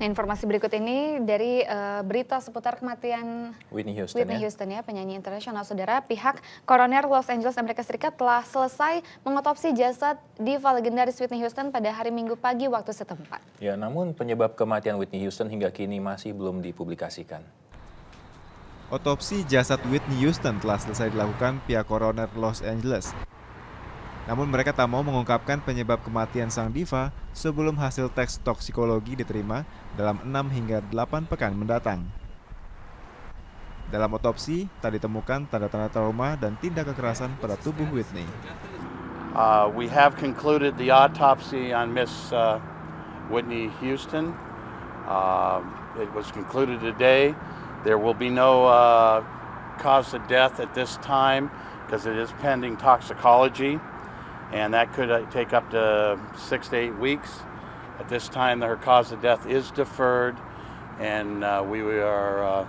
[SPEAKER 3] Nah, informasi berikut ini dari berita seputar kematian
[SPEAKER 2] Whitney Houston
[SPEAKER 3] ya, penyanyi internasional. Saudara, pihak koroner Los Angeles, Amerika Serikat telah selesai mengotopsi jasad diva legendaris Whitney Houston pada hari Minggu pagi waktu setempat.
[SPEAKER 2] Ya, namun penyebab kematian Whitney Houston hingga kini masih belum dipublikasikan.
[SPEAKER 8] Otopsi jasad Whitney Houston telah selesai dilakukan pihak koroner Los Angeles. Namun mereka tak mau mengungkapkan penyebab kematian sang diva sebelum hasil tes toksikologi diterima dalam 6 hingga 8 pekan mendatang. Dalam otopsi, tak ditemukan tanda-tanda trauma dan tindak kekerasan pada tubuh Whitney.
[SPEAKER 9] We have concluded the autopsy on Miss Whitney Houston. It was concluded today. There will be no cause of death at this time because it is pending toxicology. And that could take up to 6 to 8 weeks. At this time, her cause of death is deferred, and we are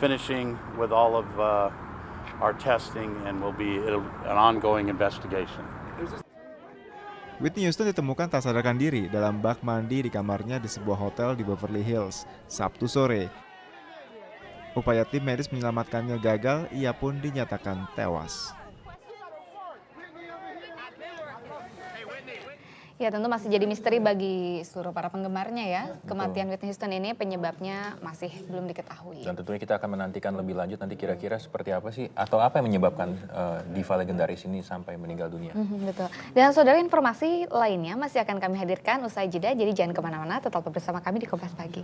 [SPEAKER 9] finishing with all of our testing, and will be an ongoing investigation.
[SPEAKER 8] Whitney Houston ditemukan tak sadarkan diri dalam bak mandi di kamarnya di sebuah hotel di Beverly Hills, Sabtu sore. Upaya tim medis menyelamatkannya gagal, ia pun dinyatakan tewas.
[SPEAKER 3] Ya, tentu masih jadi misteri bagi seluruh para penggemarnya ya. Kematian Whitney Houston ini penyebabnya masih belum diketahui.
[SPEAKER 2] Dan tentunya kita akan menantikan lebih lanjut nanti kira-kira seperti apa sih atau apa yang menyebabkan diva legendaris ini sampai meninggal dunia.
[SPEAKER 3] Betul. Dan saudara, informasi lainnya masih akan kami hadirkan usai jeda. Jadi jangan kemana-mana, tetap bersama kami di Kompas Pagi.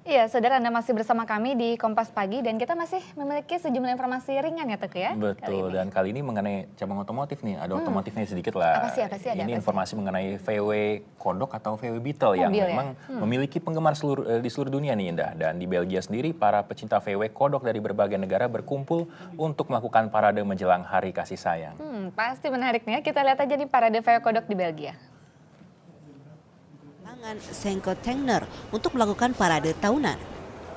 [SPEAKER 3] Ya, saudara, Anda masih bersama kami di Kompas Pagi dan kita masih memiliki sejumlah informasi ringan ya, Teguh ya.
[SPEAKER 2] Betul, dan kali ini mengenai cabang otomotif nih, ada otomotifnya sedikit lah.
[SPEAKER 3] Apa sih, ada
[SPEAKER 2] ini
[SPEAKER 3] apa
[SPEAKER 2] informasi mengenai VW Kodok atau VW Beetle yang memang memiliki penggemar di seluruh dunia nih, Indah. Dan di Belgia sendiri, para pecinta VW Kodok dari berbagai negara berkumpul untuk melakukan parade menjelang Hari Kasih Sayang.
[SPEAKER 3] Pasti menarik nih ya, kita lihat aja nih parade VW Kodok di Belgia.
[SPEAKER 12] Cinquecentimeter untuk melakukan parade tahunan.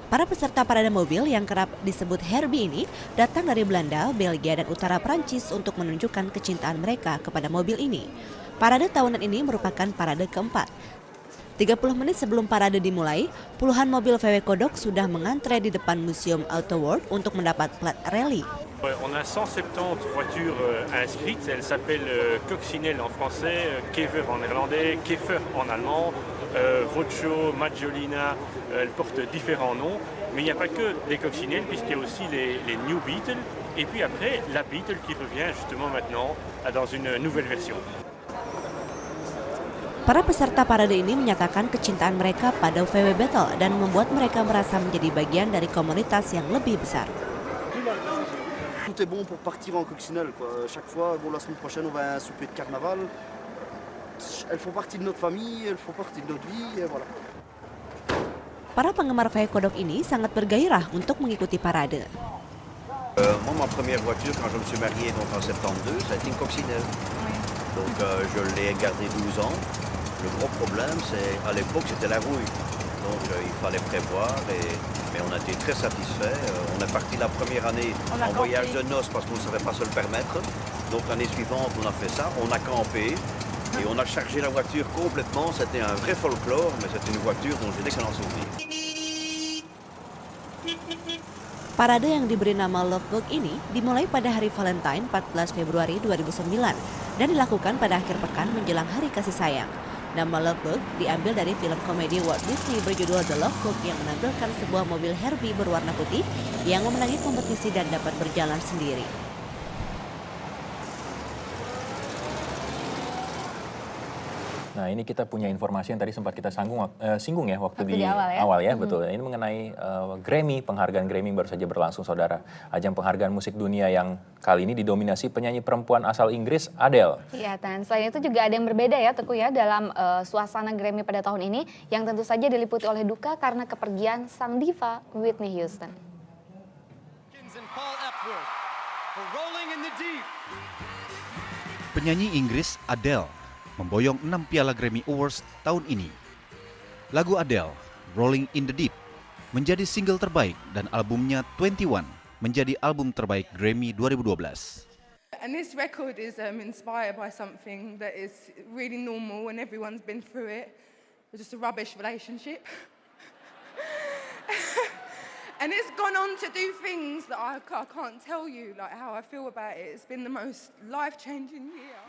[SPEAKER 12] Para peserta parade mobil yang kerap disebut Herbie ini datang dari Belanda, Belgia, dan utara Prancis untuk menunjukkan kecintaan mereka kepada mobil ini. Parade tahunan ini merupakan parade keempat. 30 menit sebelum parade dimulai, puluhan mobil VW Kodok sudah mengantre di depan Museum Auto World untuk mendapat plat rally.
[SPEAKER 18] On a 170 voitures inscrites, elles s'appellent Coccinelle en français, Kever en néerlandais, Keffer en allemand, Vocho, Maggiolina, elles portent différents noms, mais il n'y a pas que des Coccinelles puisqu'il y a aussi les New Beetle, et puis après la Beetle qui revient justement maintenant dans une nouvelle version.
[SPEAKER 12] Para peserta parade ini menyatakan kecintaan mereka pada VW Beetle dan membuat mereka merasa menjadi bagian dari komunitas yang lebih besar.
[SPEAKER 19] Tout est bon pour partir en coccinelle, quoi. Chaque fois, bon, la semaine prochaine, on va à un souper de carnaval. Elles font partie de notre famille, elles font partie de notre vie, et voilà.
[SPEAKER 12] Para penggemar VW Kodok ini sangat bergairah untuk mengikuti parade.
[SPEAKER 5] Moi, ma première voiture, quand je me suis marié donc en 72, ça a été une coccinelle. Donc, je l'ai gardée 12 ans. Le gros problème, c'est à l'époque, c'était la rouille. Donc, il fallait prévoir, mais on a été très satisfaits. On est parti la première année en voyage de noces parce qu'on ne savait pas se le permettre. Donc, l'année suivante, on a fait ça. On a campé et on a chargé la voiture complètement. C'était un vrai folklore, mais c'était une voiture dont j'ai d'excellents souvenirs.
[SPEAKER 12] Parade yang diberi nama Love Bug ini dimulai pada hari Valentine 14 Februari 2009 dan dilakukan pada akhir pekan menjelang Hari Kasih Sayang. Nama Love Bug diambil dari film komedi Walt Disney berjudul The Love Bug yang menampilkan sebuah mobil Herbie berwarna putih yang memenangi kompetisi dan dapat berjalan sendiri.
[SPEAKER 2] Nah, ini kita punya informasi yang tadi sempat kita singgung ya waktu di
[SPEAKER 3] awal
[SPEAKER 2] awal ya, betul. Ini mengenai Grammy, penghargaan Grammy baru saja berlangsung, saudara. Ajang penghargaan musik dunia yang kali ini didominasi penyanyi perempuan asal Inggris, Adele.
[SPEAKER 3] Iya, dan selain itu juga ada yang berbeda ya, Teguh ya, dalam suasana Grammy pada tahun ini, yang tentu saja diliputi oleh duka karena kepergian sang diva Whitney Houston.
[SPEAKER 14] Penyanyi Inggris Adele memboyong 6 piala Grammy Awards tahun ini. Lagu Adele, Rolling in the Deep, menjadi single terbaik dan albumnya 21 menjadi album terbaik Grammy 2012.
[SPEAKER 17] And this record is inspired by something that is really normal and everyone's been through it. It's just a rubbish relationship. And it's gone on to do things that I can't tell you, like how I feel about it. It's been the most life-changing year.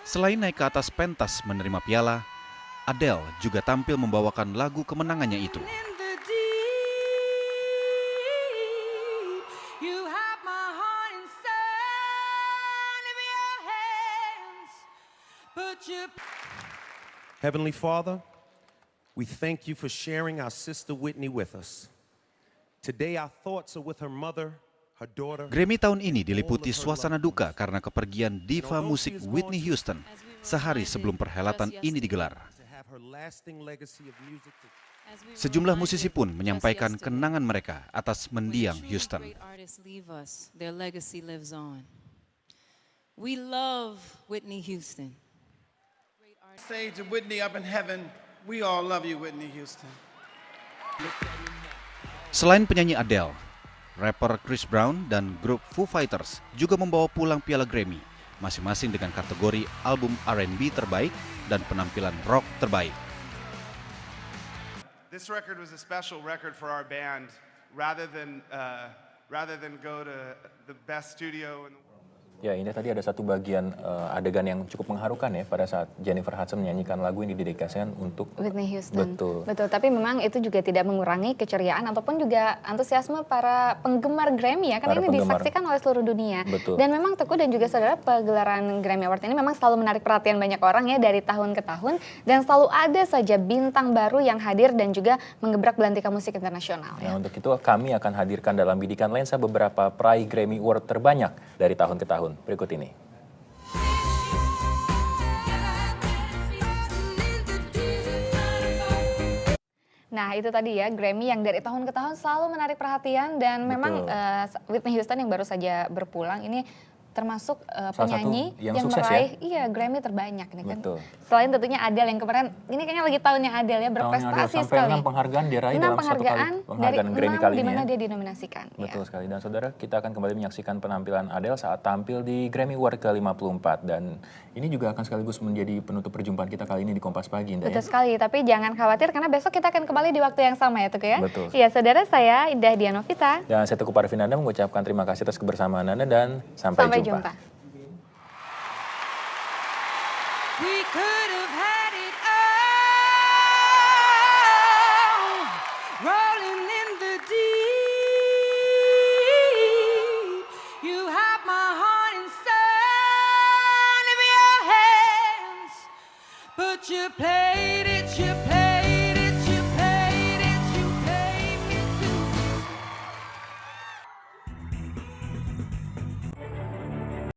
[SPEAKER 14] Selain naik ke atas pentas menerima piala, Adele juga tampil membawakan lagu kemenangannya itu.
[SPEAKER 20] Heavenly Father, we thank you for sharing our sister Whitney with us. Today our thoughts are with her mother, her daughter.
[SPEAKER 14] Grammy tahun ini diliputi suasana duka karena kepergian diva musik Whitney Houston sehari sebelum perhelatan ini digelar. Sejumlah musisi pun menyampaikan kenangan mereka atas mendiang Houston.
[SPEAKER 22] We love Whitney Houston.
[SPEAKER 20] Say to Whitney up in heaven, we all love you, Whitney Houston.
[SPEAKER 14] Selain penyanyi Adele, rapper Chris Brown dan grup Foo Fighters juga membawa pulang piala Grammy, masing-masing dengan kategori album R&B terbaik dan penampilan rock terbaik.
[SPEAKER 20] This record was a special record for our band, rather than go to the best studio in the world.
[SPEAKER 2] Ya, ini tadi ada satu bagian adegan yang cukup mengharukan ya pada saat Jennifer Hudson menyanyikan lagu ini didedikasikan untuk
[SPEAKER 3] Whitney Houston.
[SPEAKER 2] Betul.
[SPEAKER 3] Betul, tapi memang itu juga tidak mengurangi keceriaan ataupun juga antusiasme para penggemar Grammy ya, karena ini disaksikan oleh seluruh dunia.
[SPEAKER 2] Betul.
[SPEAKER 3] Dan memang Teguh dan juga saudara, pegelaran Grammy Award ini memang selalu menarik perhatian banyak orang ya dari tahun ke tahun, dan selalu ada saja bintang baru yang hadir dan juga menggebrak belantika musik internasional.
[SPEAKER 2] Nah, untuk itu kami akan hadirkan dalam bidikan lensa beberapa peraih Grammy Award terbanyak dari tahun ke tahun. Berikut ini.
[SPEAKER 3] Nah, itu tadi ya, Grammy yang dari tahun ke tahun selalu menarik perhatian, dan memang Whitney Houston yang baru saja berpulang ini termasuk penyanyi yang meraih Grammy terbanyak ini kan.
[SPEAKER 2] Betul.
[SPEAKER 3] Selain tentunya Adele yang kemarin, ini kayaknya lagi tahunnya Adele ya, berprestasi sekali.
[SPEAKER 2] 6 penghargaan diraih dalam satu kali penghargaan Grammy kali ini
[SPEAKER 3] di mana
[SPEAKER 2] ya.
[SPEAKER 3] dia dinominasikan.
[SPEAKER 2] Betul sekali. Dan saudara, kita akan kembali menyaksikan penampilan Adele saat tampil di Grammy Award ke-54, dan ini juga akan sekaligus menjadi penutup perjumpaan kita kali ini di Kompas Pagi, Indah.
[SPEAKER 3] Betul sekali, tapi jangan khawatir karena besok kita akan kembali di waktu yang sama ya Teguh ya.
[SPEAKER 2] Betul.
[SPEAKER 3] Iya, saudara, saya Indah Dianovita.
[SPEAKER 2] Dan saya Teguh Parvinanda mengucapkan terima kasih atas kebersamaan Anda dan sampai jumpa.
[SPEAKER 22] We could have had it all, rolling in the deep. You have my heart inside of your hands, but you played it.